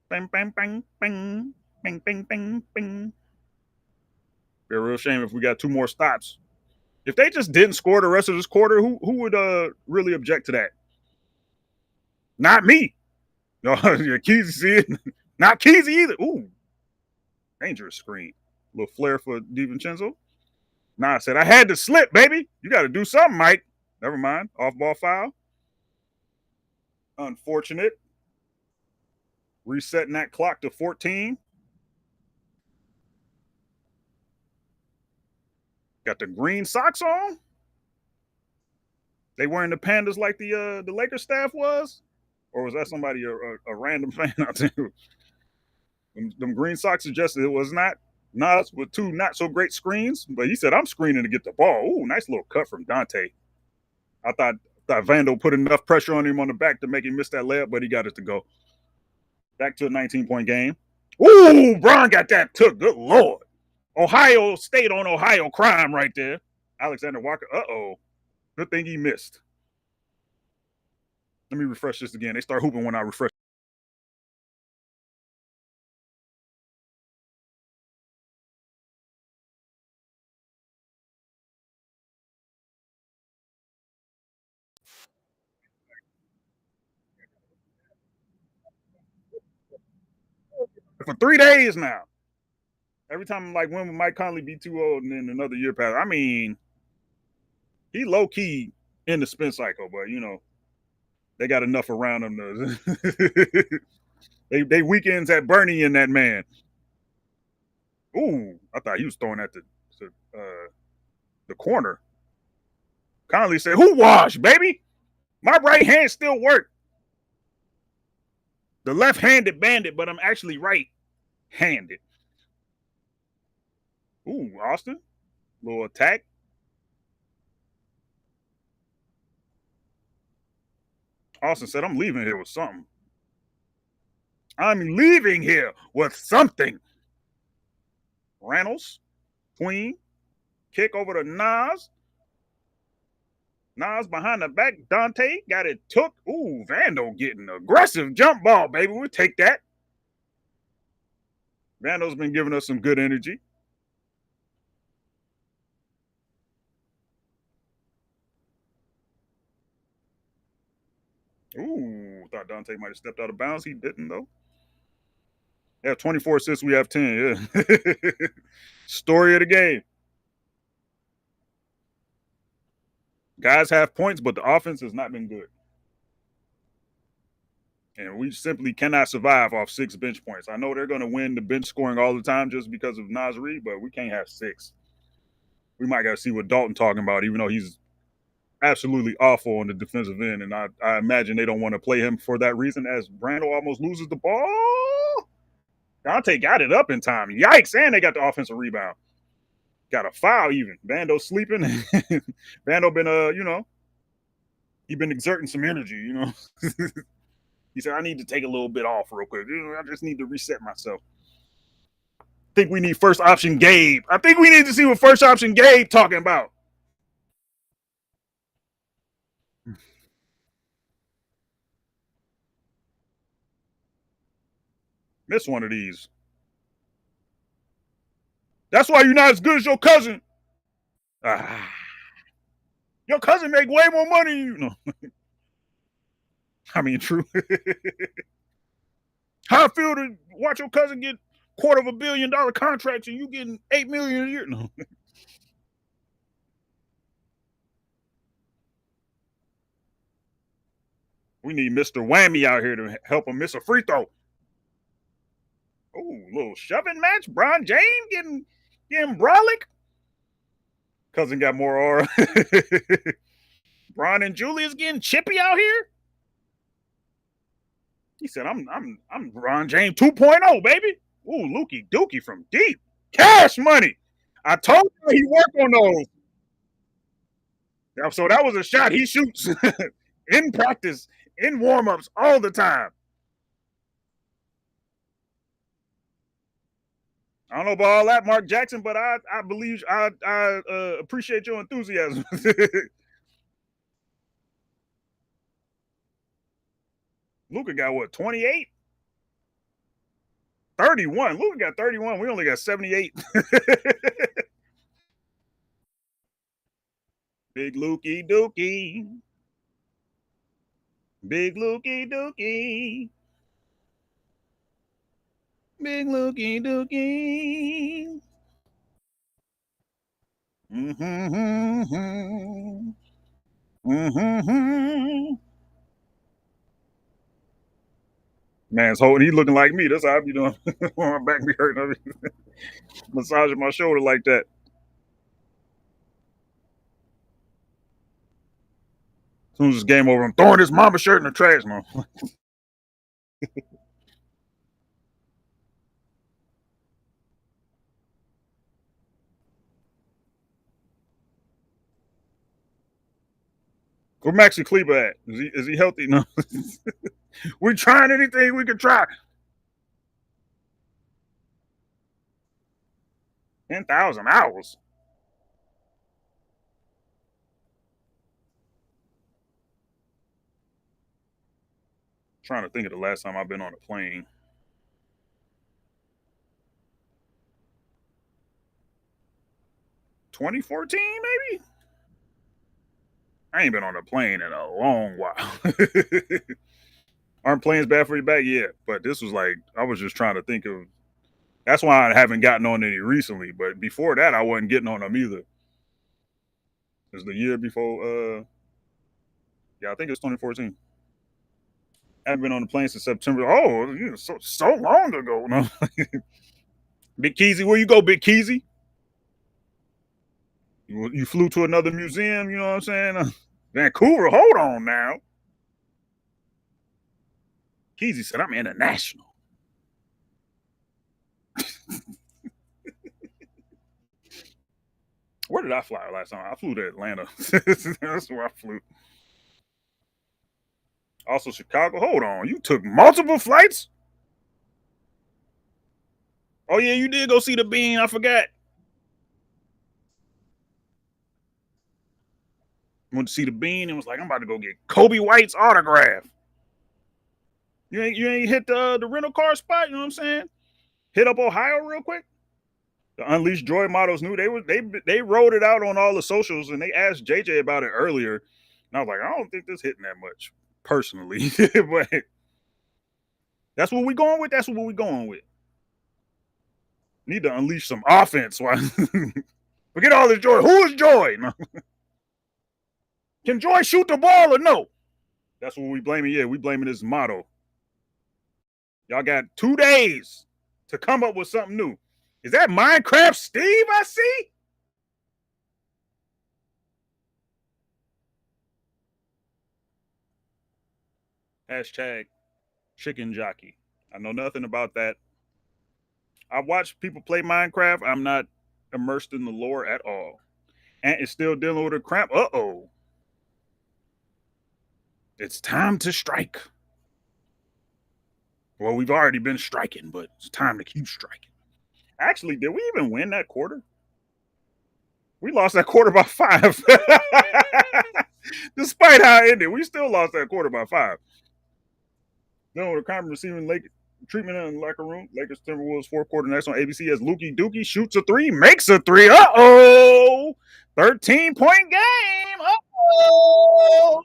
Bang, bang, bang, bang, bang, bang, bang, bang. Be a real shame if we got 2 more stops. If they just didn't score the rest of this quarter, who would really object to that? Not me. No, Keezy see it. Not Keezy either. Ooh, dangerous screen. Little flare for DiVincenzo. Nah, I said I had to slip, baby. You got to do something, Mike. Never mind. Off ball foul. Unfortunate. Resetting that clock to 14. Got the green socks on. They wearing the pandas like the Lakers staff was, or was that somebody a random fan out there? Them green socks suggested it was not Nas with 2 not so great screens, but he said I'm screening to get the ball. Ooh, nice little cut from Dante. I thought Vando put enough pressure on him on the back to make him miss that layup, but he got it to go. Back to a 19-point game. Ooh, Bron got that took. Good Lord. Ohio State on Ohio crime right there. Alexander Walker. Uh-oh. Good thing he missed. Let me refresh this again. They start hooping when I refresh. For 3 days now. Every time I'm like, when will Mike Conley be too old and then another year pass? I mean, he low key in the spin cycle, but you know, they got enough around him to they weekends at Bernie and that man. Ooh, I thought he was throwing at the corner. Conley said, "Who washed, baby? My right hand still worked. The left-handed bandit, but I'm actually right-handed." Ooh, Austin, little attack. Austin said, "I'm leaving here with something. I'm leaving here with something." Reynolds, Queen, Kick over to Nas. Nas behind the back. Dante got it took. Ooh, Vando getting aggressive jump ball, baby. We'll take that. Vando's been giving us some good energy. Ooh, thought Dante might have stepped out of bounds. He didn't, though. Yeah, 24 assists. We have 10. Yeah. Story of the game. Guys have points, but the offense has not been good. And we simply cannot survive off 6 bench points. I know they're going to win the bench scoring all the time just because of Nas Reed, but we can't have 6. We might got to see what Dalton talking about, even though he's absolutely awful on the defensive end. And I imagine they don't want to play him for that reason, as Brando almost loses the ball. Dante got it up in time. Yikes. And they got the offensive rebound. Got a foul even. Vando sleeping. Vando been, he been exerting some energy, He said, I need to take a little bit off real quick. I just need to reset myself. I think we need first option Gabe. I think we need to see what first option Gabe talking about. Miss one of these. That's why you're not as good as your cousin. Your cousin make way more money. I mean, true. How I feel to watch your cousin get $250 million contracts and you getting $8 million a year. No. We need Mr. Whammy out here to help him miss a free throw. Oh, little shoving match. Bron James getting brolic. Cousin got more aura. Bron and Julius getting chippy out here. He said, I'm Bron James 2.0, baby. Ooh, Lukey Dookie from deep. Cash money. I told you he worked on those. So that was a shot he shoots in practice, in warm-ups, all the time. I don't know about all that, Mark Jackson, but I believe I appreciate your enthusiasm. Luka got what, 28? 31. Luka got 31. We only got 78. Big Lukey Dookie. Big Lukey Dookie. Big Lukey Dookie. Mm-hmm. Mm-hmm. Man's holding. He looking like me. That's how I be doing. My back be hurting. I be massaging my shoulder like that. As soon as this game over, I'm throwing his mama shirt in the trash. No. Where Maxi Kleber at? Is he healthy? No. We're trying anything we can try. 10,000 hours. Trying to think of the last time I've been on a plane. 2014, maybe? I ain't been on a plane in a long while. Aren't planes bad for your back? Yeah, but this was like, I was just trying to think of. That's why I haven't gotten on any recently. But before that, I wasn't getting on them either. It was the year before. Yeah, I think it was 2014. I haven't been on the plane since September. Oh, so long ago. No. Big Keezy, where you go, Big Keezy? You flew to another museum, you know what I'm saying? Vancouver, hold on now. Keezy said, I'm international. Where did I fly last time? I flew to Atlanta. That's where I flew. Also, Chicago. Hold on. You took multiple flights? Oh, yeah, you did go see the Bean. I forgot. Went to see the Bean and was like, I'm about to go get Kobe White's autograph. You ain't hit the rental car spot. You know what I'm saying? Hit up Ohio real quick. The Unleashed Joy models knew they rolled it out on all the socials and they asked JJ about it earlier. And I was like, I don't think this hitting that much personally, but that's what we going with. That's what we going with. Need to unleash some offense. Forget all this Joy. Who is Joy? No. Can Joy shoot the ball or no? That's what we blaming. Yeah, we blaming this motto. Y'all got 2 days to come up with something new. Is that Minecraft Steve I see? Hashtag chicken jockey. I know nothing about that. I watch people play Minecraft. I'm not immersed in the lore at all. Ant is still dealing with a cramp. Uh-oh. It's time to strike. Well, we've already been striking, but it's time to keep striking. Actually, did we even win that quarter? We lost that quarter by 5. Despite how it ended, we still lost that quarter by 5. No, the common receiving treatment in the locker room. Lakers Timberwolves fourth quarter next on ABC as Lukey Dookie shoots a 3, makes a 3. Uh-oh. 13-point game. Uh-oh.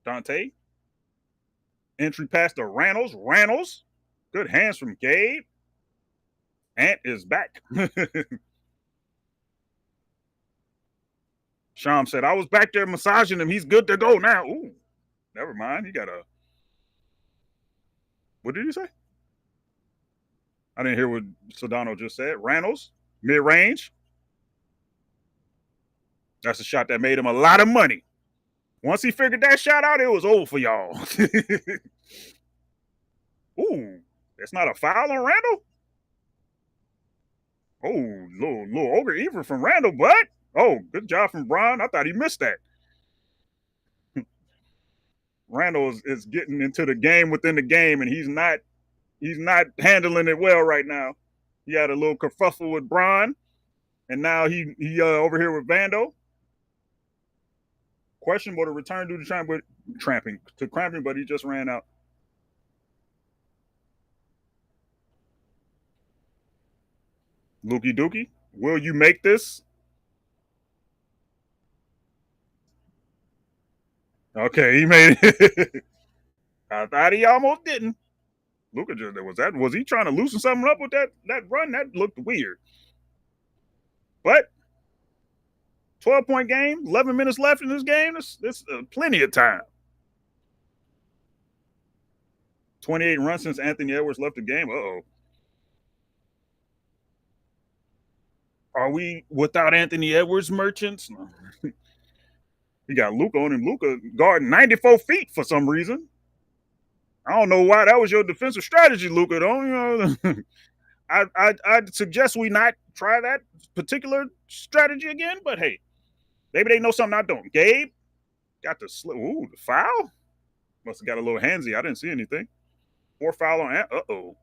Dante. Entry pass to Reynolds. Reynolds. Good hands from Gabe. Ant is back. Sham said, I was back there massaging him. He's good to go now. Ooh, never mind. He got a. What did he say? I didn't hear what Sedano just said. Reynolds, mid range. That's a shot that made him a lot of money. Once he figured that shot out, it was over for y'all. Ooh, that's not a foul on Randall? Oh, little ogre even from Randall, but oh, good job from Bron. I thought he missed that. Randall is getting into the game within the game, and he's not handling it well right now. He had a little kerfuffle with Bron, and now he over here with Vando. Questionable to return due to cramping, but he just ran out. Lukey Dookie, will you make this? Okay, he made it. I thought he almost didn't. Luka just was he trying to loosen something up with that run? That looked weird. But 12-point game, 11 minutes left in this game. This plenty of time. 28 runs since Anthony Edwards left the game. Uh-oh. Are we without Anthony Edwards merchants? No. He got Luka on him. Luka guarding 94 feet for some reason. I don't know why that was your defensive strategy, Luka. Don't you know? I'd suggest we not try that particular strategy again. But hey, maybe they know something I don't. Gabe got the slip. Ooh, the foul. Must have got a little handsy. I didn't see anything. 4 foul on. Uh-oh.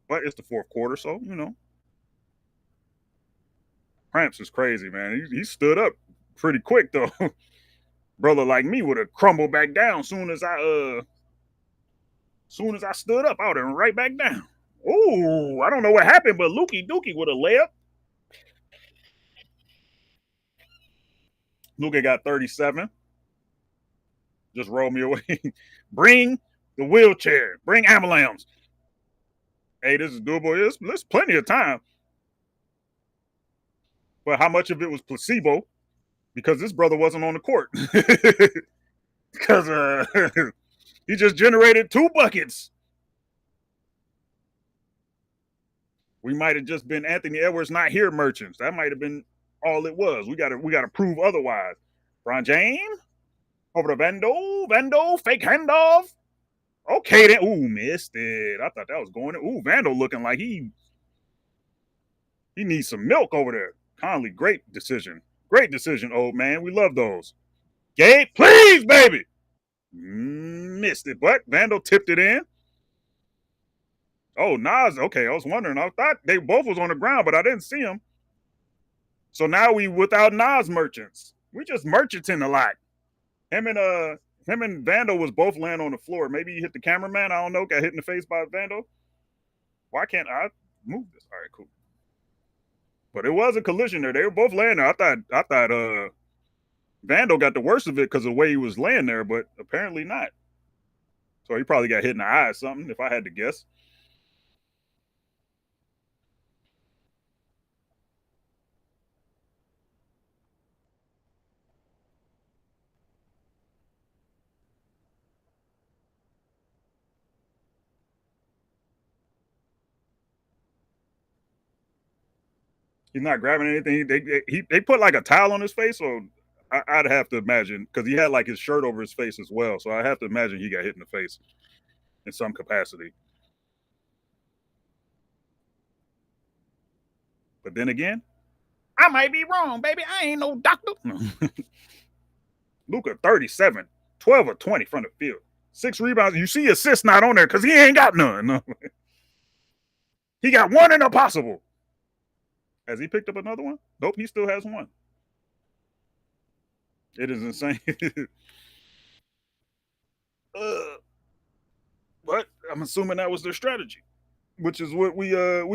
But it's the fourth quarter, so you know. Cramps is crazy, man. He stood up pretty quick though. Brother like me would have crumbled back down soon as I stood up. I would have right back down. Oh, I don't know what happened, but Lukey Dookie with a layup. Luka got 37. Just roll me away. Bring the wheelchair. Bring ambulance. Hey, this is doable. There's plenty of time. But how much of it was placebo? Because this brother wasn't on the court. Because he just generated 2 buckets. We might have just been Anthony Edwards not here merchants. That might have been all it was. We gotta prove otherwise. Bron James over to Vando, fake handoff. Okay then. Ooh, missed it. I thought that was going. Ooh, Vando looking like he needs some milk over there. Conley, great decision, old man. We love those. Gabe, please, baby. Missed it, but Vandal tipped it in. Oh, Nas. Okay, I was wondering. I thought they both was on the ground, but I didn't see them. So now we without Nas merchants. We just merchanting a lot. Him and him and Vandal was both laying on the floor. Maybe he hit the cameraman. I don't know. Got hit in the face by Vandal. Why can't I move this? All right, cool. But it was a collision there. They were both laying there. I thought Vandal got the worst of it because of the way he was laying there, but apparently not. So he probably got hit in the eye or something, if I had to guess. He's not grabbing anything. They put like a towel on his face, so I'd have to imagine because he had like his shirt over his face as well. So I have to imagine he got hit in the face in some capacity. But then again, I might be wrong, baby. I ain't no doctor. No. Luca 37, 12 or 20 from the field. 6 rebounds. You see assist not on there because he ain't got none. No. He got one in a possible. Has he picked up another one? Nope, he still has one. It is insane. uh, but I'm assuming that was their strategy, which is what we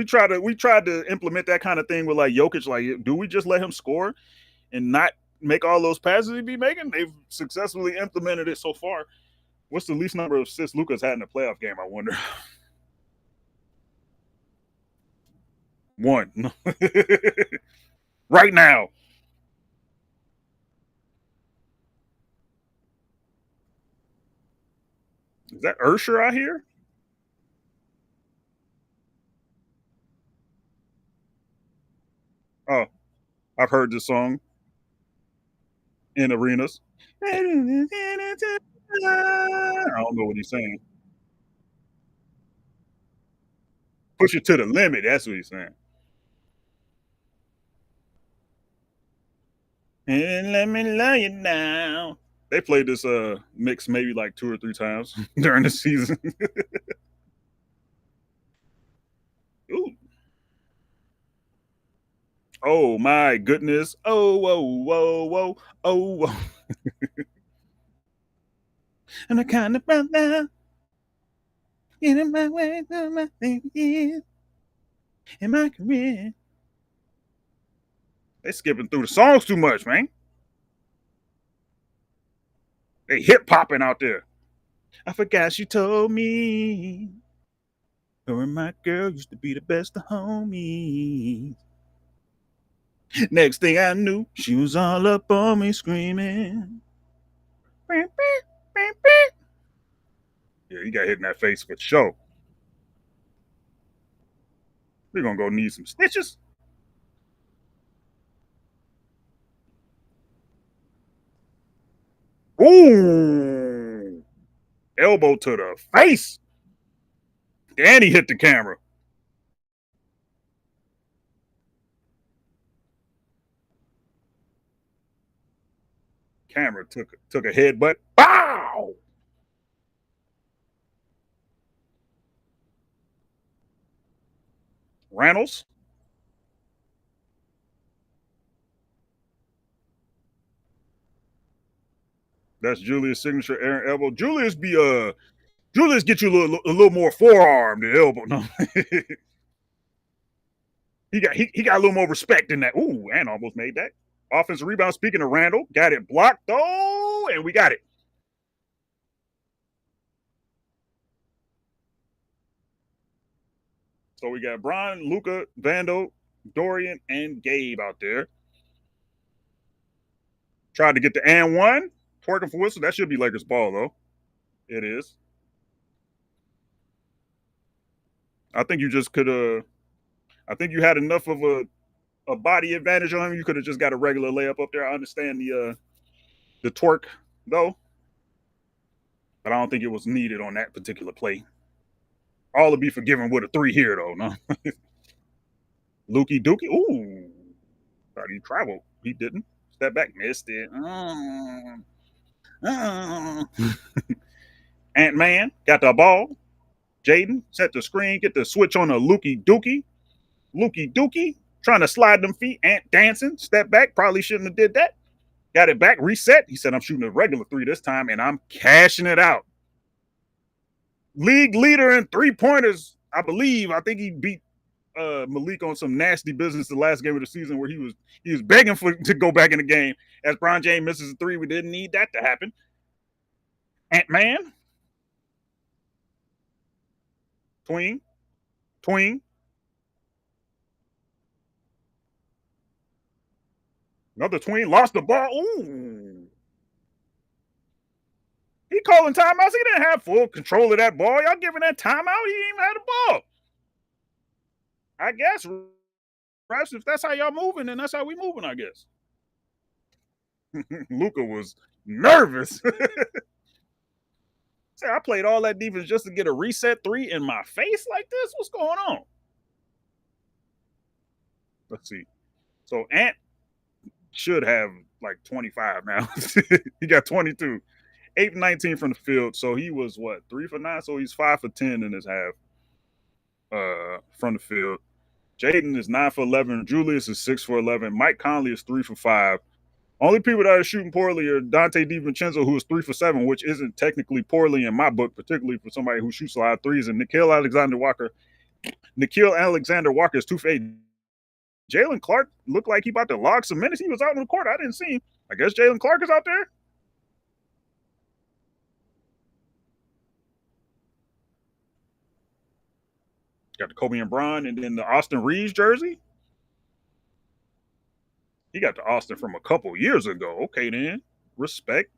tried to implement that kind of thing with like Jokic. Like, do we just let him score and not make all those passes he be making? They've successfully implemented it so far. What's the least number of assists Luca's had in a playoff game? I wonder. One. Right now. Is that Ursher out here? Oh, I've heard this song in arenas. I don't know what he's saying. Push it to the limit. That's what he's saying. And let me lay it down. They played this mix maybe like 2 or 3 times during the season. Ooh. Oh my goodness. Oh, whoa, whoa, whoa, oh, whoa. And I kind of found out getting my way to my thing is in my career. They skipping through the songs too much, man. They hip hopping out there. I forgot she told me her and my girl used to be the best of homies. Next thing I knew, she was all up on me screaming. Yeah, he got hit in that face for sure. We're gonna go need some stitches. Ooh, elbow to the face. And he hit the camera. Camera took a headbutt. Bow. Reynolds. That's Julius' signature Aaron elbow. Julius get you a little more forearm than elbow. No. he got a little more respect in that. Ooh, and almost made that. Offensive rebound. Speaking of Randall, got it blocked though, and we got it. So we got Brian, Luca, Vando, Dorian, and Gabe out there. Tried to get the and one. Twerking for whistle. That should be Lakers ball though. It is. I think you just could I think you had enough of a body advantage on him. You could have just got a regular layup up there. I understand the twerk though, but I don't think it was needed on that particular play. All to be forgiven with a three here though. No, Lukey Dookie. Ooh, thought he traveled. He didn't. Step back, missed it. Ant-Man got the ball. Jaden set the screen, get the switch on a Lukey Dookie. Lukey Dookie trying to slide them feet. Ant dancing, step back. Probably shouldn't have did that. Got it back, reset. He said, I'm shooting a regular three this time, and I'm cashing it out. League leader in three-pointers, I believe. I think he beat Malik on some nasty business the last game of the season where he was begging to go back in the game. As Bron James misses a three, we didn't need that to happen. Ant-Man, tween, tween. Another tween, lost the ball. Ooh. He calling timeouts. He didn't have full control of that ball. Y'all giving that timeout? He didn't even have the ball. I guess, refs, if that's how y'all moving, then that's how we moving, I guess. Luka was nervous. Say, I played all that defense just to get a reset three in my face like this? What's going on? Let's see. So Ant should have like 25 now. He got 22. 8 for 19 from the field. So he was what, 3 for 9? So he's 5 for 10 in his half from the field. Jaden is 9 for 11. Julius is 6 for 11. Mike Conley is 3 for 5. Only people that are shooting poorly are Dante DiVincenzo, who is 3 for 7, which isn't technically poorly in my book, particularly for somebody who shoots a lot of threes. And Nickeil Alexander-Walker is 2 for 8. Jalen Clark looked like he about to log some minutes. He was out on the court. I didn't see him. I guess Jalen Clark is out there. Got the Kobe and Bron, and then the Austin Reeves jersey. He got the Austin from a couple years ago. Okay, then. Respect.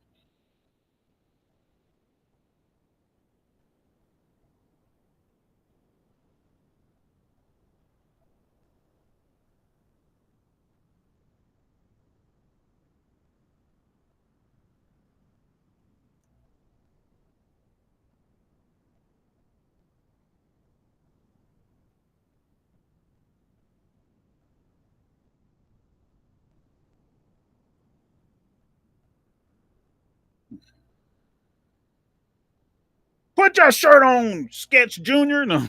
Put your shirt on, Sketch Jr. No.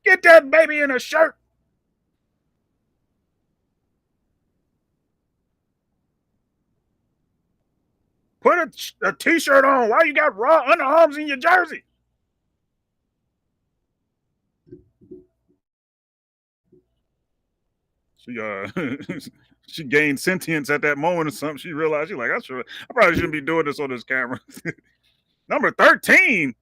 Get that baby in a shirt. Put a t-shirt on. Why you got raw underarms in your jersey? She she gained sentience at that moment or something. She realized I probably shouldn't be doing this on this camera. Number 13.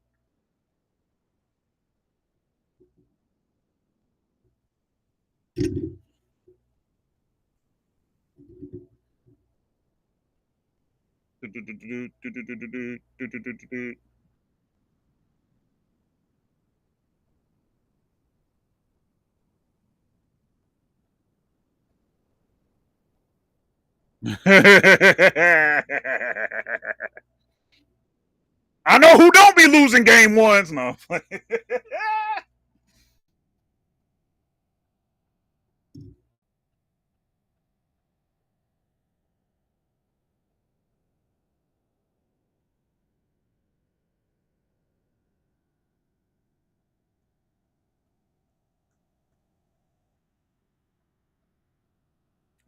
I know who don't be losing game ones. No.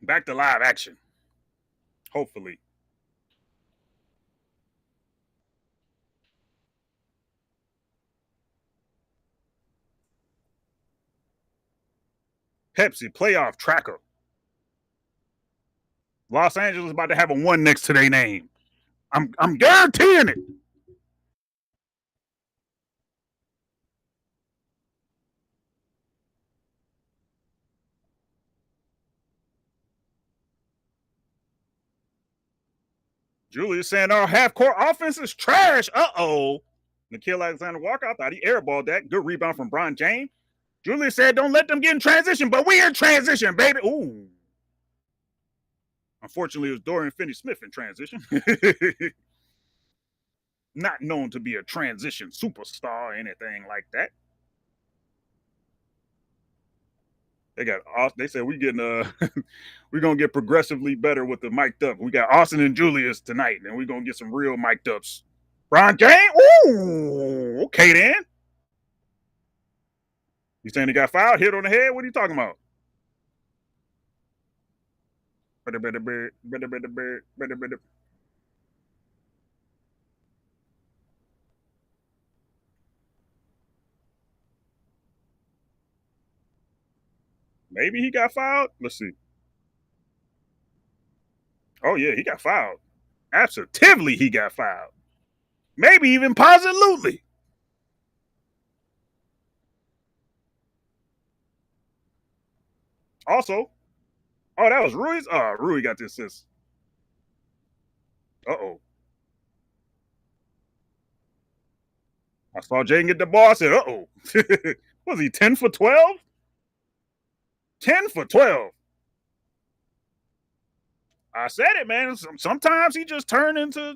Back to live action. Hopefully. Pepsi playoff tracker. Los Angeles about to have a 1 next to their name. I'm guaranteeing it. Julius saying our half court offense is trash. Uh-oh. Nickeil Alexander-Walker, I thought he airballed that. Good rebound from Bron James. Julius said, don't let them get in transition, but we in transition, baby. Ooh. Unfortunately, it was Dorian Finney-Smith in transition. Not known to be a transition superstar or anything like that. They said we getting we're gonna get progressively better with the mic'd up. We got Austin and Julius tonight, and we're gonna get some real mic'd ups. Ron James, ooh, okay then. You saying he got fouled, hit on the head? What are you talking about? Maybe he got fouled. Let's see. Oh yeah, he got fouled. Absolutely, he got fouled. Maybe even positively. Also, oh, that was Ruiz. Oh, Rui got the assist. Uh-oh. I saw Jaden get the ball. I said, uh-oh. Was he 10 for 12? 10 for 12. I said it, man. Sometimes he just turned into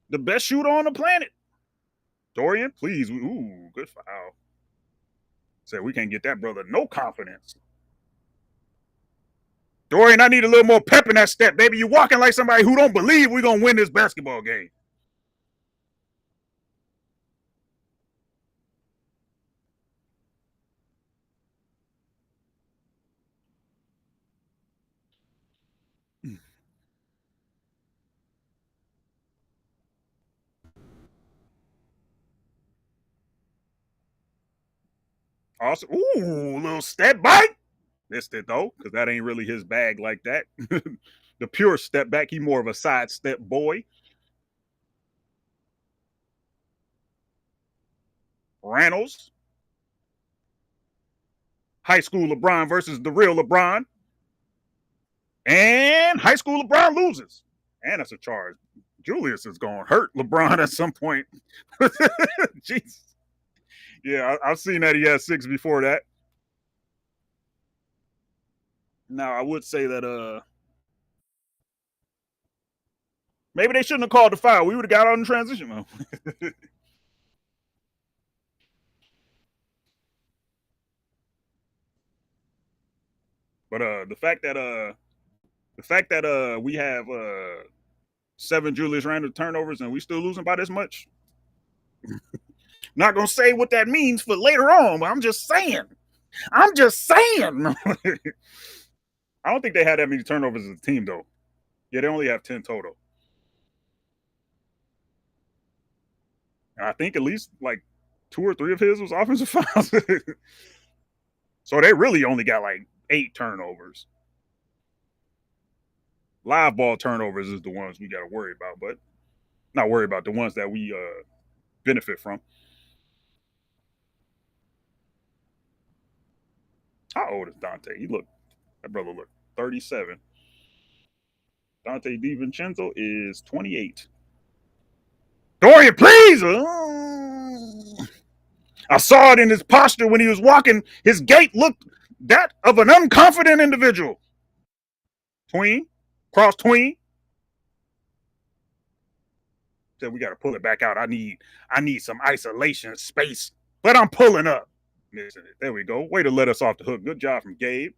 the best shooter on the planet. Dorian, please. Ooh, good foul. Said we can't get that brother no confidence. Dorian, I need a little more pep in that step, baby. You walking like somebody who don't believe we're going to win this basketball game. Also, ooh, little step back. Missed it though, because that ain't really his bag like that. The pure step back, he more of a side step boy. Reynolds. High school LeBron versus the real LeBron. And high school LeBron loses. And that's a charge. Julius is going to hurt LeBron at some point. Jeez. Yeah, I've seen that he had 6 before that. Now, I would say that maybe they shouldn't have called the foul. We would have got on the transition though. But the fact that we have 7 Julius Randle turnovers and we still losing by this much. Not gonna say what that means for later on, but I'm just saying. I'm just saying. I don't think they had that many turnovers as a team though. Yeah, they only have 10 total. I think at least like 2 or 3 of his was offensive fouls. So they really only got like 8 turnovers. Live ball turnovers is the ones we got to worry about, but not worry about the ones that we benefit from. How old is Dante? That brother looked 37. Dante DiVincenzo is 28. Dorian, please! I saw it in his posture when he was walking. His gait looked that of an unconfident individual. Tween, cross tween. Said we got to pull it back out. I need some isolation space, but I'm pulling up. There we go. Way to let us off the hook. Good job from Gabe.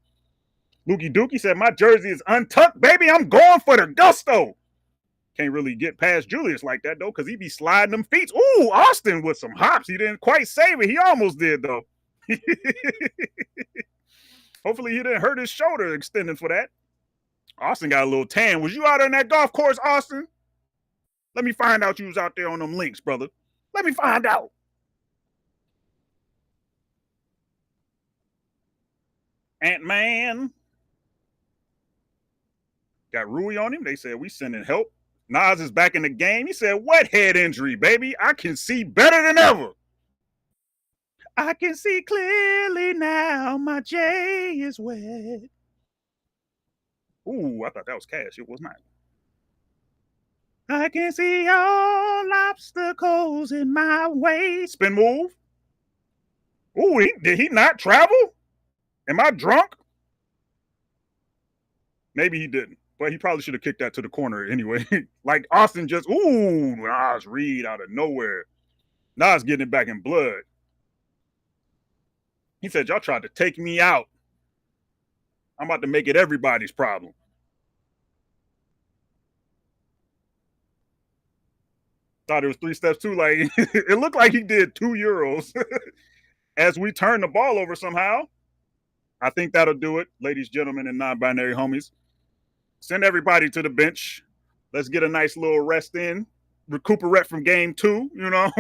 Lukey Dookie said, my jersey is untucked, baby. I'm going for the gusto. Can't really get past Julius like that, though, because he be sliding them feet. Ooh, Austin with some hops. He didn't quite save it. He almost did, though. Hopefully he didn't hurt his shoulder extending for that. Austin got a little tan. Was you out on that golf course, Austin? Let me find out you was out there on them links, brother. Let me find out. Ant-Man. Got Rui on him. They said, we sending help. Nas is back in the game. He said, what head injury, baby? I can see better than ever. I can see clearly now. My J is wet. Ooh, I thought that was Cash. It was not. I can see all obstacles in my way. Spin move. Ooh, did he not travel? Am I drunk? Maybe he didn't, but he probably should have kicked that to the corner anyway. Like Austin just, ooh, Nas Reed out of nowhere. Nas getting it back in blood. He said, y'all tried to take me out. I'm about to make it everybody's problem. Thought it was 3 steps too. Like it looked like he did 2 euros as we turn the ball over somehow. I think that'll do it, ladies, gentlemen, and non-binary homies. Send everybody to the bench. Let's get a nice little rest in, recuperate from game two, you know,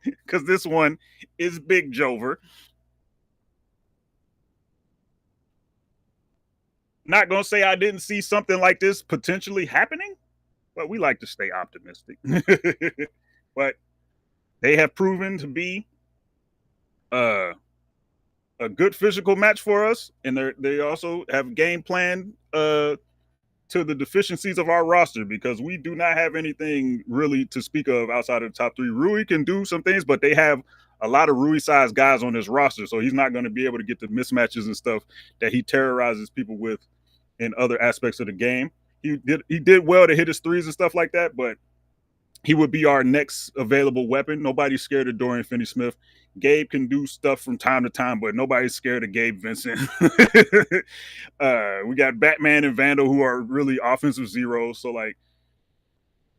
because this one is big Jover. Not gonna say I didn't see something like this potentially happening, but we like to stay optimistic. But they have proven to be uh, a good physical match for us, and they also have game plan to the deficiencies of our roster because we do not have anything really to speak of outside of the top three. Rui can do some things, but they have a lot of Rui-sized guys on this roster, so he's not going to be able to get the mismatches and stuff that he terrorizes people with in other aspects of the game. He did well to hit his threes and stuff like that, but he would be our next available weapon. Nobody's scared of Dorian Finney-Smith. Gabe can do stuff from time to time, but nobody's scared of Gabe Vincent. We got Batman and Vandal who are really offensive zeros. So, like,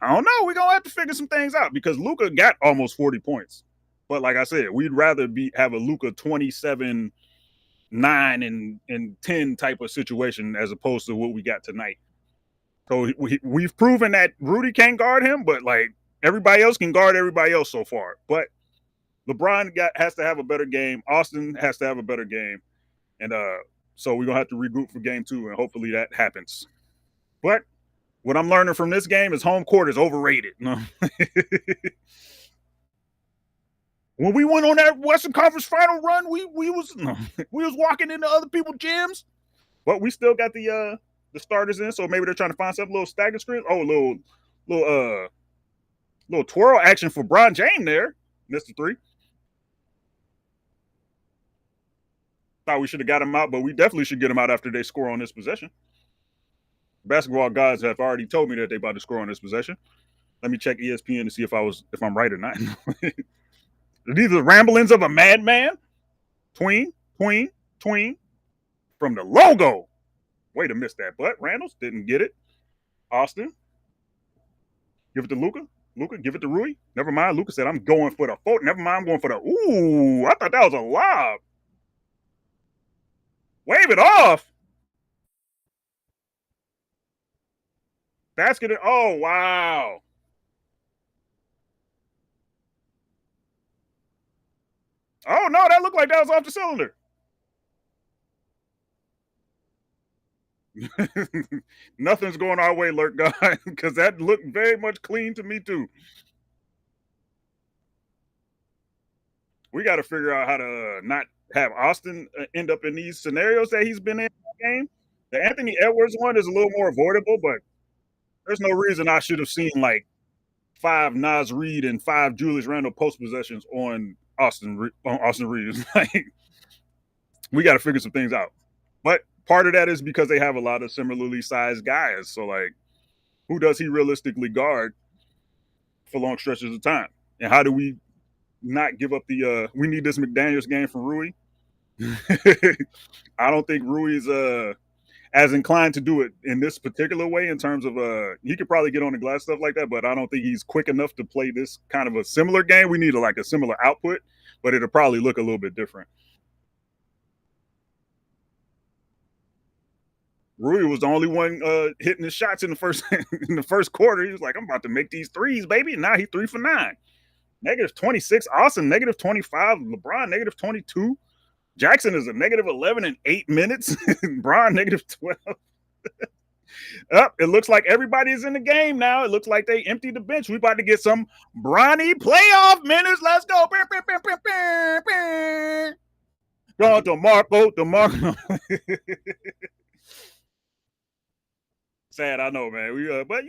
I don't know. We're going to have to figure some things out because Luka got almost 40 points. But like I said, we'd rather have a Luka 27, 9, and 10 type of situation as opposed to what we got tonight. So we've proven that Rudy can't guard him, but like everybody else can guard everybody else so far. But LeBron has to have a better game. Austin has to have a better game. And so we're going to have to regroup for game two, and hopefully that happens. But what I'm learning from this game is home court is overrated. When we went on that Western Conference final run, we was walking into other people's gyms, but we still got the starters in. So maybe they're trying to find some little stagger screen. Oh, little twirl action for Bron James there, Mr. 3. Thought we should have got him out, but we definitely should get him out after they score on this possession. Basketball guys have already told me that they about to score on this possession. Let me check ESPN to see if I'm right or not. These are the ramblings of a madman. Tween from the logo. Way to miss that, but Randall's didn't get it. Austin, give it to Luka. Luka, give it to Rui. Never mind. Luka said, I'm going for the foot. Never mind. I'm going for the. Ooh, I thought that was a lob. Wave it off. Basket it. Oh, wow. Oh, no, that looked like that was off the cylinder. Nothing's going our way, Lurk guy, because that looked very much clean to me, too. We got to figure out how to not have Austin end up in these scenarios that he's been in the game. The Anthony Edwards one is a little more avoidable, but there's no reason I should have seen like 5 Nas Reed and 5 Julius Randle post possessions on Austin Reeves. Like, we got to figure some things out. But part of that is because they have a lot of similarly sized guys. So, like, who does he realistically guard for long stretches of time? And how do we not give up the we need this McDaniels game from Rui? I don't think Rui's as inclined to do it in this particular way in terms of he could probably get on the glass, stuff like that, but I don't think he's quick enough to play this kind of a similar game. We need a similar output, but it'll probably look a little bit different. Rui was the only one hitting his shots in the first quarter. He was like, I'm about to make these threes, baby. And now he's 3 for 9. Negative 26. Austin, negative 25. LeBron, negative 22. Jackson is a negative 11 in 8 minutes. Bron, negative 12. It looks like everybody is in the game now. It looks like they emptied the bench. We about to get some Bronny playoff minutes. Let's go. Go DeMarco. Sad, I know, man. But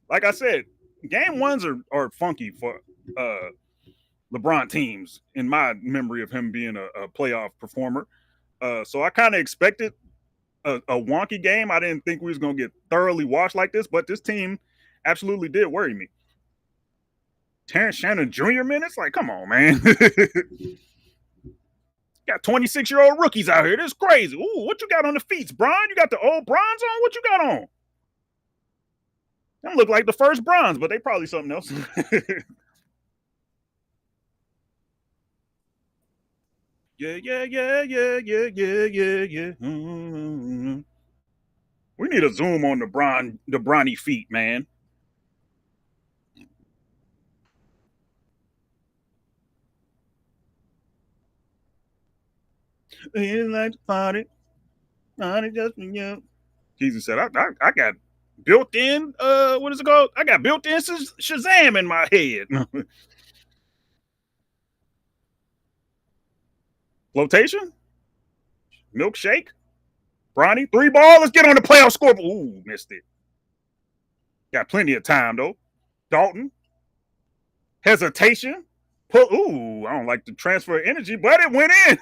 like I said, game ones are funky for LeBron teams in my memory of him being a playoff performer. So I kind of expected a wonky game. I didn't think we was going to get thoroughly washed like this, but this team absolutely did worry me. Terrence Shannon Jr. minutes? Like, come on, man. Got 26-year-old rookies out here. This is crazy. Ooh, what you got on the feet, Bron? You got the old bronze on? What you got on? Them look like the first bronze, but they probably something else. Yeah, yeah, yeah, yeah, yeah, yeah, yeah, yeah. Mm-hmm. We need a zoom on the brawny feet, man. You like to party just for you. Jesus said, I got built in. What is it called? I got built in Shazam in my head. Flotation, milkshake, brawny, three ball. Let's get on the playoff scoreboard. Ooh, missed it. Got plenty of time though. Dalton, hesitation. Pull. Ooh, I don't like the transfer energy, but it went in.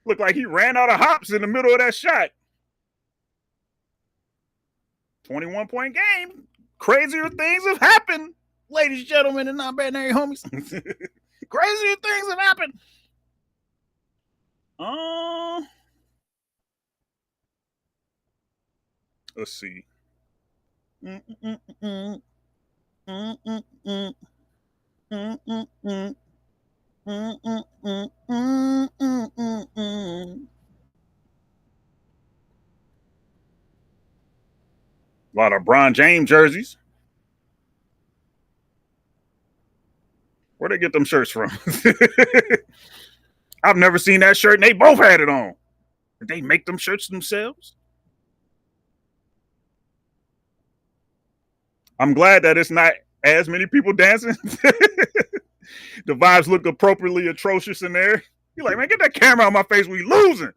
Looked like he ran out of hops in the middle of that shot. 21-point game. Crazier things have happened, ladies and gentlemen, and non-binary homies. Crazier things have happened. Let's see. A lot of Bron James jerseys. Where they get them shirts from? I've never seen that shirt, and they both had it on. Did they make them shirts themselves? I'm glad that it's not as many people dancing. The vibes look appropriately atrocious in there. You're like, man, get that camera on my face. We losing.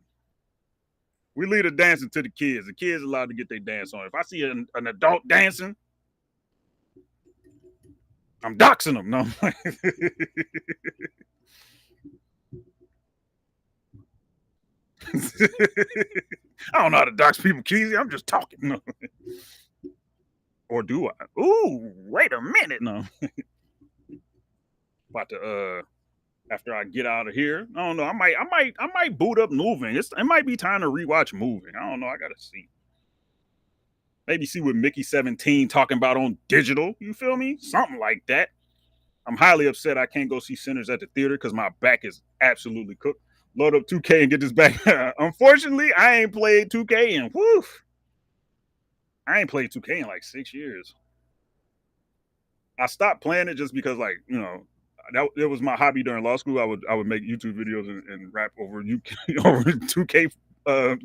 We leave the dancing to the kids. The kids are allowed to get their dance on. If I see an adult dancing, I'm doxing them. No. I don't know how to dox people, Keezy. I'm just talking. No. Or do I? Ooh, wait a minute. No. About to after I get out of here. I don't know. I might boot up moving. It might be time to rewatch moving. I don't know. I gotta see. Maybe see what Mickey 17 talking about on digital. You feel me? Something like that. I'm highly upset I can't go see Sinners at the theater because my back is absolutely cooked. Load up 2K and get this back. Unfortunately, I ain't played 2K in I ain't played 2K in like 6 years. I stopped playing it just because, like, you know, that it was my hobby during law school. I would make YouTube videos and rap over over 2K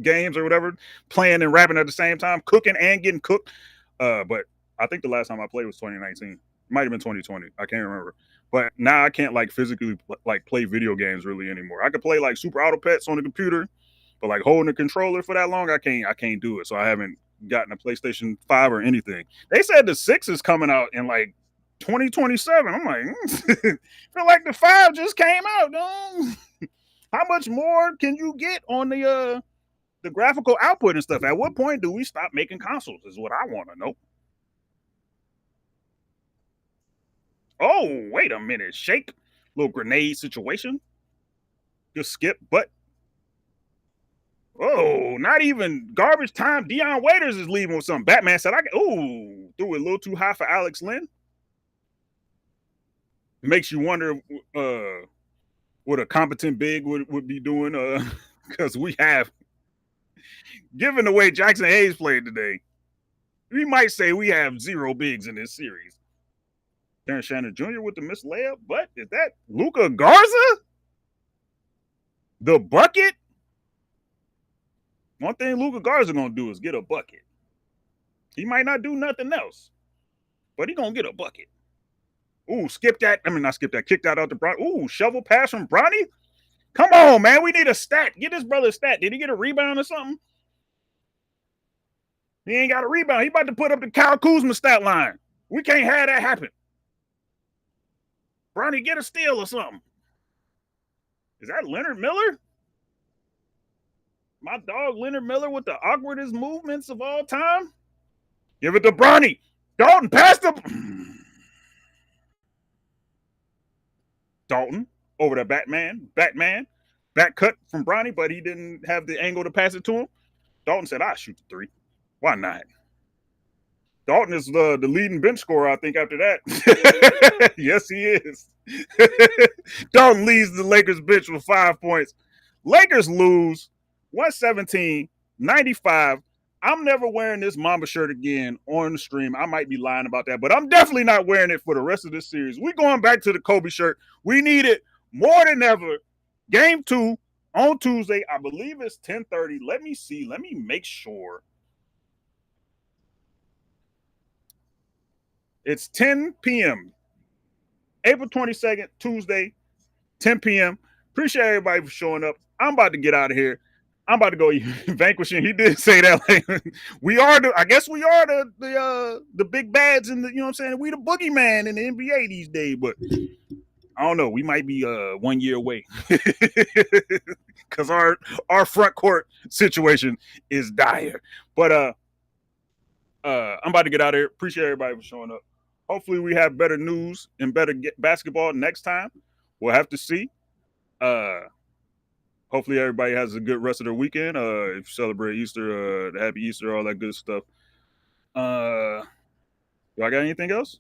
games or whatever, playing and rapping at the same time, cooking and getting cooked. But I think the last time I played was 2019. Might have been 2020. I can't remember. But now I can't like physically like play video games really anymore. I could play like Super Auto Pets on the computer, but like holding the controller for that long, I can't do it. So I haven't gotten a PlayStation 5 or anything. They said the 6 is coming out in like 2027. I'm like, feel like the 5 just came out. How much more can you get on the graphical output and stuff? At what point do we stop making consoles? Is what I want to know. Oh, wait a minute. Shake. Little grenade situation. Just skip, but oh, not even garbage time. Dion Waiters is leaving with something. Batman said, threw it a little too high for Alex Lynn. Makes you wonder what a competent big would be doing because we have, given the way Jackson Hayes played today, we might say we have 0 bigs in this series. Terrence Shannon Jr. with the missed layup, but is that Luca Garza? The bucket? One thing Luca Garza gonna do is get a bucket. He might not do nothing else, but he gonna get a bucket. Ooh, skip that. I mean, not skip that. Kick that out to Bronny. Ooh, shovel pass from Bronny. Come on, man. We need a stat. Get this brother a stat. Did he get a rebound or something? He ain't got a rebound. He about to put up the Kyle Kuzma stat line. We can't have that happen. Bronny, get a steal or something. Is that Leonard Miller? My dog Leonard Miller with the awkwardest movements of all time? Give it to Bronny. Dalton, pass the... Dalton over to Batman. back cut from Bronny, but he didn't have the angle to pass it to him. Dalton said, "I shoot the three. Why not?" Dalton is the leading bench scorer, I think, after that. Yes, he is. Dalton leads the Lakers bench with 5 points. Lakers lose 117-95. I'm never wearing this Mamba shirt again on the stream. I might be lying about that, but I'm definitely not wearing it for the rest of this series. We're going back to the Kobe shirt. We need it more than ever. Game 2 on Tuesday. I believe it's 10:30. Let me see. Let me make sure. It's 10 p.m. April 22nd, Tuesday, 10 p.m. Appreciate everybody for showing up. I'm about to get out of here. I'm about to go vanquishing. He did say that. Like, we are the. I guess we are the big bads in the. You know what I'm saying? We the boogeyman in the NBA these days. But I don't know. We might be 1 year away because our front court situation is dire. But I'm about to get out of here. Appreciate everybody for showing up. Hopefully, we have better news and better basketball next time. We'll have to see. Hopefully, everybody has a good rest of their weekend. If you celebrate Easter, happy Easter, all that good stuff. Do I got anything else?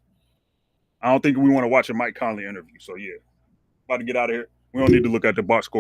I don't think we want to watch a Mike Conley interview. So, yeah, about to get out of here. We don't need to look at the box score.